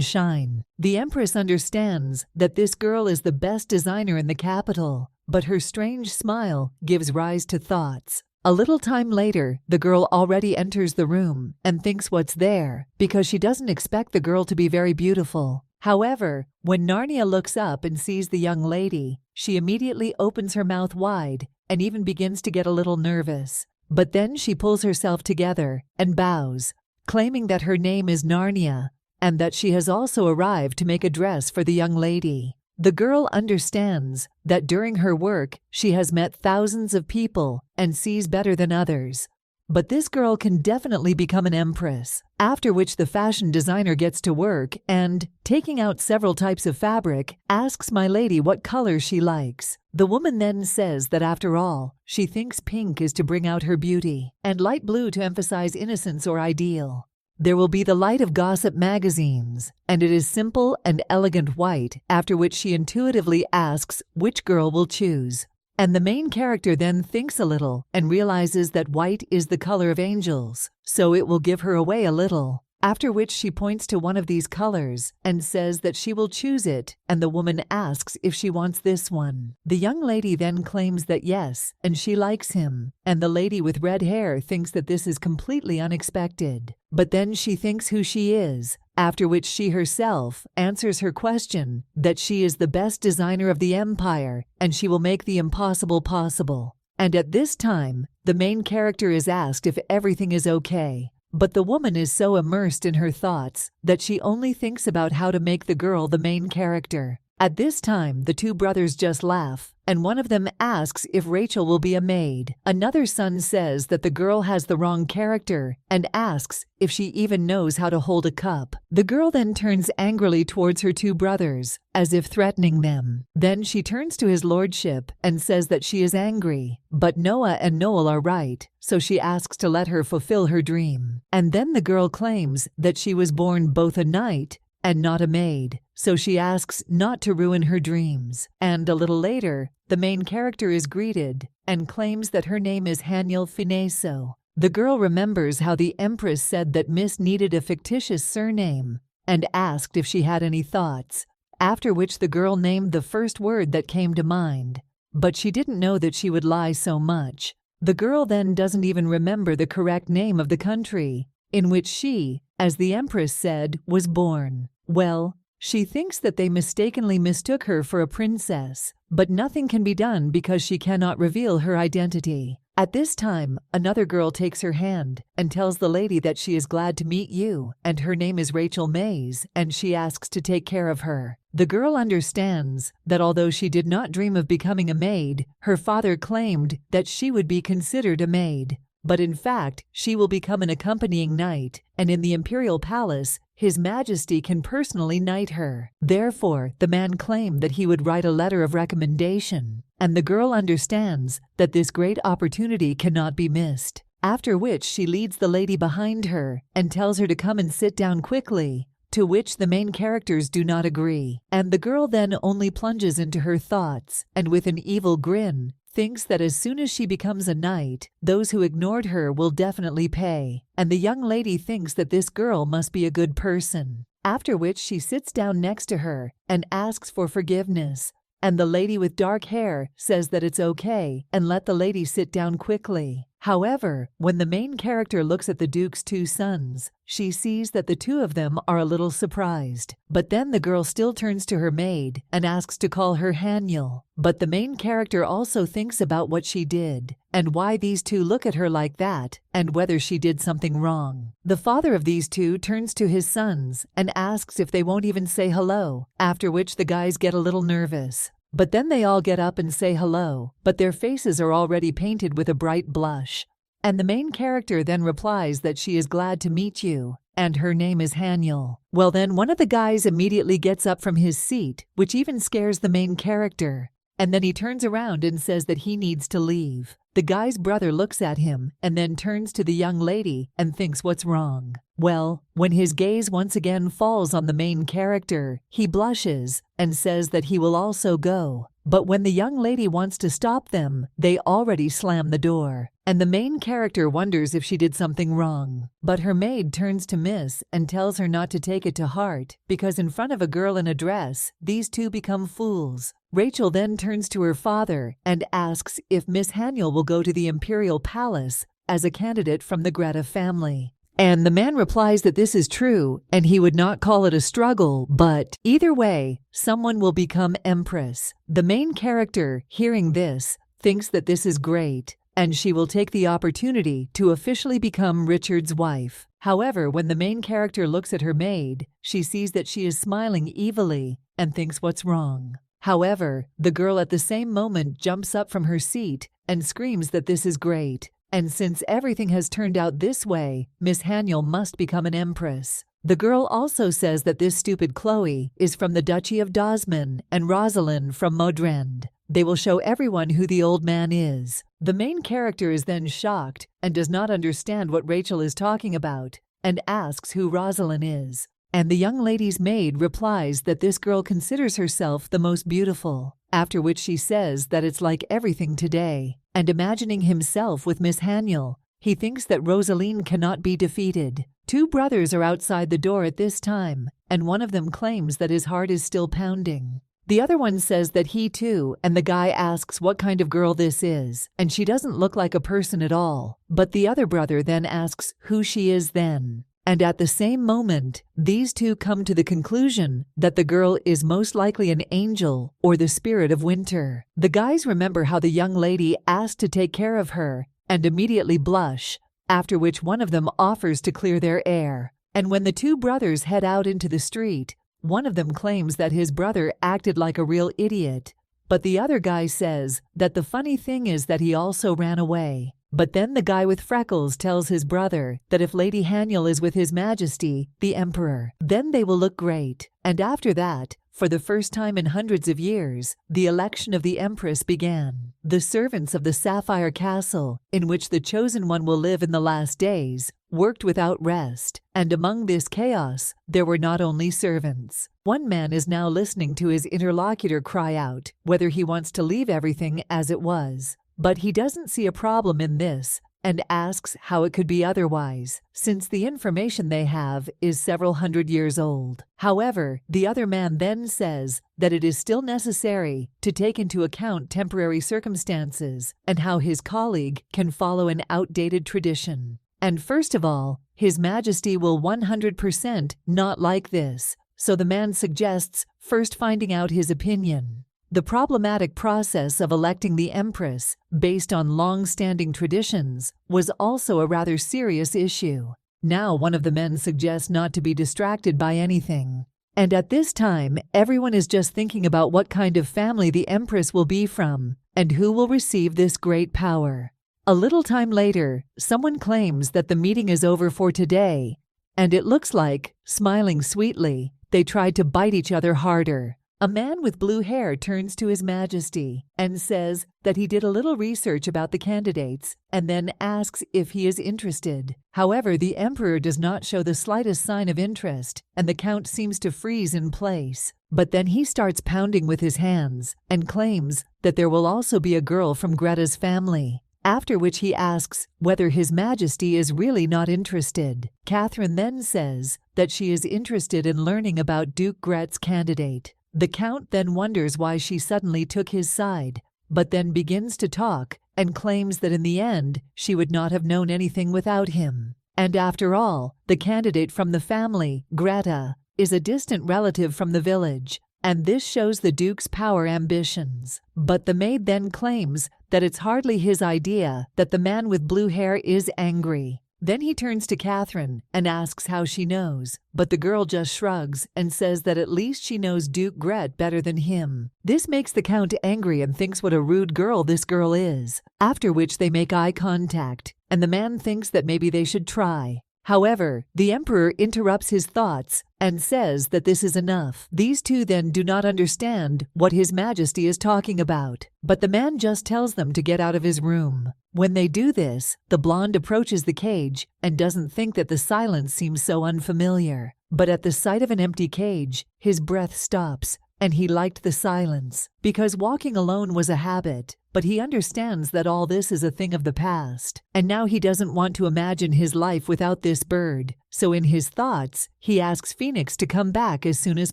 shine. The empress understands that this girl is the best designer in the capital, but her strange smile gives rise to thoughts. A little time later, the girl already enters the room and thinks what's there because she doesn't expect the girl to be very beautiful. However, when Narnia looks up and sees the young lady, she immediately opens her mouth wide and even begins to get a little nervous. But then she pulls herself together and bows, claiming that her name is Narnia and that she has also arrived to make a dress for the young lady. The girl understands that during her work, she has met thousands of people and sees better than others. but this girl can definitely become an empress. After which the fashion designer gets to work and, taking out several types of fabric, asks my lady what color she likes. The woman then says that after all, she thinks pink is to bring out her beauty, and light blue to emphasize innocence or ideal. There will be the light of gossip magazines, and it is simple and elegant white, after which she intuitively asks which girl will choose. And the main character then thinks a little and realizes that white is the color of angels, so it will give her away a little. After which she points to one of these colors and says that she will choose it, and the woman asks if she wants this one. The young lady then claims that yes, and she likes him, and the lady with red hair thinks that this is completely unexpected. But then she thinks who she is, after which she herself answers her question that she is the best designer of the empire and she will make the impossible possible. And at this time, the main character is asked if everything is okay. But the woman is so immersed in her thoughts that she only thinks about how to make the girl the main character. At this time, the two brothers just laugh, and one of them asks if Rachel will be a maid. Another son says that the girl has the wrong character and asks if she even knows how to hold a cup. The girl then turns angrily towards her two brothers, as if threatening them. Then she turns to his lordship and says that she is angry, but Noah and Noel are right, so she asks to let her fulfill her dream. And then the girl claims that she was born both a knight and not a maid, so she asks not to ruin her dreams. And a little later, the main character is greeted and claims that her name is Haniel Fineso. The girl remembers how the Empress said that Miss needed a fictitious surname and asked if she had any thoughts, after which the girl named the first word that came to mind, but she didn't know that she would lie so much. The girl then doesn't even remember the correct name of the country in which she, as the Empress said, was born. Well, she thinks that they mistakenly mistook her for a princess, but nothing can be done because she cannot reveal her identity. At this time, another girl takes her hand and tells the lady that she is glad to meet you, and her name is Rachel Mays, and she asks to take care of her. The girl understands that although she did not dream of becoming a maid, her father claimed that she would be considered a maid. But in fact, she will become an accompanying knight, and in the Imperial Palace, His Majesty can personally knight her. Therefore, the man claimed that he would write a letter of recommendation, and the girl understands that this great opportunity cannot be missed. After which she leads the lady behind her and tells her to come and sit down quickly, to which the main characters do not agree. And the girl then only plunges into her thoughts, and with an evil grin, thinks that as soon as she becomes a knight, those who ignored her will definitely pay, and the young lady thinks that this girl must be a good person. After which she sits down next to her and asks for forgiveness, and the lady with dark hair says that it's okay and let the lady sit down quickly. However, when the main character looks at the Duke's two sons, she sees that the two of them are a little surprised. But then the girl still turns to her maid and asks to call her Haniel. But the main character also thinks about what she did and why these two look at her like that and whether she did something wrong. The father of these two turns to his sons and asks if they won't even say hello, after which the guys get a little nervous. But then they all get up and say hello, but their faces are already painted with a bright blush. And the main character then replies that she is glad to meet you, and her name is Haniel. Well then one of the guys immediately gets up from his seat, which even scares the main character. And then he turns around and says that he needs to leave. The guy's brother looks at him and then turns to the young lady and thinks what's wrong. Well, when his gaze once again falls on the main character, he blushes and says that he will also go. But when the young lady wants to stop them, they already slam the door. And the main character wonders if she did something wrong. But her maid turns to Miss and tells her not to take it to heart, because in front of a girl in a dress, these two become fools. Rachel then turns to her father and asks if Miss Haniel will go to the Imperial Palace as a candidate from the Greta family. And the man replies that this is true and he would not call it a struggle, but either way, someone will become empress. The main character, hearing this, thinks that this is great, and she will take the opportunity to officially become Richard's wife. However, when the main character looks at her maid, she sees that she is smiling evilly and thinks what's wrong. However, the girl at the same moment jumps up from her seat and screams that this is great, And since everything has turned out this way, Miss Haniel must become an empress. The girl also says that this stupid Chloe is from the Duchy of Dosman and Rosalind from Modrend. They will show everyone who the old man is. The main character is then shocked and does not understand what Rachel is talking about and asks who Rosalind is. And the young lady's maid replies that this girl considers herself the most beautiful, after which she says that it's like everything today. And imagining himself with Miss Haniel, he thinks that Rosaline cannot be defeated. Two brothers are outside the door at this time, and one of them claims that his heart is still pounding. The other one says that he too, and the guy asks what kind of girl this is, and she doesn't look like a person at all. But the other brother then asks who she is then. And at the same moment, these two come to the conclusion that the girl is most likely an angel or the spirit of winter. The guys remember how the young lady asked to take care of her and immediately blush, after which one of them offers to clear their air. And when the two brothers head out into the street, one of them claims that his brother acted like a real idiot, but the other guy says that the funny thing is that he also ran away. But then the guy with freckles tells his brother that if Lady Haniel is with His Majesty, the Emperor, then they will look great. And after that, for the first time in hundreds of years, the election of the Empress began. The servants of the Sapphire Castle, in which the chosen one will live in the last days, worked without rest, and among this chaos, there were not only servants. One man is now listening to his interlocutor cry out whether he wants to leave everything as it was. But he doesn't see a problem in this and asks how it could be otherwise, since the information they have is several hundred years old. However, the other man then says that it is still necessary to take into account temporary circumstances and how his colleague can follow an outdated tradition. And first of all, His Majesty will 100% not like this, so the man suggests first finding out his opinion. The problematic process of electing the Empress, based on long-standing traditions, was also a rather serious issue. Now one of the men suggests not to be distracted by anything. And at this time, everyone is just thinking about what kind of family the Empress will be from, and who will receive this great power. A little time later, someone claims that the meeting is over for today, and it looks like, smiling sweetly, they tried to bite each other harder. A man with blue hair turns to His Majesty and says that he did a little research about the candidates and then asks if he is interested. However, the Emperor does not show the slightest sign of interest, and the Count seems to freeze in place. But then he starts pounding with his hands and claims that there will also be a girl from Greta's family. After which he asks whether His Majesty is really not interested. Catherine then says that she is interested in learning about Duke Gret's candidate. The Count then wonders why she suddenly took his side, but then begins to talk and claims that in the end she would not have known anything without him. And after all, the candidate from the family, Greta, is a distant relative from the village, and this shows the Duke's power ambitions. But the maid then claims that it's hardly his idea that the man with blue hair is angry. Then he turns to Catherine and asks how she knows, but the girl just shrugs and says that at least she knows Duke Gret better than him. This makes the Count angry and thinks what a rude girl this girl is, after which they make eye contact, and the man thinks that maybe they should try. However, the Emperor interrupts his thoughts and says that this is enough. These two then do not understand what His Majesty is talking about, but the man just tells them to get out of his room. When they do this, the blonde approaches the cage and doesn't think that the silence seems so unfamiliar. But at the sight of an empty cage, his breath stops, and he liked the silence, because walking alone was a habit. But he understands that all this is a thing of the past, and now he doesn't want to imagine his life without this bird. So in his thoughts, he asks Phoenix to come back as soon as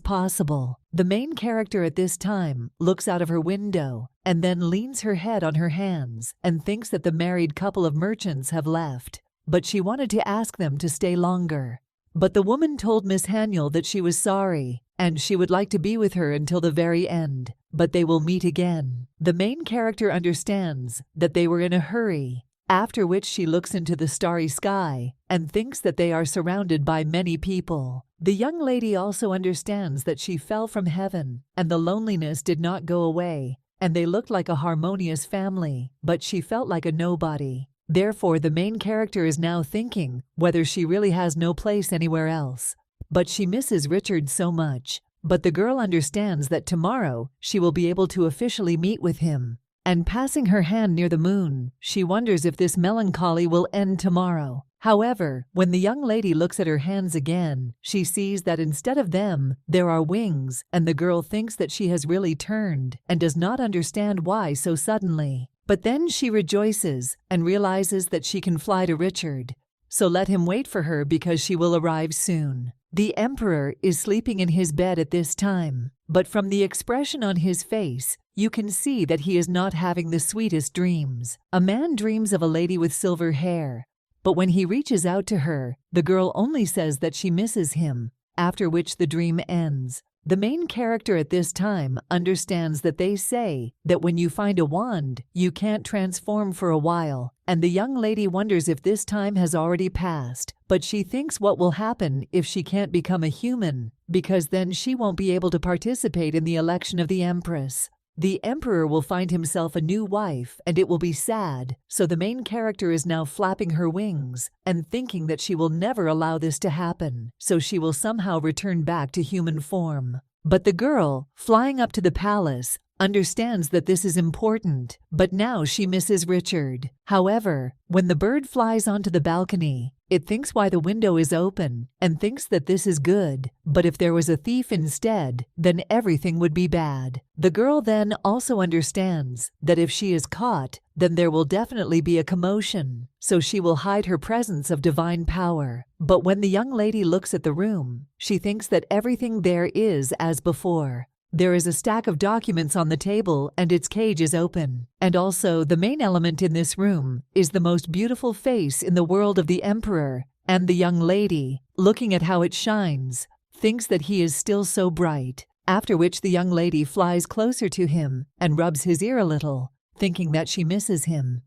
possible. The main character at this time looks out of her window and then leans her head on her hands and thinks that the married couple of merchants have left, but she wanted to ask them to stay longer. But the woman told Miss Haniel that she was sorry, and she would like to be with her until the very end, but they will meet again. The main character understands that they were in a hurry, after which she looks into the starry sky and thinks that they are surrounded by many people. The young lady also understands that she fell from heaven, and the loneliness did not go away, and they looked like a harmonious family, but she felt like a nobody. Therefore, the main character is now thinking whether she really has no place anywhere else. But she misses Richard so much. But the girl understands that tomorrow she will be able to officially meet with him. And passing her hand near the moon, she wonders if this melancholy will end tomorrow. However, when the young lady looks at her hands again, she sees that instead of them, there are wings, and the girl thinks that she has really turned and does not understand why so suddenly. But then she rejoices and realizes that she can fly to Richard. So let him wait for her because she will arrive soon. The emperor is sleeping in his bed at this time, but from the expression on his face, you can see that he is not having the sweetest dreams. A man dreams of a lady with silver hair, but when he reaches out to her, the girl only says that she misses him, after which the dream ends. The main character at this time understands that they say that when you find a wand, you can't transform for a while, and the young lady wonders if this time has already passed, but she thinks what will happen if she can't become a human, because then she won't be able to participate in the election of the empress. The emperor will find himself a new wife, and it will be sad, so the main character is now flapping her wings and thinking that she will never allow this to happen, so she will somehow return back to human form. But the girl, flying up to the palace, understands that this is important, but now she misses Richard. However, when the bird flies onto the balcony, it thinks why the window is open and thinks that this is good, but if there was a thief instead, then everything would be bad. The girl then also understands that if she is caught, then there will definitely be a commotion, so she will hide her presence of divine power. But when the young lady looks at the room, she thinks that everything there is as before. There is a stack of documents on the table and its cage is open. And also, the main element in this room is the most beautiful face in the world of the emperor, and the young lady, looking at how it shines, thinks that he is still so bright, after which the young lady flies closer to him and rubs his ear a little, thinking that she misses him.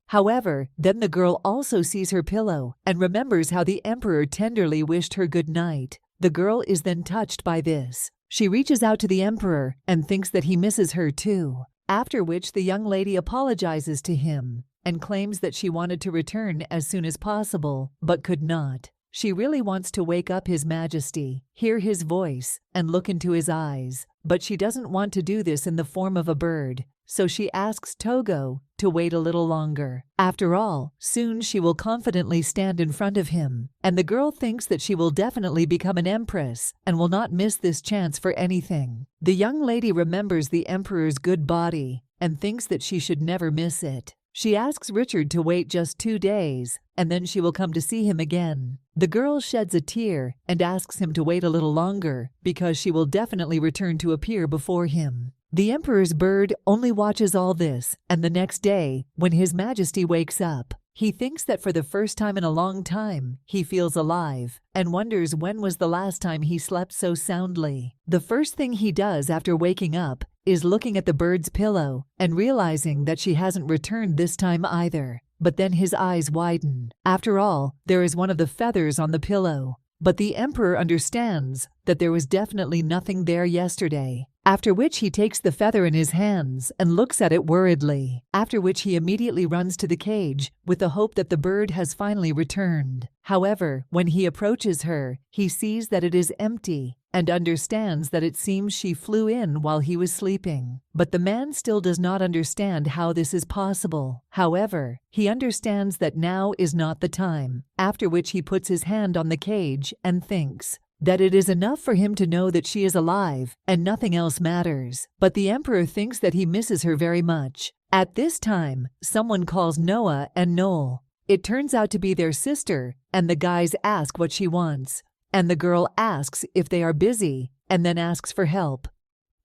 However, then the girl also sees her pillow and remembers how the emperor tenderly wished her good night. The girl is then touched by this. She reaches out to the emperor and thinks that he misses her too, after which the young lady apologizes to him and claims that she wanted to return as soon as possible, but could not. She really wants to wake up His Majesty, hear his voice, and look into his eyes, but she doesn't want to do this in the form of a bird, so she asks Togo to wait a little longer. After all, soon she will confidently stand in front of him, and the girl thinks that she will definitely become an empress and will not miss this chance for anything. The young lady remembers the emperor's good body and thinks that she should never miss it. She asks Richard to wait just 2 days, and then she will come to see him again. The girl sheds a tear and asks him to wait a little longer because she will definitely return to appear before him. The emperor's bird only watches all this, and the next day, when His Majesty wakes up, he thinks that for the first time in a long time, he feels alive, and wonders when was the last time he slept so soundly. The first thing he does after waking up is looking at the bird's pillow and realizing that she hasn't returned this time either. But then his eyes widen. After all, there is one of the feathers on the pillow. But the emperor understands that there was definitely nothing there yesterday, after which he takes the feather in his hands and looks at it worriedly, after which he immediately runs to the cage with the hope that the bird has finally returned. However, when he approaches her, he sees that it is empty and understands that it seems she flew in while he was sleeping. But the man still does not understand how this is possible. However, he understands that now is not the time, after which he puts his hand on the cage and thinks that it is enough for him to know that she is alive and nothing else matters. But the emperor thinks that he misses her very much. At this time, someone calls Noah and Noel. It turns out to be their sister, and the guys ask what she wants. And the girl asks if they are busy, and then asks for help.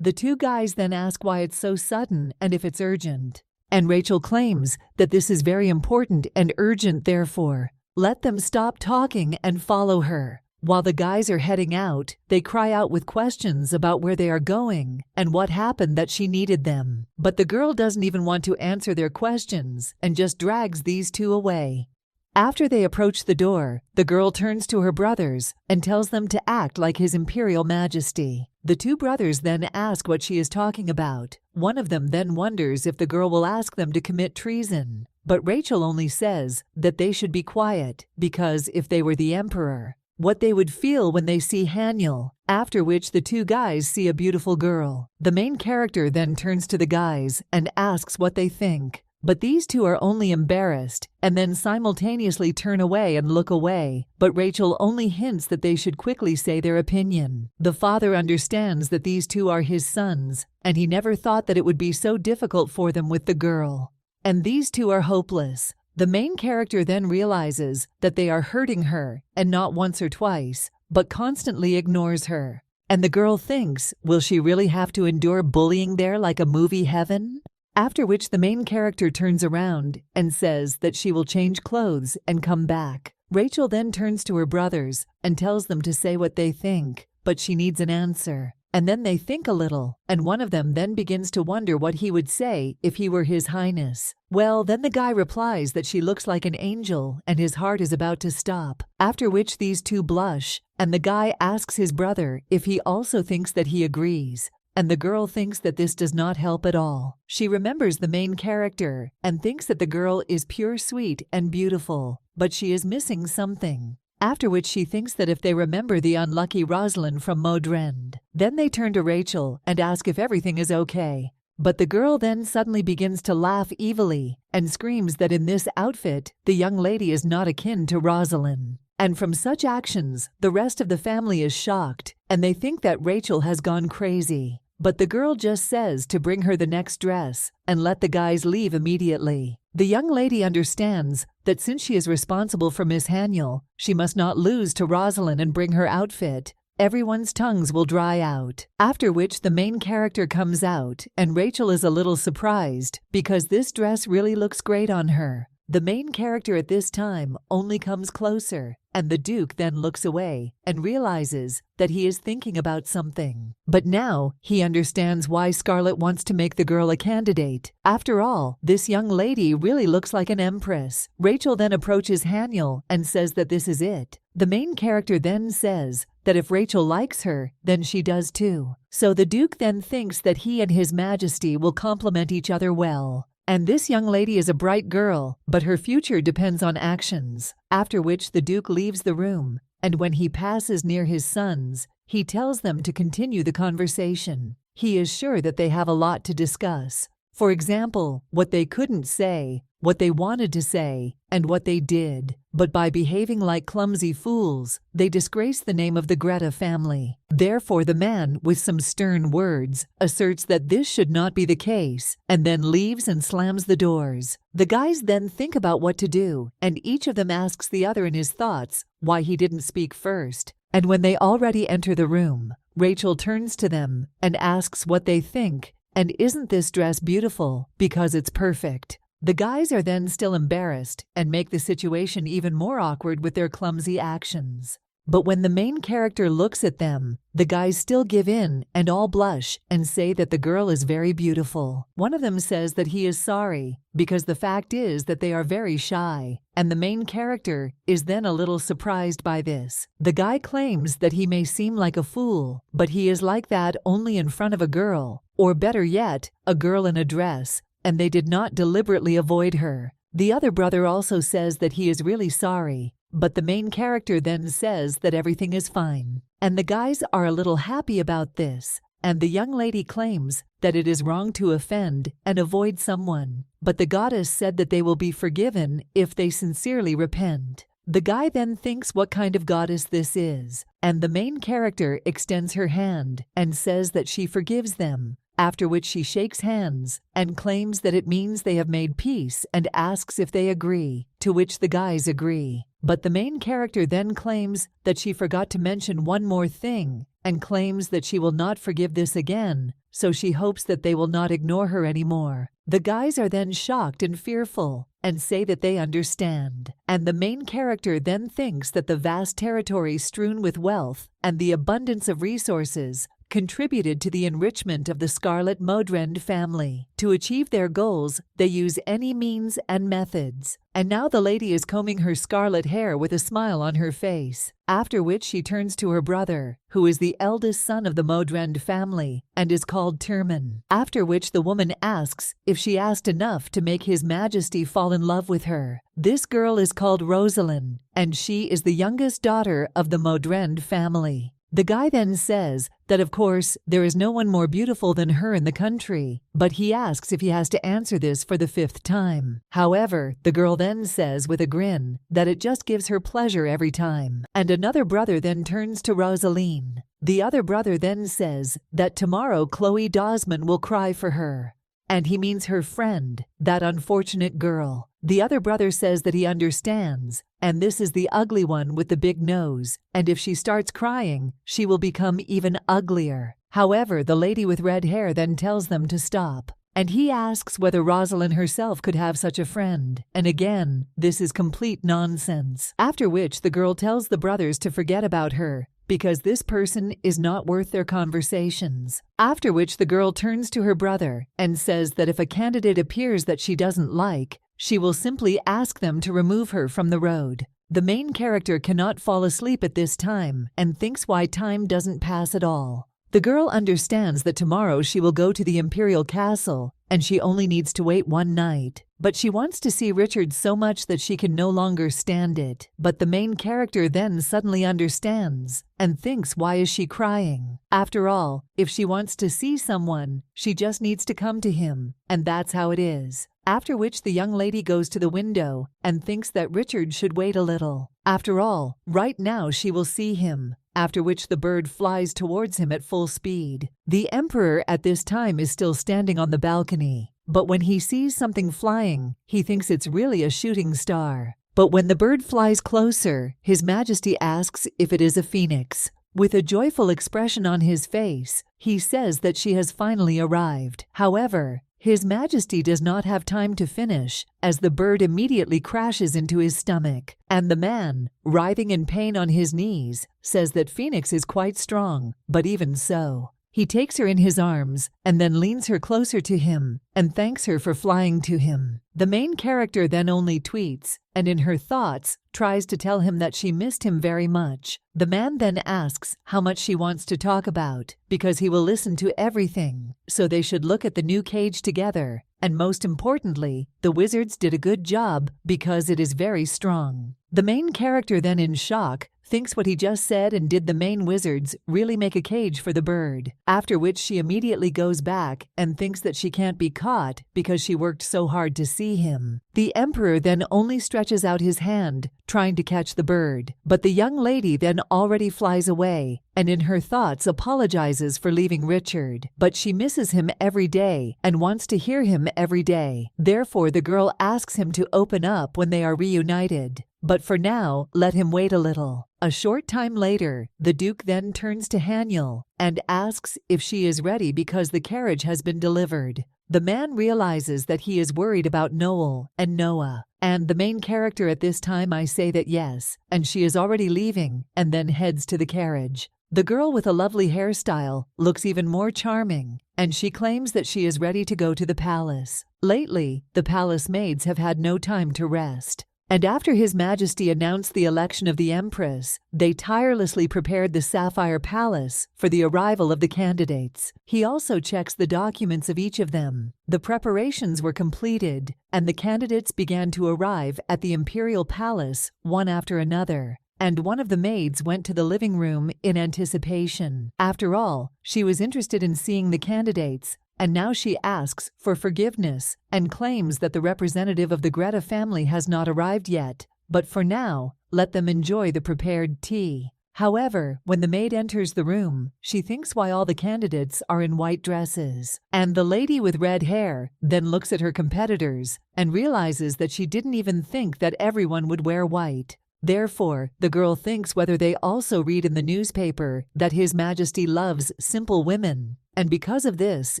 The 2 guys then ask why it's so sudden and if it's urgent. And Rachel claims that this is very important and urgent, therefore, let them stop talking and follow her. While the guys are heading out, they cry out with questions about where they are going and what happened that she needed them. But the girl doesn't even want to answer their questions and just drags these 2 away. After they approach the door, the girl turns to her brothers and tells them to act like His Imperial Majesty. The 2 brothers then ask what she is talking about. One of them then wonders if the girl will ask them to commit treason. but Rachel only says that they should be quiet because if they were the emperor, what they would feel when they see Haniel, after which the two guys see a beautiful girl. The main character then turns to the guys and asks what they think, but these two are only embarrassed and then simultaneously turn away and look away, but Rachel only hints that they should quickly say their opinion. The father understands that these two are his sons, and he never thought that it would be so difficult for them with the girl. And these two are hopeless. The main character then realizes that they are hurting her, and not once or twice, but constantly ignores her. And the girl thinks, will she really have to endure bullying there like a movie heaven? After which the main character turns around and says that she will change clothes and come back. Rachel then turns to her brothers and tells them to say what they think, but she needs an answer. And then they think a little, and one of them then begins to wonder what he would say if he were His Highness. Well, then the guy replies that she looks like an angel and his heart is about to stop, after which these two blush, and the guy asks his brother if he also thinks that he agrees. And the girl thinks that this does not help at all. She remembers the main character and thinks that the girl is pure sweet and beautiful, but she is missing something. After which she thinks that if they remember the unlucky Rosalind from Modrend, then they turn to Rachel and ask if everything is okay. But the girl then suddenly begins to laugh evilly and screams that in this outfit, the young lady is not akin to Rosalind. And from such actions, the rest of the family is shocked, and they think that Rachel has gone crazy. But the girl just says to bring her the next dress and let the guys leave immediately. The young lady understands that since she is responsible for Miss Haniel, she must not lose to Rosalind and bring her outfit. Everyone's tongues will dry out. After which the main character comes out, and Rachel is a little surprised because this dress really looks great on her. The main character at this time only comes closer, and the Duke then looks away and realizes that he is thinking about something. But now he understands why Scarlett wants to make the girl a candidate. After all, this young lady really looks like an empress. Rachel then approaches Haniel and says that this is it. The main character then says that if Rachel likes her, then she does too. So the Duke then thinks that he and His Majesty will complement each other well. And this young lady is a bright girl, but her future depends on actions. After which the Duke leaves the room, and when he passes near his sons, he tells them to continue the conversation. He is sure that they have a lot to discuss. For example, what they couldn't say, what they wanted to say, and what they did. But by behaving like clumsy fools, they disgrace the name of the Greta family. Therefore the man, with some stern words, asserts that this should not be the case, and then leaves and slams the doors. The guys then think about what to do, and each of them asks the other in his thoughts why he didn't speak first. And when they already enter the room, Rachel turns to them and asks what they think. And isn't this dress beautiful? Because it's perfect. The guys are then still embarrassed and make the situation even more awkward with their clumsy actions. But when the main character looks at them, the guys still give in and all blush and say that the girl is very beautiful. One of them says that he is sorry because the fact is that they are very shy, and the main character is then a little surprised by this. The guy claims that he may seem like a fool, but he is like that only in front of a girl, or better yet, a girl in a dress, and they did not deliberately avoid her. The other brother also says that he is really sorry, but the main character then says that everything is fine. And the guys are a little happy about this, and the young lady claims that it is wrong to offend and avoid someone, but the goddess said that they will be forgiven if they sincerely repent. The guy then thinks what kind of goddess this is, and the main character extends her hand and says that she forgives them, after which she shakes hands and claims that it means they have made peace and asks if they agree, to which the guys agree. But the main character then claims that she forgot to mention one more thing and claims that she will not forgive this again, so she hopes that they will not ignore her anymore. The guys are then shocked and fearful and say that they understand. And the main character then thinks that the vast territory strewn with wealth and the abundance of resources contributed to the enrichment of the Scarlet Modrend family. To achieve their goals, they use any means and methods. And now the lady is combing her scarlet hair with a smile on her face, after which she turns to her brother, who is the eldest son of the Modrend family and is called Turman. After which the woman asks if she asked enough to make His Majesty fall in love with her. This girl is called Rosalind, and she is the youngest daughter of the Modrend family. The guy then says that of course there is no one more beautiful than her in the country, but he asks if he has to answer this for the 5th time. However, the girl then says with a grin that it just gives her pleasure every time. And another brother then turns to Rosaline. The other brother then says that tomorrow Chloe Dosman will cry for her. And he means her friend, that unfortunate girl. The other brother says that he understands, and this is the ugly one with the big nose, and if she starts crying, she will become even uglier. However, the lady with red hair then tells them to stop, and he asks whether Rosalind herself could have such a friend, and again, this is complete nonsense. After which the girl tells the brothers to forget about her, because this person is not worth their conversations. After which the girl turns to her brother and says that if a candidate appears that she doesn't like, she will simply ask them to remove her from the road. The main character cannot fall asleep at this time and thinks why time doesn't pass at all. The girl understands that tomorrow she will go to the Imperial castle and she only needs to wait one night. But she wants to see Richard so much that she can no longer stand it. But the main character then suddenly understands and thinks, why is she crying? After all, if she wants to see someone, she just needs to come to him, and that's how it is. After which the young lady goes to the window and thinks that Richard should wait a little. After all, right now she will see him. After which the bird flies towards him at full speed. The emperor at this time is still standing on the balcony. But when he sees something flying, he thinks it's really a shooting star. But when the bird flies closer, His Majesty asks if it is a phoenix. With a joyful expression on his face, he says that she has finally arrived. However, His Majesty does not have time to finish, as the bird immediately crashes into his stomach. And the man, writhing in pain on his knees, says that Phoenix is quite strong, but even so. He takes her in his arms and then leans her closer to him and thanks her for flying to him. The main character then only tweets, and in her thoughts tries to tell him that she missed him very much. The man then asks how much she wants to talk about, because he will listen to everything. So they should look at the new cage together. And most importantly, the wizards did a good job because it is very strong. The main character then in shock thinks what he just said and did the main wizards really make a cage for the bird. After which she immediately goes back and thinks that she can't be caught because she worked so hard to see him. The emperor then only stretches out his hand, trying to catch the bird. But the young lady then already flies away, and in her thoughts apologizes for leaving Richard. But she misses him every day and wants to hear him every day. Therefore, the girl asks him to open up when they are reunited. But for now, let him wait a little. A short time later, the Duke then turns to Haniel and asks if she is ready because the carriage has been delivered. The man realizes that he is worried about Noel and Noah. And the main character at this time I say that yes, and she is already leaving and then heads to the carriage. The girl with a lovely hairstyle looks even more charming, and she claims that she is ready to go to the palace. Lately, the palace maids have had no time to rest. And after His Majesty announced the election of the Empress, they tirelessly prepared the Sapphire Palace for the arrival of the candidates. He also checks the documents of each of them. The preparations were completed, and the candidates began to arrive at the Imperial Palace one after another. And one of the maids went to the living room in anticipation. After all, she was interested in seeing the candidates, and now she asks for forgiveness and claims that the representative of the Greta family has not arrived yet. But for now, let them enjoy the prepared tea. However, when the maid enters the room, she thinks why all the candidates are in white dresses. And the lady with red hair then looks at her competitors and realizes that she didn't even think that everyone would wear white. Therefore, the girl thinks whether they also read in the newspaper that His Majesty loves simple women. And because of this,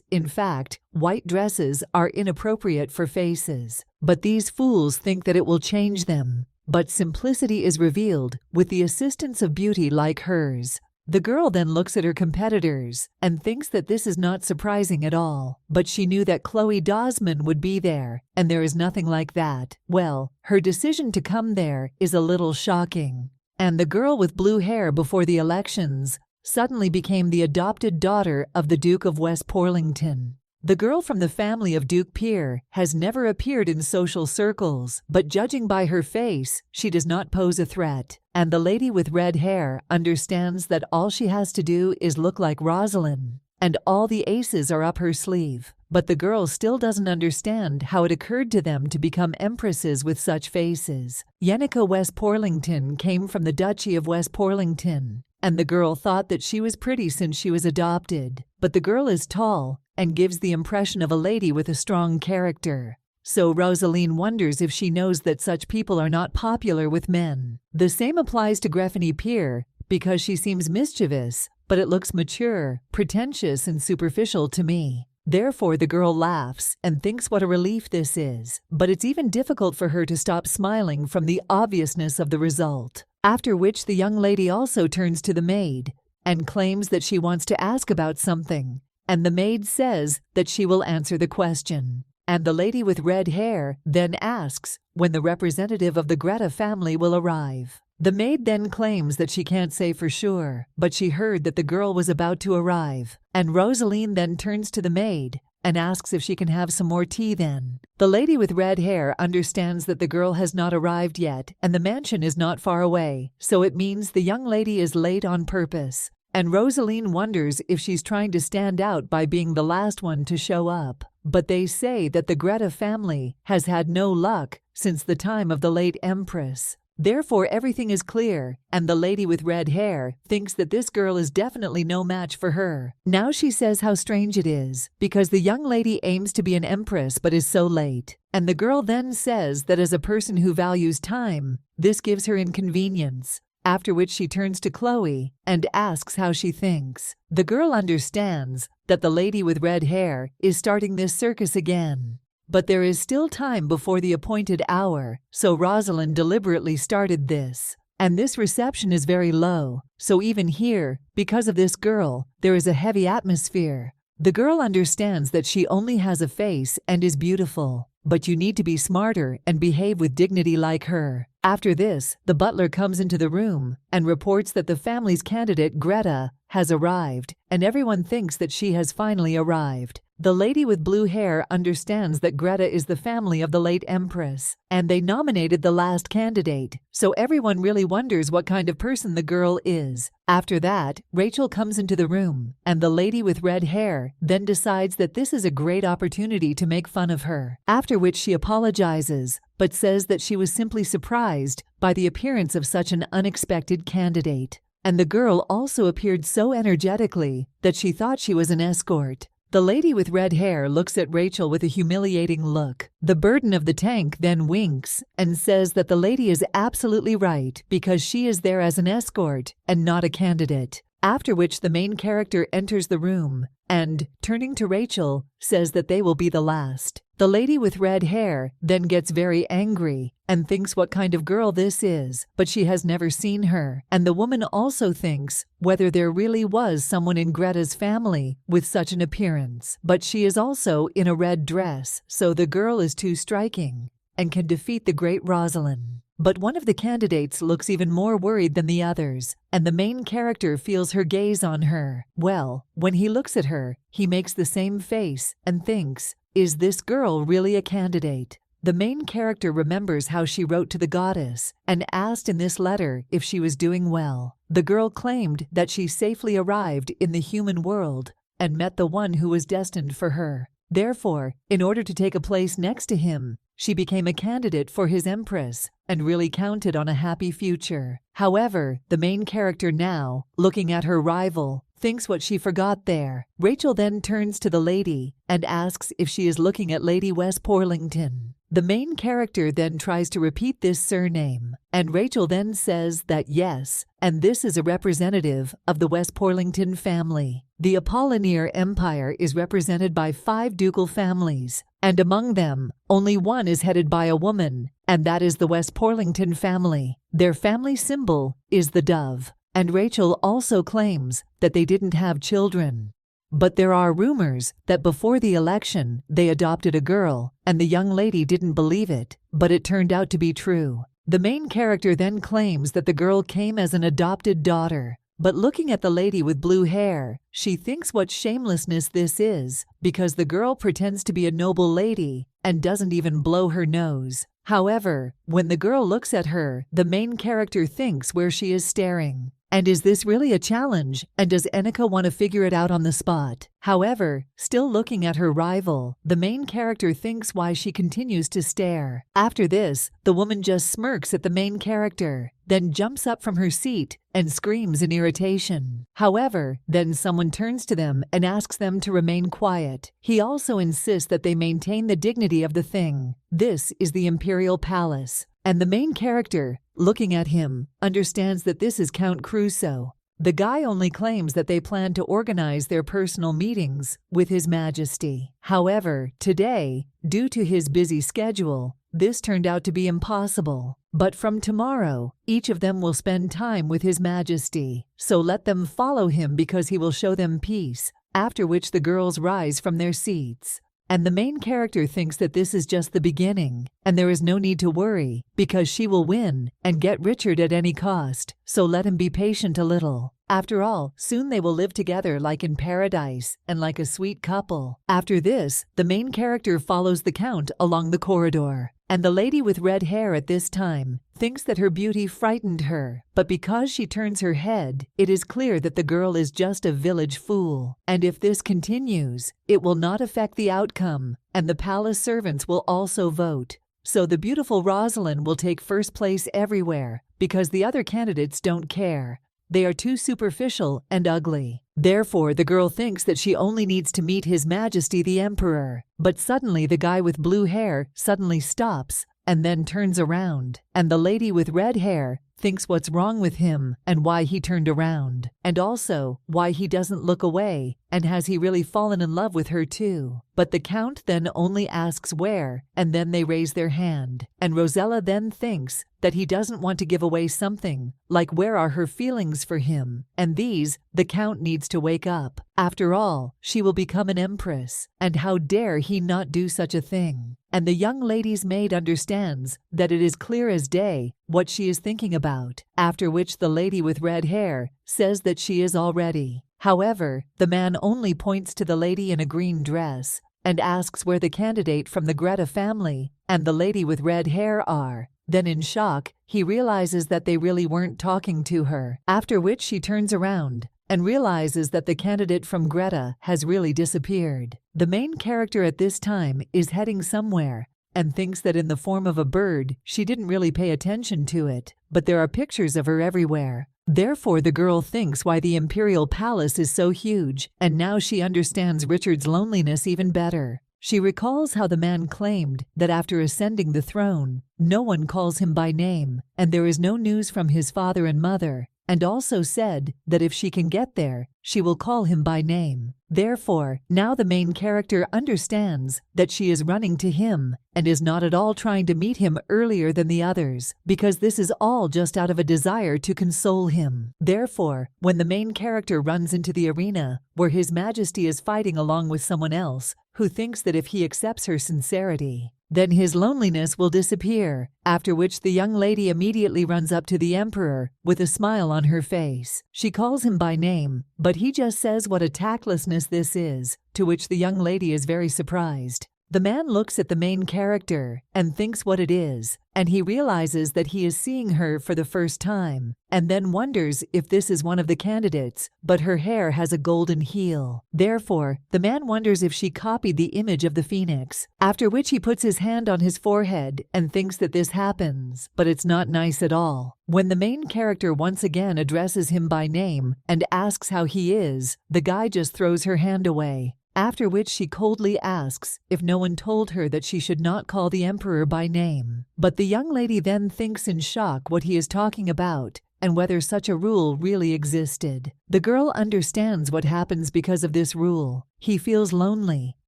in fact, white dresses are inappropriate for faces. But these fools think that it will change them. But simplicity is revealed with the assistance of beauty like hers. The girl then looks at her competitors and thinks that this is not surprising at all, but she knew that Chloe Dosman would be there, and there is nothing like that. Well, her decision to come there is a little shocking. And the girl with blue hair before the elections suddenly became the adopted daughter of the Duke of West Porlington. The girl from the family of Duke Peer has never appeared in social circles, but judging by her face, she does not pose a threat. And the lady with red hair understands that all she has to do is look like Rosalind, and all the aces are up her sleeve. But the girl still doesn't understand how it occurred to them to become empresses with such faces. Yenica West Porlington came from the Duchy of West Porlington, and the girl thought that she was pretty since she was adopted. But the girl is tall and gives the impression of a lady with a strong character. So Rosaline wonders if she knows that such people are not popular with men. The same applies to Greffany Peer, because she seems mischievous, but it looks mature, pretentious, and superficial to me. Therefore, the girl laughs and thinks what a relief this is, but it's even difficult for her to stop smiling from the obviousness of the result. After which the young lady also turns to the maid and claims that she wants to ask about something, and the maid says that she will answer the question. And the lady with red hair then asks when the representative of the Greta family will arrive. The maid then claims that she can't say for sure, but she heard that the girl was about to arrive, and Rosaline then turns to the maid and asks if she can have some more tea then. The lady with red hair understands that the girl has not arrived yet, and the mansion is not far away, so it means the young lady is late on purpose. And Rosaline wonders if she's trying to stand out by being the last one to show up. But they say that the Greta family has had no luck since the time of the late Empress. Therefore, everything is clear, and the lady with red hair thinks that this girl is definitely no match for her. Now she says how strange it is, because the young lady aims to be an empress but is so late. And the girl then says that as a person who values time, this gives her inconvenience. After which she turns to Chloe and asks how she thinks. The girl understands that the lady with red hair is starting this circus again. But there is still time before the appointed hour, so Rosalind deliberately started this. And this reception is very low, so even here, because of this girl, there is a heavy atmosphere. The girl understands that she only has a face and is beautiful, but you need to be smarter and behave with dignity like her. After this, the butler comes into the room and reports that the family's candidate, Greta, has arrived, and everyone thinks that she has finally arrived. The lady with blue hair understands that Greta is the family of the late Empress, and they nominated the last candidate, so everyone really wonders what kind of person the girl is. After that, Rachel comes into the room, and the lady with red hair then decides that this is a great opportunity to make fun of her, after which she apologizes, but says that she was simply surprised by the appearance of such an unexpected candidate. And the girl also appeared so energetically that she thought she was an escort. The lady with red hair looks at Rachel with a humiliating look. The burden of the tank then winks and says that the lady is absolutely right because she is there as an escort and not a candidate. After which the main character enters the room and, turning to Rachel, says that they will be the last. The lady with red hair then gets very angry and thinks what kind of girl this is, but she has never seen her. And the woman also thinks whether there really was someone in Greta's family with such an appearance. But she is also in a red dress, so the girl is too striking and can defeat the great Rosalind. But one of the candidates looks even more worried than the others, and the main character feels her gaze on her. Well, when he looks at her, he makes the same face and thinks, is this girl really a candidate? The main character remembers how she wrote to the goddess and asked in this letter if she was doing well. The girl claimed that she safely arrived in the human world and met the one who was destined for her. Therefore, in order to take a place next to him, she became a candidate for his empress and really counted on a happy future. However, the main character now, looking at her rival, thinks what she forgot there. Rachel then turns to the lady and asks if she is looking at Lady West Porlington. The main character then tries to repeat this surname, and Rachel then says that yes, and this is a representative of the West Porlington family. The Apollinaire Empire is represented by 5 ducal families, and among them, only one is headed by a woman, and that is the West Porlington family. Their family symbol is the dove. and Rachel also claims that they didn't have children. But there are rumors that before the election they adopted a girl, and the young lady didn't believe it, but it turned out to be true. The main character then claims that the girl came as an adopted daughter. But looking at the lady with blue hair, she thinks what shamelessness this is, because the girl pretends to be a noble lady and doesn't even blow her nose. However, when the girl looks at her, the main character thinks where she is staring. And is this really a challenge? And does Enika want to figure it out on the spot? However, still looking at her rival, the main character thinks why she continues to stare. After this, the woman just smirks at the main character, then jumps up from her seat and screams in irritation. However, then someone turns to them and asks them to remain quiet. He also insists that they maintain the dignity of the thing. This is the Imperial Palace. And the main character, looking at him, understands that this is Count Crusoe. The guy only claims that they plan to organize their personal meetings with His Majesty. However, today, due to his busy schedule, this turned out to be impossible. But from tomorrow, each of them will spend time with His Majesty. So let them follow him because he will show them peace, after which the girls rise from their seats. And the main character thinks that this is just the beginning, and there is no need to worry, because she will win and get Richard at any cost, so let him be patient a little. After all, soon they will live together like in paradise and like a sweet couple. After this, the main character follows the Count along the corridor. And the lady with red hair at this time thinks that her beauty frightened her, but because she turns her head, it is clear that the girl is just a village fool. And if this continues, it will not affect the outcome, and the palace servants will also vote. So the beautiful Rosalind will take first place everywhere, because the other candidates don't care. They are too superficial and ugly. Therefore, the girl thinks that she only needs to meet His Majesty the Emperor. But suddenly the guy with blue hair suddenly stops and then turns around. And the lady with red hair thinks what's wrong with him and why he turned around. And also why he doesn't look away, and has he really fallen in love with her too? But the Count then only asks where, and then they raise their hand. And Rosella then thinks that he doesn't want to give away something, like where are her feelings for him? And these, the Count needs to wake up. After all, she will become an empress, and how dare he not do such a thing? And the young lady's maid understands that it is clear as day what she is thinking about, after which the lady with red hair says that she is all ready. However, the man only points to the lady in a green dress and asks where the candidate from the Greta family and the lady with red hair are. Then in shock, he realizes that they really weren't talking to her, after which she turns around and realizes that the candidate from Greta has really disappeared. The main character at this time is heading somewhere and thinks that in the form of a bird, she didn't really pay attention to it, but there are pictures of her everywhere. Therefore, the girl thinks why the Imperial Palace is so huge, and now she understands Richard's loneliness even better. She recalls how the man claimed that after ascending the throne, no one calls him by name, and there is no news from his father and mother, and also said that if she can get there, she will call him by name. Therefore, now the main character understands that she is running to him and is not at all trying to meet him earlier than the others, because this is all just out of a desire to console him. Therefore, when the main character runs into the arena where His Majesty is fighting along with someone else who thinks that if he accepts her sincerity, then his loneliness will disappear, after which the young lady immediately runs up to the Emperor with a smile on her face. She calls him by name, but he just says what a tactlessness this is, to which the young lady is very surprised. The man looks at the main character and thinks what it is, and he realizes that he is seeing her for the first time, and then wonders if this is one of the candidates, but her hair has a golden heel. Therefore, the man wonders if she copied the image of the phoenix, after which he puts his hand on his forehead and thinks that this happens, but it's not nice at all. When the main character once again addresses him by name and asks how he is, the guy just throws her hand away. After which she coldly asks if no one told her that she should not call the Emperor by name. But the young lady then thinks in shock what he is talking about and whether such a rule really existed. The girl understands what happens because of this rule. He feels lonely,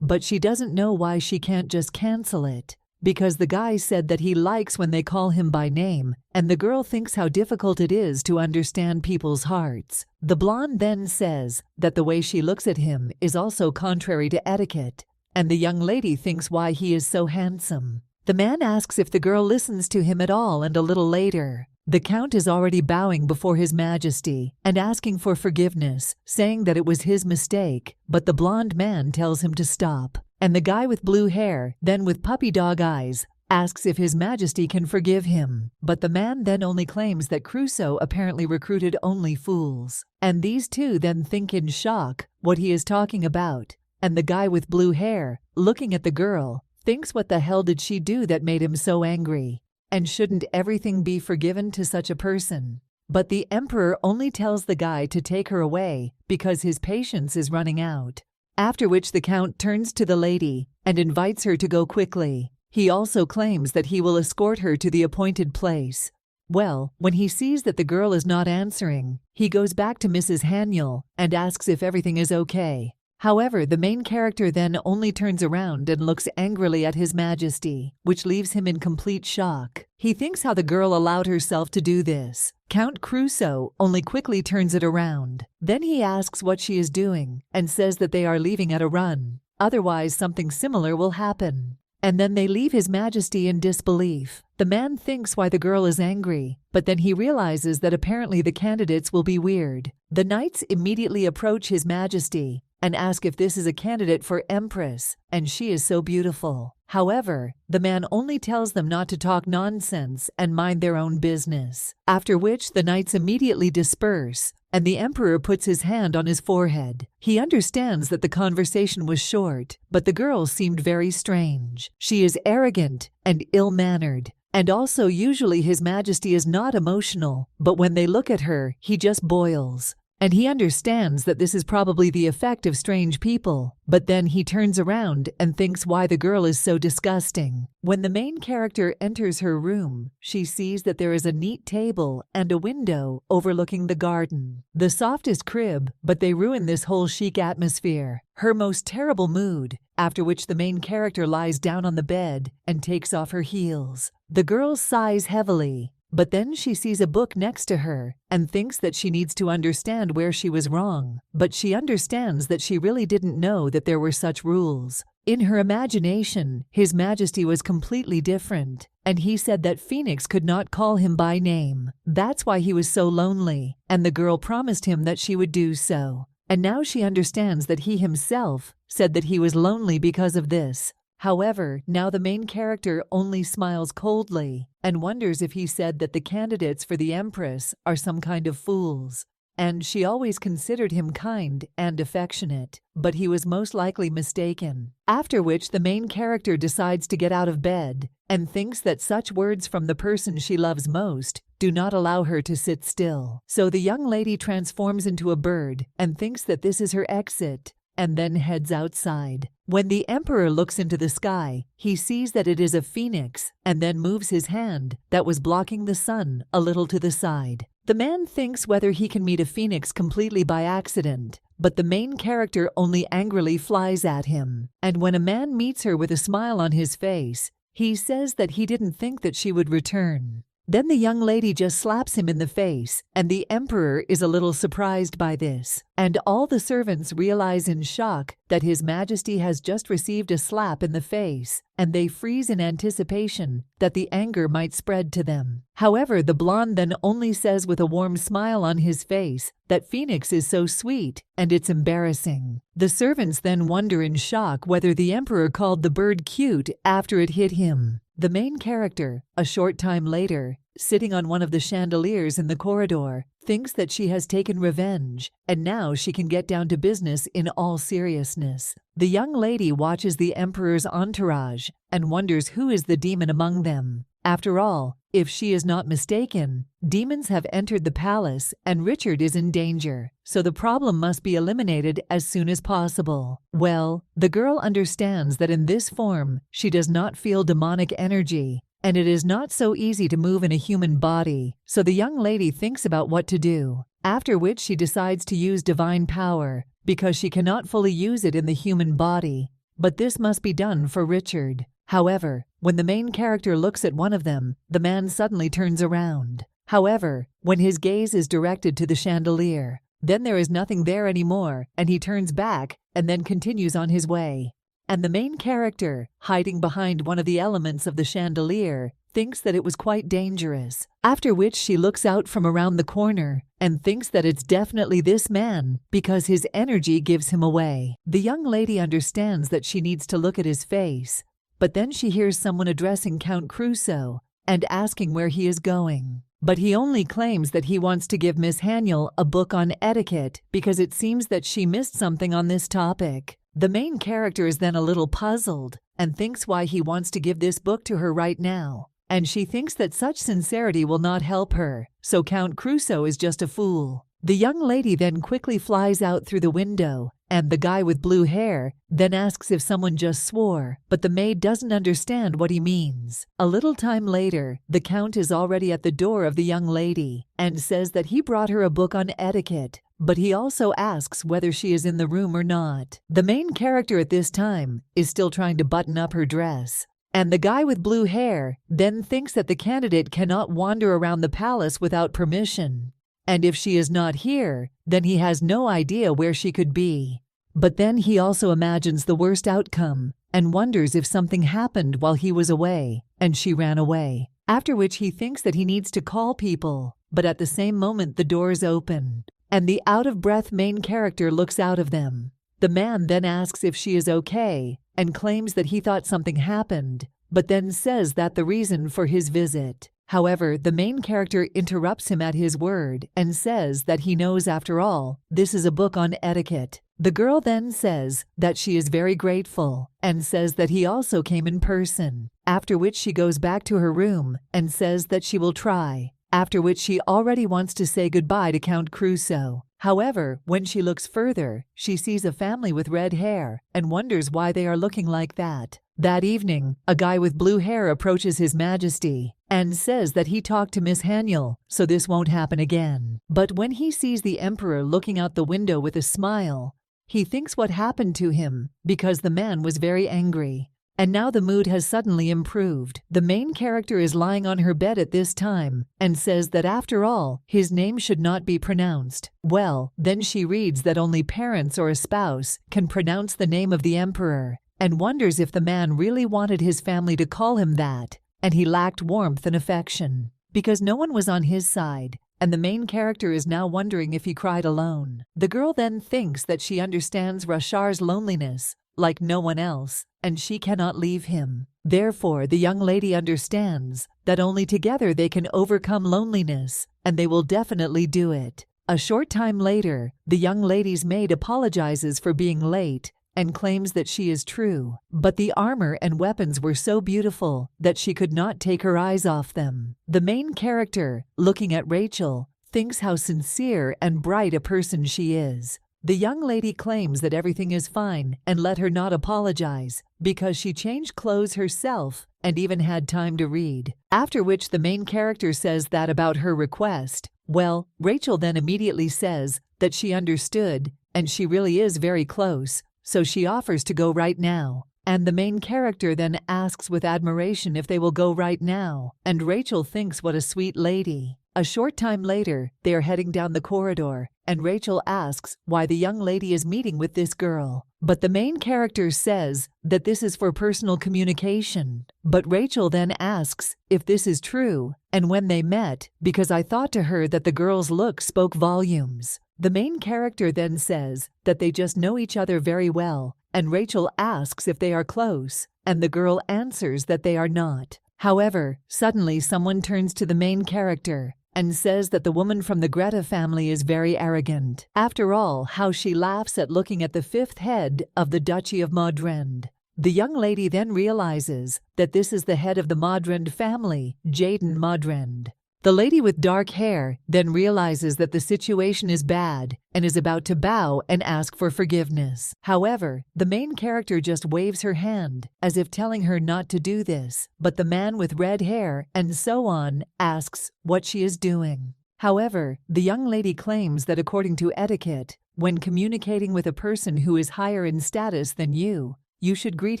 but she doesn't know why she can't just cancel it. because the guy said that he likes when they call him by name, and the girl thinks how difficult it is to understand people's hearts. The blonde then says that the way she looks at him is also contrary to etiquette, and the young lady thinks why he is so handsome. The man asks if the girl listens to him at all, and a little later, the Count is already bowing before His Majesty and asking for forgiveness, saying that it was his mistake, but the blonde man tells him to stop. And the guy with blue hair, then with puppy dog eyes, asks if His Majesty can forgive him. But the man then only claims that Crusoe apparently recruited only fools. And these two then think in shock what he is talking about. And the guy with blue hair, looking at the girl, thinks what the hell did she do that made him so angry? And shouldn't everything be forgiven to such a person? But the Emperor only tells the guy to take her away because his patience is running out. After which the Count turns to the lady and invites her to go quickly. He also claims that he will escort her to the appointed place. Well, when he sees that the girl is not answering, he goes back to Mrs. Haniel and asks if everything is okay. However, the main character then only turns around and looks angrily at His Majesty, which leaves him in complete shock. He thinks how the girl allowed herself to do this. Count Crusoe only quickly turns it around. Then he asks what she is doing and says that they are leaving at a run. Otherwise, something similar will happen. And then they leave His Majesty in disbelief. The man thinks why the girl is angry, but then he realizes that apparently the candidates will be weird. The knights immediately approach His Majesty and ask if this is a candidate for Empress, and she is so beautiful. However, the man only tells them not to talk nonsense and mind their own business, after which the knights immediately disperse, and the Emperor puts his hand on his forehead. He understands that the conversation was short, but the girl seemed very strange. She is arrogant and ill-mannered, and also usually His Majesty is not emotional, but when they look at her, he just boils. And he understands that this is probably the effect of strange people, but then he turns around and thinks why the girl is so disgusting. When the main character enters her room, she sees that there is a neat table and a window overlooking the garden. The softest crib, but they ruin this whole chic atmosphere. Her most terrible mood, after which the main character lies down on the bed and takes off her heels. The girl sighs heavily. But then she sees a book next to her and thinks that she needs to understand where she was wrong. But she understands that she really didn't know that there were such rules. In her imagination, His Majesty was completely different, and he said that Phoenix could not call him by name. That's why he was so lonely, and the girl promised him that she would do so. And now she understands that he himself said that he was lonely because of this. However, now the main character only smiles coldly and wonders if he said that the candidates for the Empress are some kind of fools. And she always considered him kind and affectionate, but he was most likely mistaken. After which the main character decides to get out of bed and thinks that such words from the person she loves most do not allow her to sit still. So the young lady transforms into a bird and thinks that this is her exit, and then heads outside. When the Emperor looks into the sky, he sees that it is a phoenix and then moves his hand that was blocking the sun a little to the side. The man thinks whether he can meet a phoenix completely by accident, but the main character only angrily flies at him. And when a man meets her with a smile on his face, he says that he didn't think that she would return. Then the young lady just slaps him in the face, and the Emperor is a little surprised by this. And all the servants realize in shock that His Majesty has just received a slap in the face, and they freeze in anticipation that the anger might spread to them. However, the blonde then only says with a warm smile on his face that Phoenix is so sweet, and it's embarrassing. The servants then wonder in shock whether the Emperor called the bird cute after it hit him. The main character, a short time later, sitting on one of the chandeliers in the corridor, thinks that she has taken revenge, and now she can get down to business in all seriousness. The young lady watches the Emperor's entourage and wonders who is the demon among them. After all, if she is not mistaken, demons have entered the palace and Richard is in danger, so the problem must be eliminated as soon as possible. Well, the girl understands that in this form, she does not feel demonic energy, and it is not so easy to move in a human body, so the young lady thinks about what to do, after which she decides to use divine power, because she cannot fully use it in the human body. But this must be done for Richard. However, When the main character looks at one of them, the man suddenly turns around. However, when his gaze is directed to the chandelier, then there is nothing there anymore, and he turns back and then continues on his way. And the main character, hiding behind one of the elements of the chandelier, thinks that it was quite dangerous, after which she looks out from around the corner and thinks that it's definitely this man because his energy gives him away. The young lady understands that she needs to look at his face, but then she hears someone addressing Count Crusoe and asking where he is going. But he only claims that he wants to give Miss Haniel a book on etiquette because it seems that she missed something on this topic. The main character is then a little puzzled and thinks why he wants to give this book to her right now. And she thinks that such sincerity will not help her, so Count Crusoe is just a fool. The young lady then quickly flies out through the window, and the guy with blue hair then asks if someone just swore, but the maid doesn't understand what he means. A little time later, the Count is already at the door of the young lady and says that he brought her a book on etiquette, but he also asks whether she is in the room or not. The main character at this time is still trying to button up her dress. And the guy with blue hair then thinks that the candidate cannot wander around the palace without permission. And if she is not here, then he has no idea where she could be. But then he also imagines the worst outcome and wonders if something happened while he was away and she ran away. After which he thinks that he needs to call people, but at the same moment the doors open, and the out-of-breath main character looks out of them. The man then asks if she is okay and claims that he thought something happened, but then says that the reason for his visit. However, the main character interrupts him at his word and says that he knows after all, this is a book on etiquette. The girl then says that she is very grateful and says that he also came in person, after which she goes back to her room and says that she will try, after which she already wants to say goodbye to Count Crusoe. However, when she looks further, she sees a family with red hair and wonders why they are looking like that. That evening, a guy with blue hair approaches His Majesty and says that he talked to Miss Haniel, so this won't happen again. But when he sees the Emperor looking out the window with a smile, he thinks what happened to him because the man was very angry. And now the mood has suddenly improved. The main character is lying on her bed at this time and says that after all, his name should not be pronounced. Well, then she reads that only parents or a spouse can pronounce the name of the emperor and wonders if the man really wanted his family to call him that, and he lacked warmth and affection because no one was on his side. And the main character is now wondering if he cried alone. The girl then thinks that she understands Rashar's loneliness like no one else, and she cannot leave him. Therefore, the young lady understands that only together they can overcome loneliness, and they will definitely do it. A short time later, the young lady's maid apologizes for being late and claims that she is true, but the armor and weapons were so beautiful that she could not take her eyes off them. The main character, looking at Rachel, thinks how sincere and bright a person she is. The young lady claims that everything is fine and let her not apologize because she changed clothes herself and even had time to read. After which the main character says that about her request. Well, Rachel then immediately says that she understood and she really is very close, so she offers to go right now. And the main character then asks with admiration if they will go right now, and Rachel thinks what a sweet lady. A short time later, they are heading down the corridor, and Rachel asks why the young lady is meeting with this girl. But the main character says that this is for personal communication. But Rachel then asks if this is true, and when they met, because I thought to her that the girl's look spoke volumes. The main character then says that they just know each other very well, and Rachel asks if they are close, and the girl answers that they are not. However, suddenly someone turns to the main character and says that the woman from the Greta family is very arrogant. After all, how she laughs at looking at the fifth head of the Duchy of Modrend. The young lady then realizes that this is the head of the Modrend family, Jaden Modrend. The lady with dark hair then realizes that the situation is bad and is about to bow and ask for forgiveness. However, the main character just waves her hand as if telling her not to do this, but the man with red hair and so on asks what she is doing. However, the young lady claims that according to etiquette, when communicating with a person who is higher in status than you should greet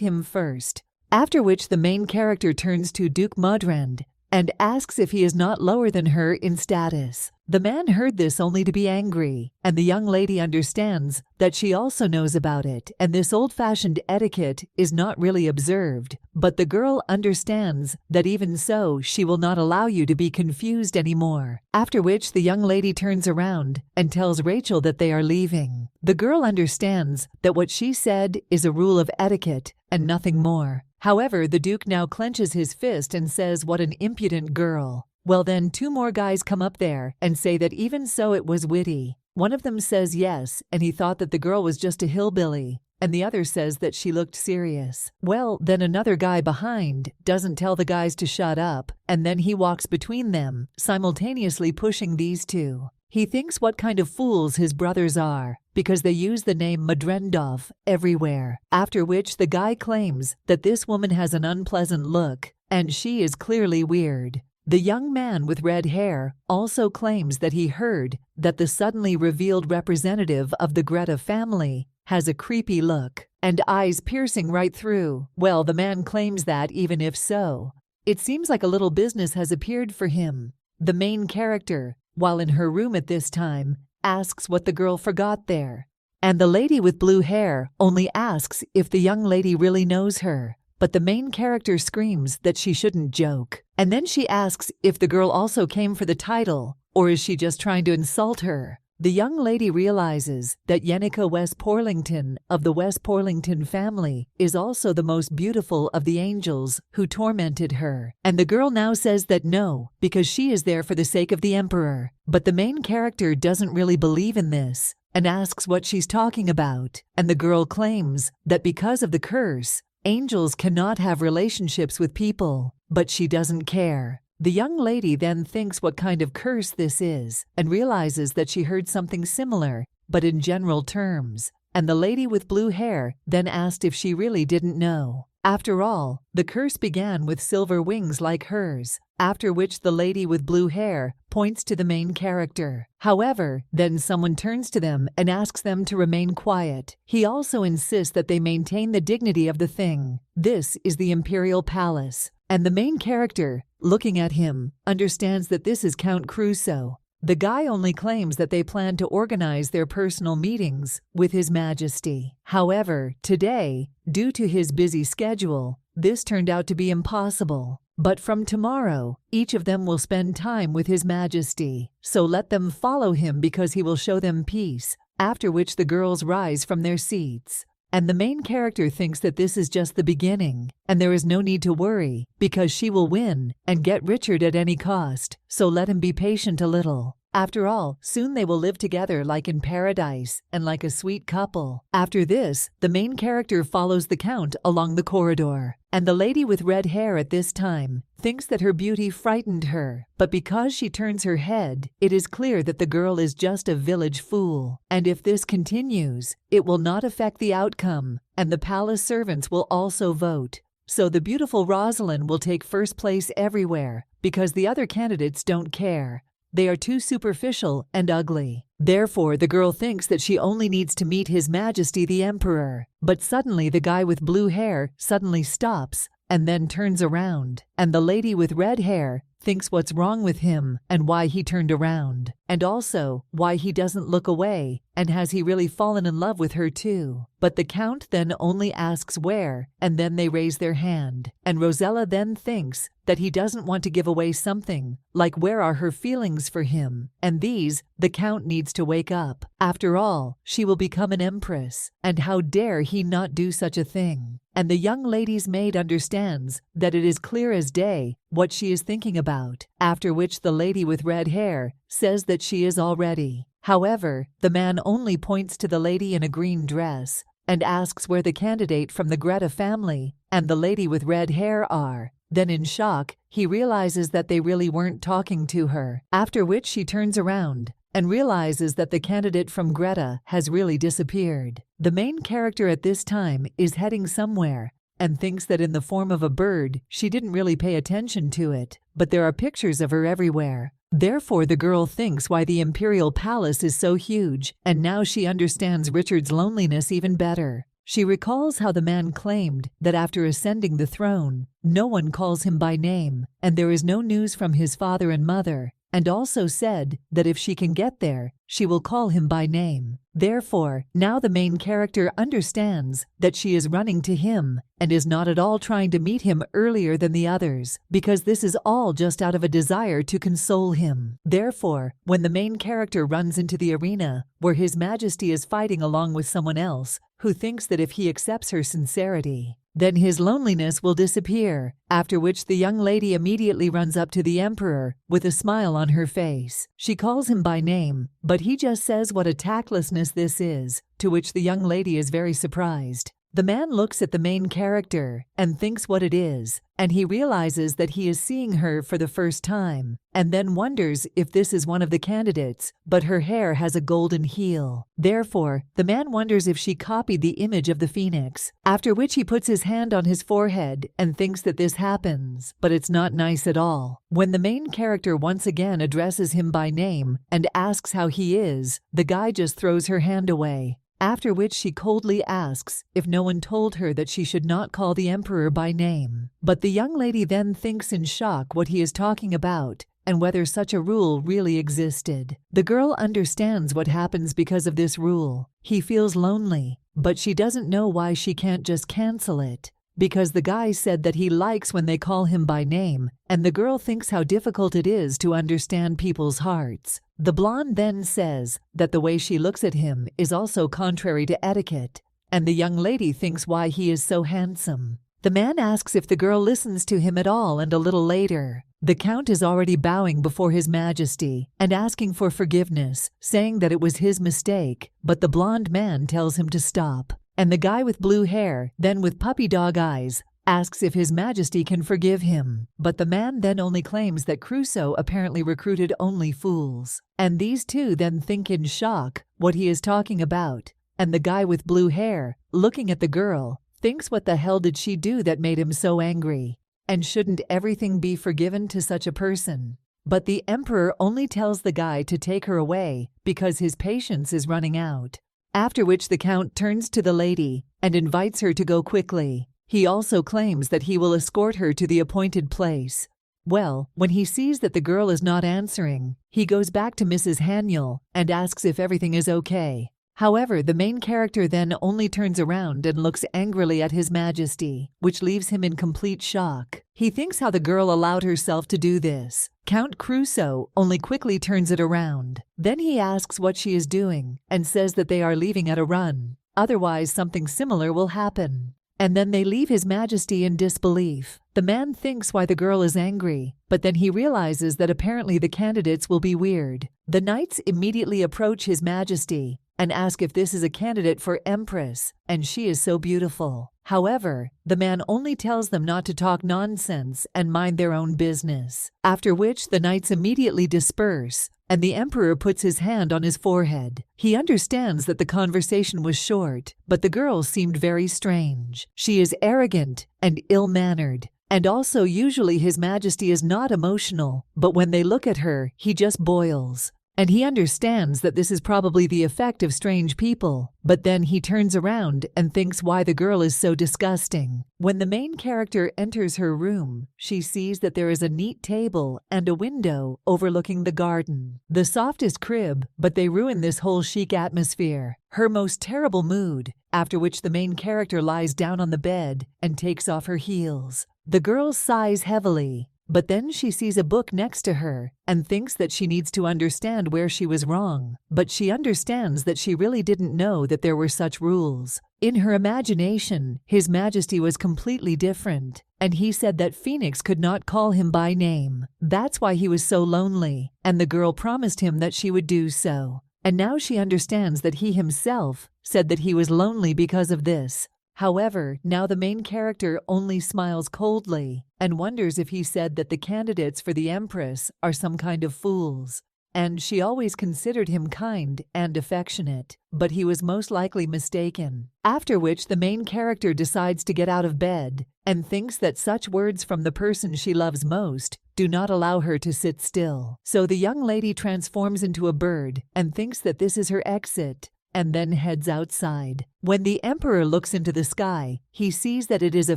him first. After which the main character turns to Duke Mudrend and asks if he is not lower than her in status. The man heard this only to be angry, and the young lady understands that she also knows about it, and this old-fashioned etiquette is not really observed, but the girl understands that even so she will not allow you to be confused anymore. After which the young lady turns around and tells Rachel that they are leaving. The girl understands that what she said is a rule of etiquette and nothing more. However, the Duke now clenches his fist and says, "What an impudent girl." Well then, two more guys come up there and say that even so it was witty. One of them says yes, and he thought that the girl was just a hillbilly, and the other says that she looked serious. Well, then another guy behind doesn't tell the guys to shut up, and then he walks between them, simultaneously pushing these two. He thinks what kind of fools his brothers are, because they use the name Madrendov everywhere. After which the guy claims that this woman has an unpleasant look, and she is clearly weird. The young man with red hair also claims that he heard that the suddenly revealed representative of the Greta family has a creepy look and eyes piercing right through. Well, the man claims that even if so, it seems like a little business has appeared for him. The main character, while in her room at this time, asks what the girl forgot there. And the lady with blue hair only asks if the young lady really knows her. But the main character screams that she shouldn't joke. And then she asks if the girl also came for the title, or is she just trying to insult her? The young lady realizes that Yenica West Porlington of the West Porlington family is also the most beautiful of the angels who tormented her. And the girl now says that no, because she is there for the sake of the emperor. But the main character doesn't really believe in this and asks what she's talking about. And the girl claims that because of the curse, angels cannot have relationships with people, but she doesn't care. The young lady then thinks what kind of curse this is and realizes that she heard something similar, but in general terms. And the lady with blue hair then asked if she really didn't know. After all, the curse began with silver wings like hers, after which the lady with blue hair points to the main character. However, then someone turns to them and asks them to remain quiet. He also insists that they maintain the dignity of the thing. This is the Imperial Palace, and the main character, looking at him, understands that this is Count Crusoe. The guy only claims that they plan to organize their personal meetings with His Majesty. However, today, due to his busy schedule, this turned out to be impossible. But from tomorrow, each of them will spend time with His Majesty, so let them follow him because he will show them peace, after which the girls rise from their seats. And the main character thinks that this is just the beginning, and there is no need to worry, because she will win and get Richard at any cost, so let him be patient a little. After all, soon they will live together like in paradise and like a sweet couple. After this, the main character follows the Count along the corridor, and the lady with red hair at this time thinks that her beauty frightened her, but because she turns her head, it is clear that the girl is just a village fool. And if this continues, it will not affect the outcome, and the palace servants will also vote. So the beautiful Rosalind will take first place everywhere, because the other candidates don't care. They are too superficial and ugly. Therefore, the girl thinks that she only needs to meet His Majesty the Emperor. But suddenly the guy with blue hair suddenly stops and then turns around. And the lady with red hair thinks what's wrong with him and why he turned around. And also why he doesn't look away, and has he really fallen in love with her too. But the Count then only asks where, and then they raise their hand. And Rosella then thinks that he doesn't want to give away something, like where are her feelings for him, and these, the Count needs to wake up. After all, she will become an empress, and how dare he not do such a thing? And the young lady's maid understands that it is clear as day what she is thinking about, after which the lady with red hair says that she is all ready. However, the man only points to the lady in a green dress and asks where the candidate from the Greta family and the lady with red hair are. Then in shock, he realizes that they really weren't talking to her, after which she turns around and realizes that the candidate from Greta has really disappeared. The main character at this time is heading somewhere and thinks that in the form of a bird, she didn't really pay attention to it, but there are pictures of her everywhere. Therefore, the girl thinks why the Imperial Palace is so huge, and now she understands Richard's loneliness even better. She recalls how the man claimed that after ascending the throne, no one calls him by name, and there is no news from his father and mother, and also said that if she can get there, she will call him by name. Therefore, now the main character understands that she is running to him and is not at all trying to meet him earlier than the others, because this is all just out of a desire to console him. Therefore, when the main character runs into the arena, where His Majesty is fighting along with someone else, who thinks that if he accepts her sincerity, then his loneliness will disappear, after which the young lady immediately runs up to the emperor with a smile on her face. She calls him by name, but he just says what a tactlessness this is, to which the young lady is very surprised. The man looks at the main character and thinks what it is, and he realizes that he is seeing her for the first time, and then wonders if this is one of the candidates, but her hair has a golden heel. Therefore, the man wonders if she copied the image of the phoenix, after which he puts his hand on his forehead and thinks that this happens, but it's not nice at all. When the main character once again addresses him by name and asks how he is, the guy just throws her hand away. After which she coldly asks if no one told her that she should not call the emperor by name. But the young lady then thinks in shock what he is talking about and whether such a rule really existed. The girl understands what happens because of this rule. He feels lonely, but she doesn't know why she can't just cancel it. Because the guy said that he likes when they call him by name, and the girl thinks how difficult it is to understand people's hearts. The blonde then says that the way she looks at him is also contrary to etiquette, and the young lady thinks why he is so handsome. The man asks if the girl listens to him at all, and a little later, the count is already bowing before His Majesty and asking for forgiveness, saying that it was his mistake, but the blonde man tells him to stop. And the guy with blue hair, then with puppy dog eyes, asks if His Majesty can forgive him. But the man then only claims that Crusoe apparently recruited only fools. And these two then think in shock what he is talking about. And the guy with blue hair, looking at the girl, thinks what the hell did she do that made him so angry? And shouldn't everything be forgiven to such a person? But the emperor only tells the guy to take her away because his patience is running out. After which the count turns to the lady and invites her to go quickly. He also claims that he will escort her to the appointed place. Well, when he sees that the girl is not answering, he goes back to Mrs. Haniel and asks if everything is okay. However, the main character then only turns around and looks angrily at His Majesty, which leaves him in complete shock. He thinks how the girl allowed herself to do this. Count Crusoe only quickly turns it around. Then he asks what she is doing and says that they are leaving at a run. Otherwise, something similar will happen. And then they leave His Majesty in disbelief. The man thinks why the girl is angry, but then he realizes that apparently the candidates will be weird. The knights immediately approach His Majesty and ask if this is a candidate for Empress, and she is so beautiful. However, the man only tells them not to talk nonsense and mind their own business, after which the knights immediately disperse, and the emperor puts his hand on his forehead. He understands that the conversation was short, but the girl seemed very strange. She is arrogant and ill-mannered, and also usually His Majesty is not emotional, but when they look at her, he just boils. And he understands that this is probably the effect of strange people, but then he turns around and thinks why the girl is so disgusting. When the main character enters her room, she sees that there is a neat table and a window overlooking the garden. The softest crib, but they ruin this whole chic atmosphere. Her most terrible mood, after which the main character lies down on the bed and takes off her heels. The girl sighs heavily. But then she sees a book next to her and thinks that she needs to understand where she was wrong. But she understands that she really didn't know that there were such rules. In her imagination, His Majesty was completely different, and he said that Phoenix could not call him by name. That's why he was so lonely, and the girl promised him that she would do so. And now she understands that he himself said that he was lonely because of this. However, now the main character only smiles coldly and wonders if he said that the candidates for the Empress are some kind of fools. And she always considered him kind and affectionate, but he was most likely mistaken. After which the main character decides to get out of bed and thinks that such words from the person she loves most do not allow her to sit still. So the young lady transforms into a bird and thinks that this is her exit. and then heads outside. When the emperor looks into the sky, he sees that it is a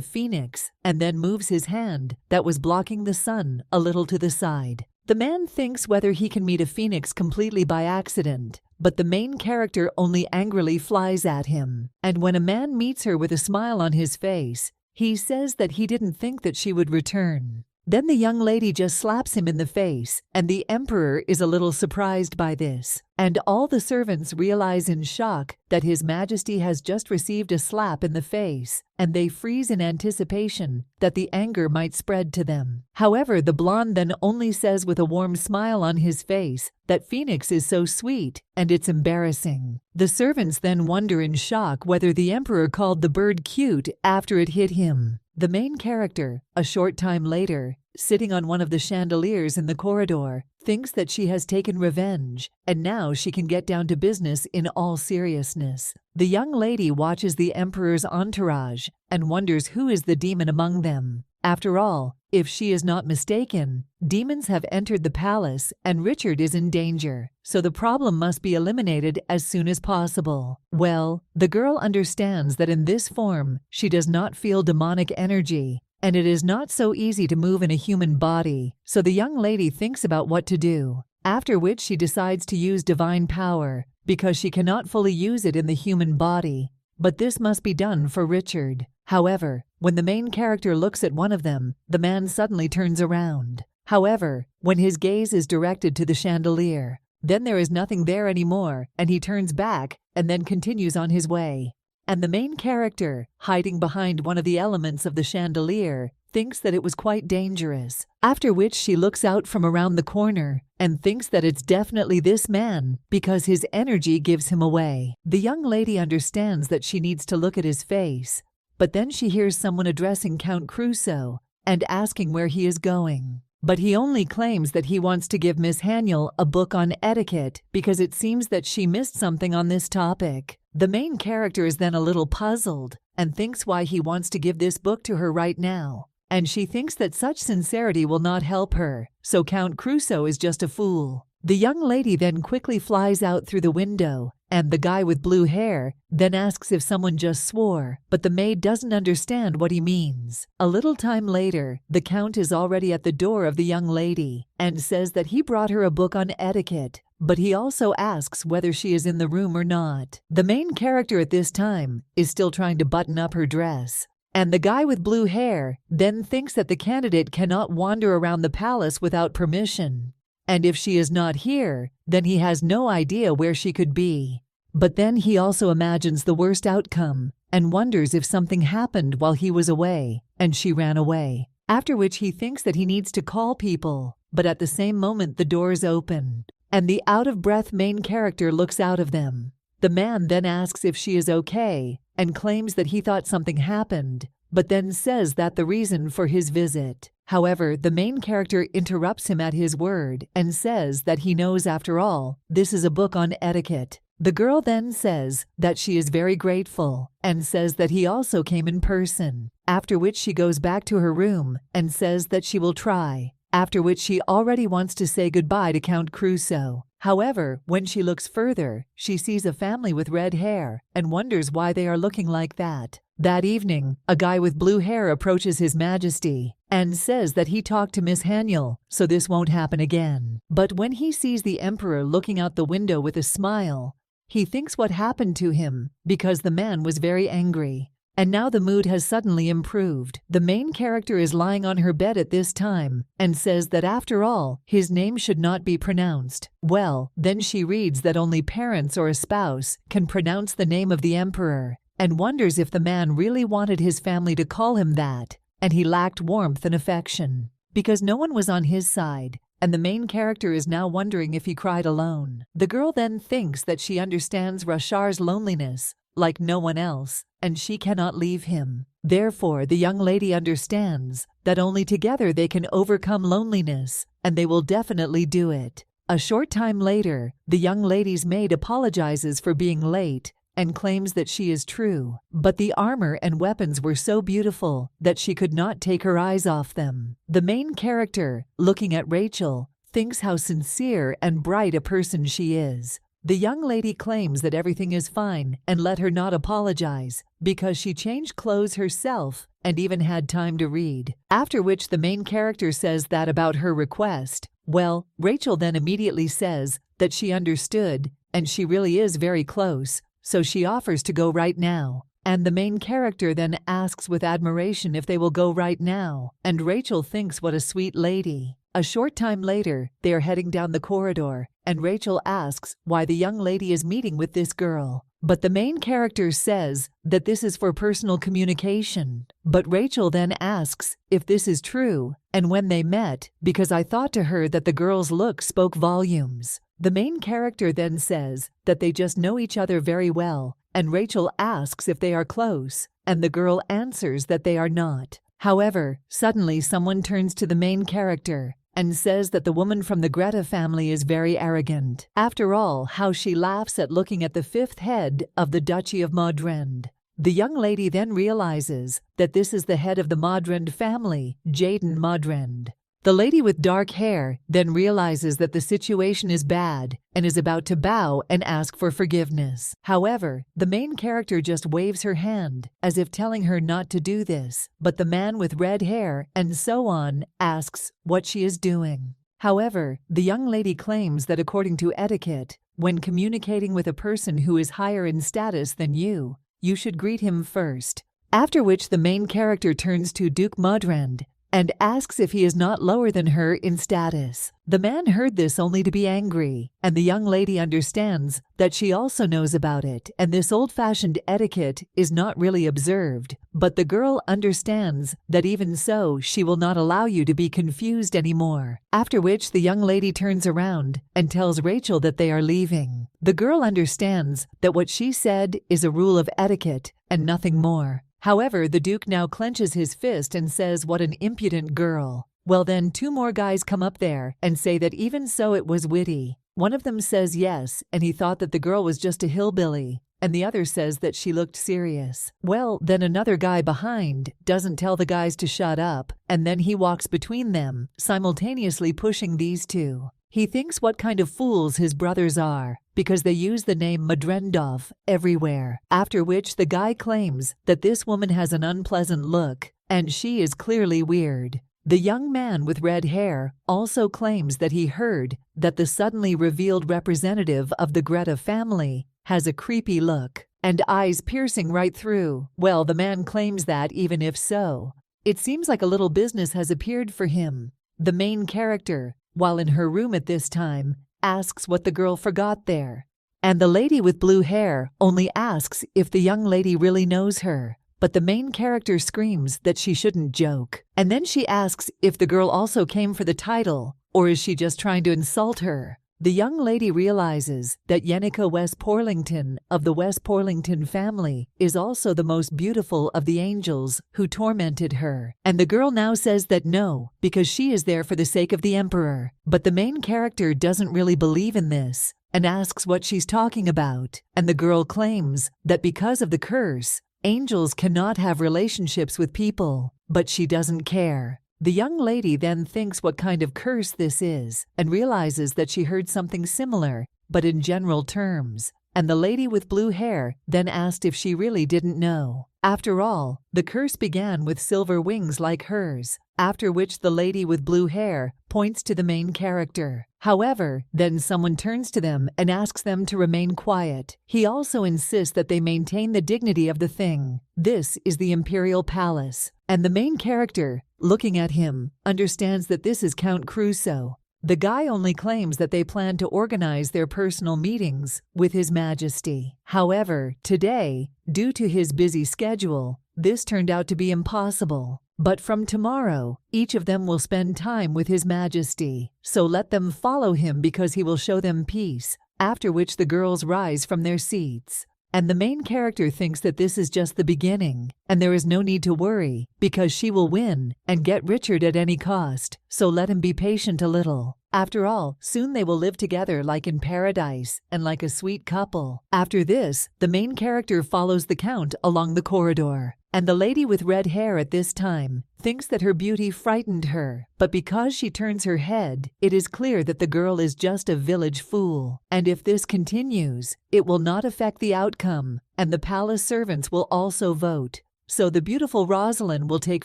phoenix and then moves his hand that was blocking the sun a little to the side. The man thinks whether he can meet a phoenix completely by accident, but the main character only angrily flies at him. And when a man meets her with a smile on his face, he says that he didn't think that she would return. Then the young lady just slaps him in the face, and the emperor is a little surprised by this. And all the servants realize in shock that His Majesty has just received a slap in the face, and they freeze in anticipation that the anger might spread to them. However, the blonde then only says with a warm smile on his face that Phoenix is so sweet and it's embarrassing. The servants then wonder in shock whether the emperor called the bird cute after it hit him. The main character, a short time later, sitting on one of the chandeliers in the corridor, thinks that she has taken revenge, and now she can get down to business in all seriousness. The young lady watches the emperor's entourage and wonders who is the demon among them. After all, if she is not mistaken, demons have entered the palace and Richard is in danger, so the problem must be eliminated as soon as possible. Well, the girl understands that in this form, she does not feel demonic energy, and it is not so easy to move in a human body, so the young lady thinks about what to do, after which she decides to use divine power, because she cannot fully use it in the human body. But this must be done for Richard. However, when the main character looks at one of them, the man suddenly turns around. However, when his gaze is directed to the chandelier, then there is nothing there anymore, and he turns back and then continues on his way. And the main character, hiding behind one of the elements of the chandelier, thinks that it was quite dangerous, after which she looks out from around the corner and thinks that it's definitely this man because his energy gives him away. The young lady understands that she needs to look at his face, but then she hears someone addressing Count Crusoe and asking where he is going. But he only claims that he wants to give Miss Haniel a book on etiquette because it seems that she missed something on this topic. The main character is then a little puzzled and thinks why he wants to give this book to her right now. And she thinks that such sincerity will not help her, so Count Crusoe is just a fool. The young lady then quickly flies out through the window, and the guy with blue hair then asks if someone just swore, but the maid doesn't understand what he means. A little time later, the Count is already at the door of the young lady and says that he brought her a book on etiquette, but he also asks whether she is in the room or not. The main character at this time is still trying to button up her dress. And the guy with blue hair then thinks that the candidate cannot wander around the palace without permission. And if she is not here, then he has no idea where she could be. But then he also imagines the worst outcome and wonders if something happened while he was away and she ran away. After which he thinks that he needs to call people, but at the same moment the doors open, and the out-of-breath main character looks out of them. The man then asks if she is okay and claims that he thought something happened, but then says that the reason for his visit. However, the main character interrupts him at his word and says that he knows after all, this is a book on etiquette. The girl then says that she is very grateful and says that he also came in person, after which she goes back to her room and says that she will try, after which she already wants to say goodbye to Count Crusoe. However, when she looks further, she sees a family with red hair and wonders why they are looking like that. That evening, a guy with blue hair approaches His Majesty and says that he talked to Miss Haniel, so this won't happen again. But when he sees the Emperor looking out the window with a smile, he thinks what happened to him because the man was very angry. And now the mood has suddenly improved. The main character is lying on her bed at this time and says that after all, his name should not be pronounced. Well, then she reads that only parents or a spouse can pronounce the name of the emperor and wonders if the man really wanted his family to call him that, and he lacked warmth and affection because no one was on his side. And the main character is now wondering if he cried alone. The girl then thinks that she understands Rashar's loneliness like no one else, and she cannot leave him. Therefore, the young lady understands that only together they can overcome loneliness, and they will definitely do it. A short time later, the young lady's maid apologizes for being late and claims that she is true, but the armor and weapons were so beautiful that she could not take her eyes off them. The main character, looking at Rachel, thinks how sincere and bright a person she is, The young lady claims that everything is fine and let her not apologize because she changed clothes herself and even had time to read. After which the main character says that about her request. Well, Rachel then immediately says that she understood and she really is very close, so she offers to go right now. And the main character then asks with admiration if they will go right now, and Rachel thinks what a sweet lady. A short time later, they are heading down the corridor, and Rachel asks why the young lady is meeting with this girl. But the main character says that this is for personal communication. But Rachel then asks if this is true, and when they met, because I thought to her that the girl's look spoke volumes. The main character then says that they just know each other very well, and Rachel asks if they are close, and the girl answers that they are not. However, suddenly someone turns to the main character and says that the woman from the Greta family is very arrogant. After all, how she laughs at looking at the fifth head of the Duchy of Modrend. The young lady then realizes that this is the head of the Modrend family, Jaden Modrend. The lady with dark hair then realizes that the situation is bad and is about to bow and ask for forgiveness. However, the main character just waves her hand as if telling her not to do this, but the man with red hair and so on asks what she is doing. However, the young lady claims that according to etiquette, when communicating with a person who is higher in status than you should greet him first. After which the main character turns to Duke Modrend and asks if he is not lower than her in status. The man heard this only to be angry, and the young lady understands that she also knows about it, and this old-fashioned etiquette is not really observed, but the girl understands that even so, she will not allow you to be confused anymore. After which the young lady turns around and tells Rachel that they are leaving. The girl understands that what she said is a rule of etiquette and nothing more. However, the Duke now clenches his fist and says, "What an impudent girl." Well then, two more guys come up there and say that even so it was witty. One of them says yes, and he thought that the girl was just a hillbilly, and the other says that she looked serious. Well, then another guy behind doesn't tell the guys to shut up, and then he walks between them, simultaneously pushing these two. He thinks what kind of fools his brothers are, because they use the name Modrendov everywhere. After which the guy claims that this woman has an unpleasant look, and she is clearly weird. The young man with red hair also claims that he heard that the suddenly revealed representative of the Greta family has a creepy look, and eyes piercing right through. Well, the man claims that even if so, it seems like a little business has appeared for him. The main character, while in her room at this time, asks what the girl forgot there. And the lady with blue hair only asks if the young lady really knows her. But the main character screams that she shouldn't joke. And then she asks if the girl also came for the title, or is she just trying to insult her? The young lady realizes that Yenica West Porlington of the West Porlington family is also the most beautiful of the angels who tormented her. And the girl now says that no, because she is there for the sake of the emperor. But the main character doesn't really believe in this and asks what she's talking about. And the girl claims that because of the curse, angels cannot have relationships with people, but she doesn't care. The young lady then thinks what kind of curse this is and realizes that she heard something similar, but in general terms. And the lady with blue hair then asked if she really didn't know. After all, the curse began with silver wings like hers, after which the lady with blue hair points to the main character. However, then someone turns to them and asks them to remain quiet. He also insists that they maintain the dignity of the thing. This is the Imperial Palace, and the main character, looking at him, understands that this is Count Crusoe. The guy only claims that they plan to organize their personal meetings with His Majesty. However, today, due to his busy schedule, this turned out to be impossible. But from tomorrow, each of them will spend time with His Majesty. So let them follow him because he will show them peace, after which the girls rise from their seats. And the main character thinks that this is just the beginning, and there is no need to worry, because she will win and get Richard at any cost, so let him be patient a little. After all, soon they will live together like in paradise, and like a sweet couple. After this, the main character follows the Count along the corridor, and the lady with red hair at this time thinks that her beauty frightened her, but because she turns her head, it is clear that the girl is just a village fool. And if this continues, it will not affect the outcome, and the palace servants will also vote. So the beautiful Rosalind will take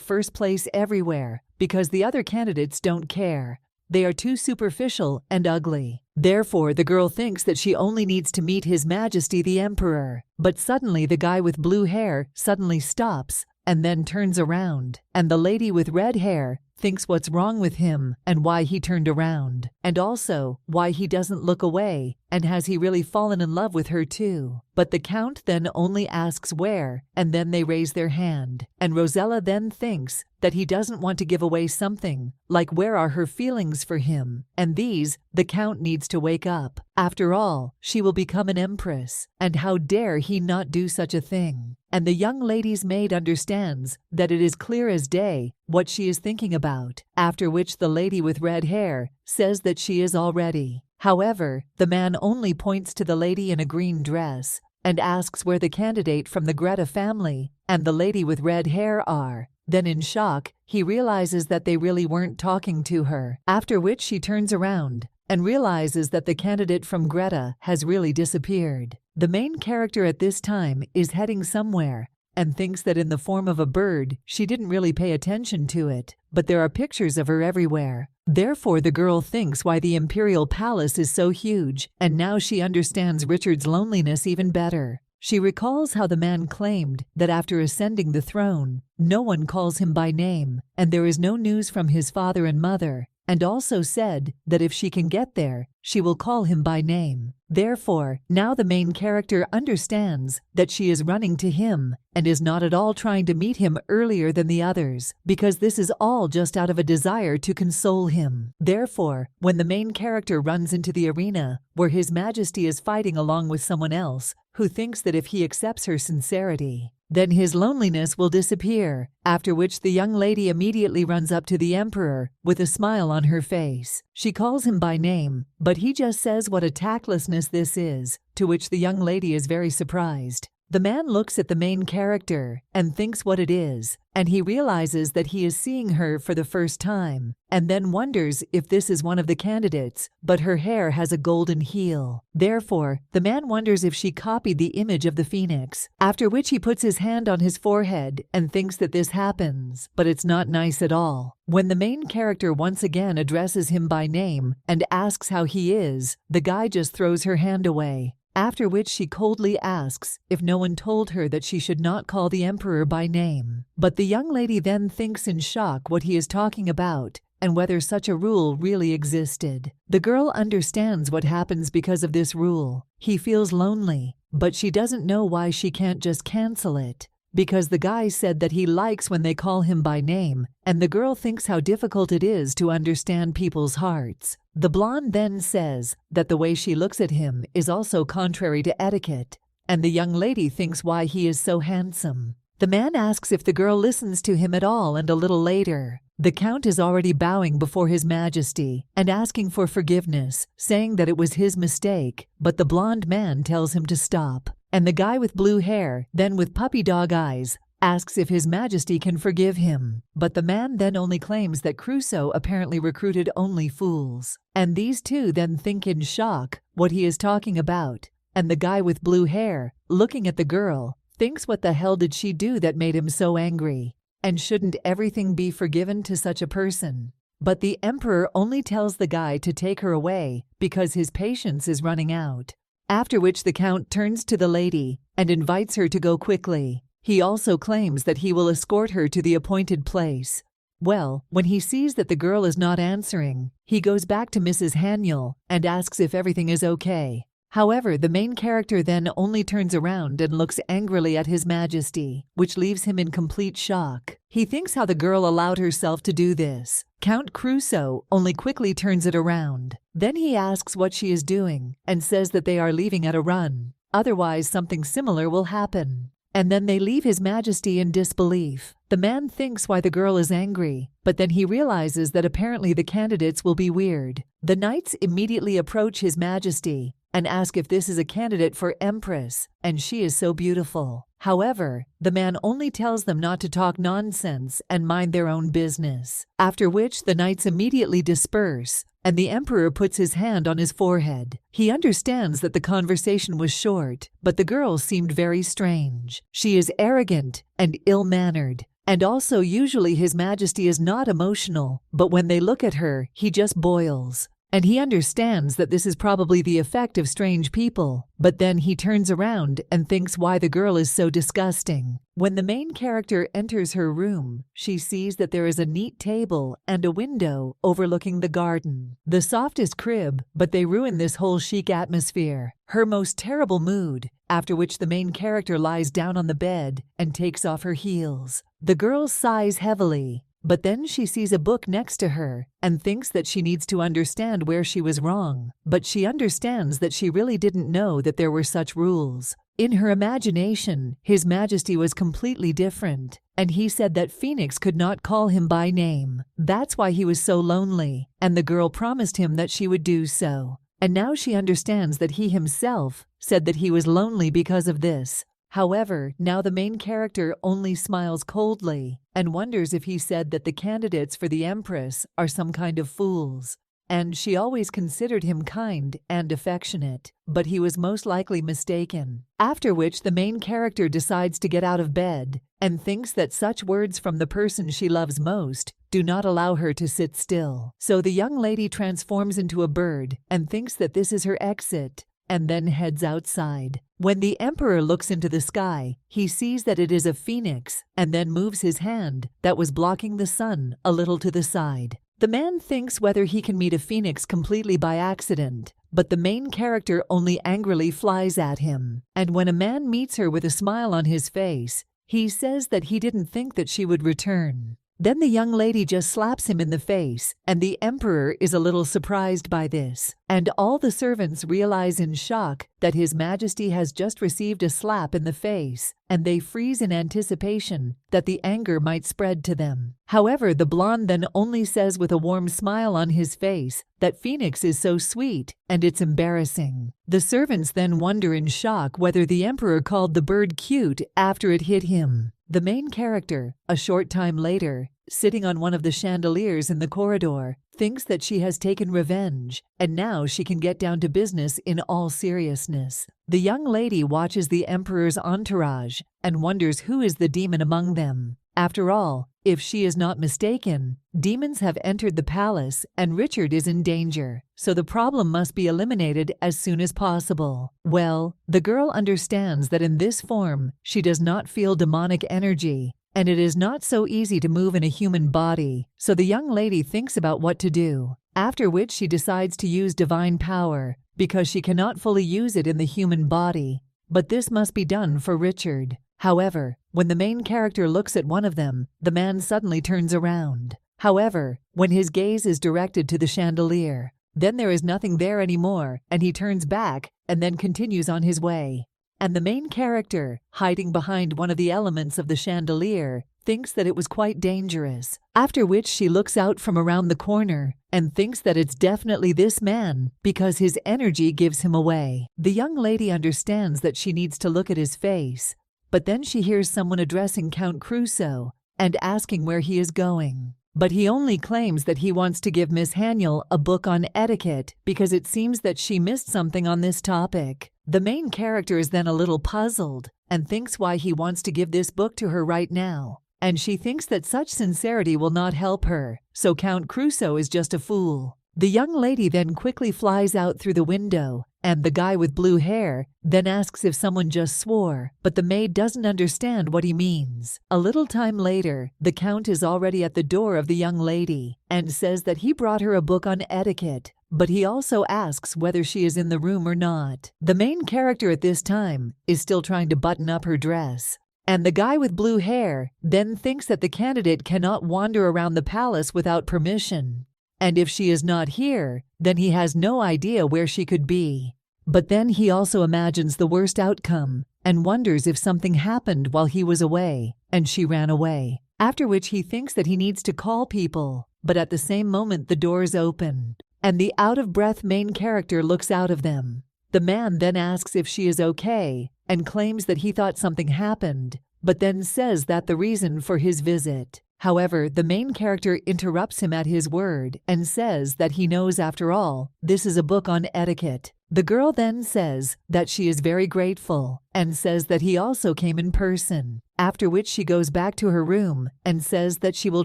first place everywhere, because the other candidates don't care. They are too superficial and ugly. Therefore, the girl thinks that she only needs to meet His Majesty the Emperor. But suddenly the guy with blue hair suddenly stops and then turns around. And the lady with red hair thinks what's wrong with him and why he turned around. And also, why he doesn't look away, and has he really fallen in love with her too? But the Count then only asks where, and then they raise their hand. And Rosella then thinks that he doesn't want to give away something, like where are her feelings for him? And these, the Count needs to wake up. After all, she will become an empress, and how dare he not do such a thing? And the young lady's maid understands that it is clear as day what she is thinking about, after which the lady with red hair says that she is all ready. However, the man only points to the lady in a green dress and asks where the candidate from the Greta family and the lady with red hair are. Then in shock, he realizes that they really weren't talking to her, after which she turns around and realizes that the candidate from Greta has really disappeared. The main character at this time is heading somewhere and thinks that in the form of a bird, she didn't really pay attention to it, but there are pictures of her everywhere. Therefore, the girl thinks why the Imperial Palace is so huge, and now she understands Richard's loneliness even better. She recalls how the man claimed that after ascending the throne, no one calls him by name, and there is no news from his father and mother, and also said that if she can get there, she will call him by name. Therefore, now the main character understands that she is running to him and is not at all trying to meet him earlier than the others, because this is all just out of a desire to console him. Therefore, when the main character runs into the arena where His Majesty is fighting along with someone else who thinks that if he accepts her sincerity, then his loneliness will disappear, after which the young lady immediately runs up to the Emperor with a smile on her face. She calls him by name, but he just says what a tactlessness this is, to which the young lady is very surprised. The man looks at the main character and thinks what it is, and he realizes that he is seeing her for the first time, and then wonders if this is one of the candidates, but her hair has a golden heel. Therefore, the man wonders if she copied the image of the phoenix, after which he puts his hand on his forehead and thinks that this happens, but it's not nice at all. When the main character once again addresses him by name and asks how he is, the guy just throws her hand away. After which she coldly asks if no one told her that she should not call the Emperor by name. But the young lady then thinks in shock what he is talking about and whether such a rule really existed. The girl understands what happens because of this rule. He feels lonely, but she doesn't know why she can't just cancel it, because the guy said that he likes when they call him by name, and the girl thinks how difficult it is to understand people's hearts. The blonde then says that the way she looks at him is also contrary to etiquette, and the young lady thinks why he is so handsome. The man asks if the girl listens to him at all, and a little later, the Count is already bowing before His Majesty and asking for forgiveness, saying that it was his mistake, but the blonde man tells him to stop. And the guy with blue hair, then with puppy dog eyes, asks if His Majesty can forgive him. But the man then only claims that Crusoe apparently recruited only fools. And these two then think in shock what he is talking about. And the guy with blue hair, looking at the girl, thinks what the hell did she do that made him so angry? And shouldn't everything be forgiven to such a person? But the Emperor only tells the guy to take her away because his patience is running out. After which the Count turns to the lady and invites her to go quickly. He also claims that he will escort her to the appointed place. Well, when he sees that the girl is not answering, he goes back to Mrs. Haniel and asks if everything is okay. However, the main character then only turns around and looks angrily at His Majesty, which leaves him in complete shock. He thinks how the girl allowed herself to do this. Count Crusoe only quickly turns it around. Then he asks what she is doing and says that they are leaving at a run. Otherwise, something similar will happen. And then they leave His Majesty in disbelief. The man thinks why the girl is angry, but then he realizes that apparently the candidates will be weird. The knights immediately approach His Majesty and ask if this is a candidate for Empress, and she is so beautiful. However, the man only tells them not to talk nonsense and mind their own business, after which the knights immediately disperse, and the emperor puts his hand on his forehead. He understands that the conversation was short, but the girl seemed very strange. She is arrogant and ill-mannered. And also usually His Majesty is not emotional, but when they look at her, he just boils. And he understands that this is probably the effect of strange people, but then he turns around and thinks why the girl is so disgusting. When the main character enters her room, she sees that there is a neat table and a window overlooking the garden. The softest crib, but they ruin this whole chic atmosphere. Her most terrible mood, after which the main character lies down on the bed and takes off her heels. The girl sighs heavily. But then she sees a book next to her and thinks that she needs to understand where she was wrong. But she understands that she really didn't know that there were such rules. In her imagination, His Majesty was completely different, and he said that Phoenix could not call him by name. That's why he was so lonely, and the girl promised him that she would do so. And now she understands that he himself said that he was lonely because of this. However, now the main character only smiles coldly and wonders if he said that the candidates for the Empress are some kind of fools. And she always considered him kind and affectionate, but he was most likely mistaken. After which the main character decides to get out of bed and thinks that such words from the person she loves most do not allow her to sit still. So the young lady transforms into a bird and thinks that this is her exit, and then heads outside. When the emperor looks into the sky, he sees that it is a phoenix and then moves his hand that was blocking the sun a little to the side. The man thinks whether he can meet a phoenix completely by accident, but the main character only angrily flies at him. And when a man meets her with a smile on his face, he says that he didn't think that she would return. Then the young lady just slaps him in the face, and the emperor is a little surprised by this. And all the servants realize in shock that His Majesty has just received a slap in the face, and they freeze in anticipation that the anger might spread to them. However, the blonde then only says with a warm smile on his face that Phoenix is so sweet, and it's embarrassing. The servants then wonder in shock whether the emperor called the bird cute after it hit him. The main character, a short time later, sitting on one of the chandeliers in the corridor, thinks that she has taken revenge, and now she can get down to business in all seriousness. The young lady watches the emperor's entourage and wonders who is the demon among them. After all, if she is not mistaken, demons have entered the palace and Richard is in danger, so the problem must be eliminated as soon as possible. Well, the girl understands that in this form, she does not feel demonic energy, and it is not so easy to move in a human body, so the young lady thinks about what to do, after which she decides to use divine power, because she cannot fully use it in the human body. But this must be done for Richard. However, when the main character looks at one of them, the man suddenly turns around. However, when his gaze is directed to the chandelier, then there is nothing there anymore, and he turns back and then continues on his way. And the main character, hiding behind one of the elements of the chandelier, thinks that it was quite dangerous, after which she looks out from around the corner and thinks that it's definitely this man because his energy gives him away. The young lady understands that she needs to look at his face, but then she hears someone addressing Count Crusoe and asking where he is going. But he only claims that he wants to give Miss Haniel a book on etiquette because it seems that she missed something on this topic. The main character is then a little puzzled and thinks why he wants to give this book to her right now. And she thinks that such sincerity will not help her, so Count Crusoe is just a fool. The young lady then quickly flies out through the window, and the guy with blue hair then asks if someone just swore, but the maid doesn't understand what he means. A little time later, the Count is already at the door of the young lady and says that he brought her a book on etiquette, but he also asks whether she is in the room or not. The main character at this time is still trying to button up her dress. And the guy with blue hair then thinks that the candidate cannot wander around the palace without permission. And if she is not here, then he has no idea where she could be. But then he also imagines the worst outcome and wonders if something happened while he was away and she ran away. After which he thinks that he needs to call people, but at the same moment the doors open, and the out-of-breath main character looks out of them. The man then asks if she is okay and claims that he thought something happened, but then says that the reason for his visit. However, the main character interrupts him at his word and says that he knows, after all, this is a book on etiquette. The girl then says that she is very grateful and says that he also came in person, after which she goes back to her room and says that she will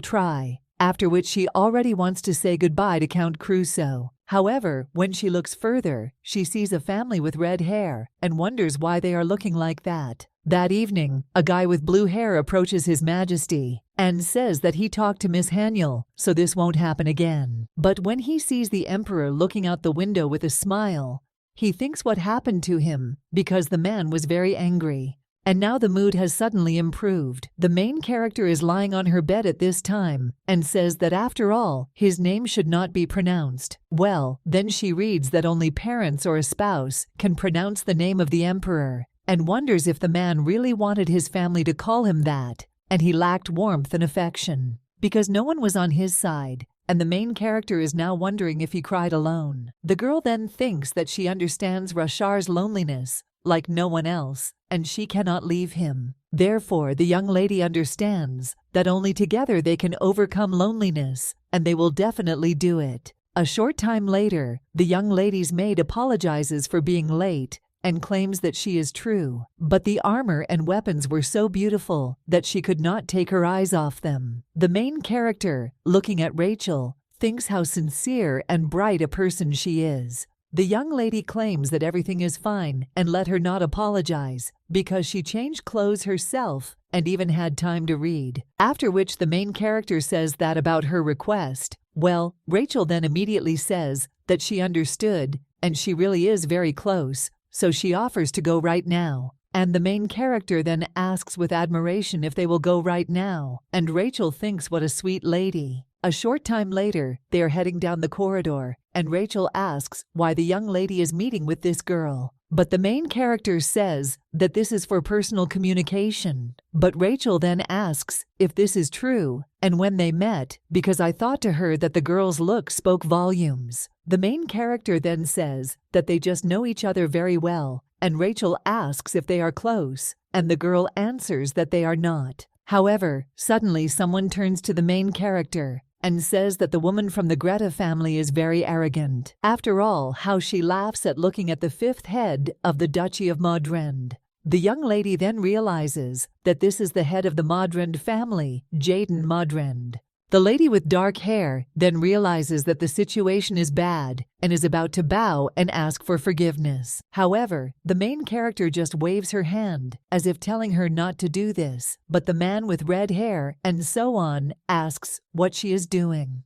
try, after which she already wants to say goodbye to Count Crusoe. However, when she looks further, she sees a family with red hair and wonders why they are looking like that. That evening, a guy with blue hair approaches His Majesty and says that he talked to Miss Haniel, so this won't happen again. But when he sees the Emperor looking out the window with a smile, he thinks what happened to him because the man was very angry. And now the mood has suddenly improved. The main character is lying on her bed at this time and says that after all, his name should not be pronounced. Well, then she reads that only parents or a spouse can pronounce the name of the Emperor and wonders if the man really wanted his family to call him that, and he lacked warmth and affection because no one was on his side. And the main character is now wondering if he cried alone. The girl then thinks that she understands Rashar's loneliness like no one else, and she cannot leave him. Therefore, the young lady understands that only together they can overcome loneliness, and they will definitely do it. A short time later, the young lady's maid apologizes for being late and claims that she is true, but the armor and weapons were so beautiful that she could not take her eyes off them. The main character, looking at Rachel, thinks how sincere and bright a person she is. The young lady claims that everything is fine and let her not apologize because she changed clothes herself and even had time to read. After which the main character says that about her request. Well, Rachel then immediately says that she understood and she really is very close, so she offers to go right now. And the main character then asks with admiration if they will go right now, and Rachel thinks what a sweet lady. A short time later, they are heading down the corridor, and Rachel asks why the young lady is meeting with this girl. But the main character says that this is for personal communication. But Rachel then asks if this is true, and when they met, because I thought to her that the girl's look spoke volumes. The main character then says that they just know each other very well, and Rachel asks if they are close, and the girl answers that they are not. However, suddenly someone turns to the main character and says that the woman from the Greta family is very arrogant. After all, how she laughs at looking at the fifth head of the Duchy of Modrend. The young lady then realizes that this is the head of the Modrend family, Jaden Modrend. The lady with dark hair then realizes that the situation is bad and is about to bow and ask for forgiveness. However, the main character just waves her hand as if telling her not to do this, but the man with red hair and so on asks what she is doing.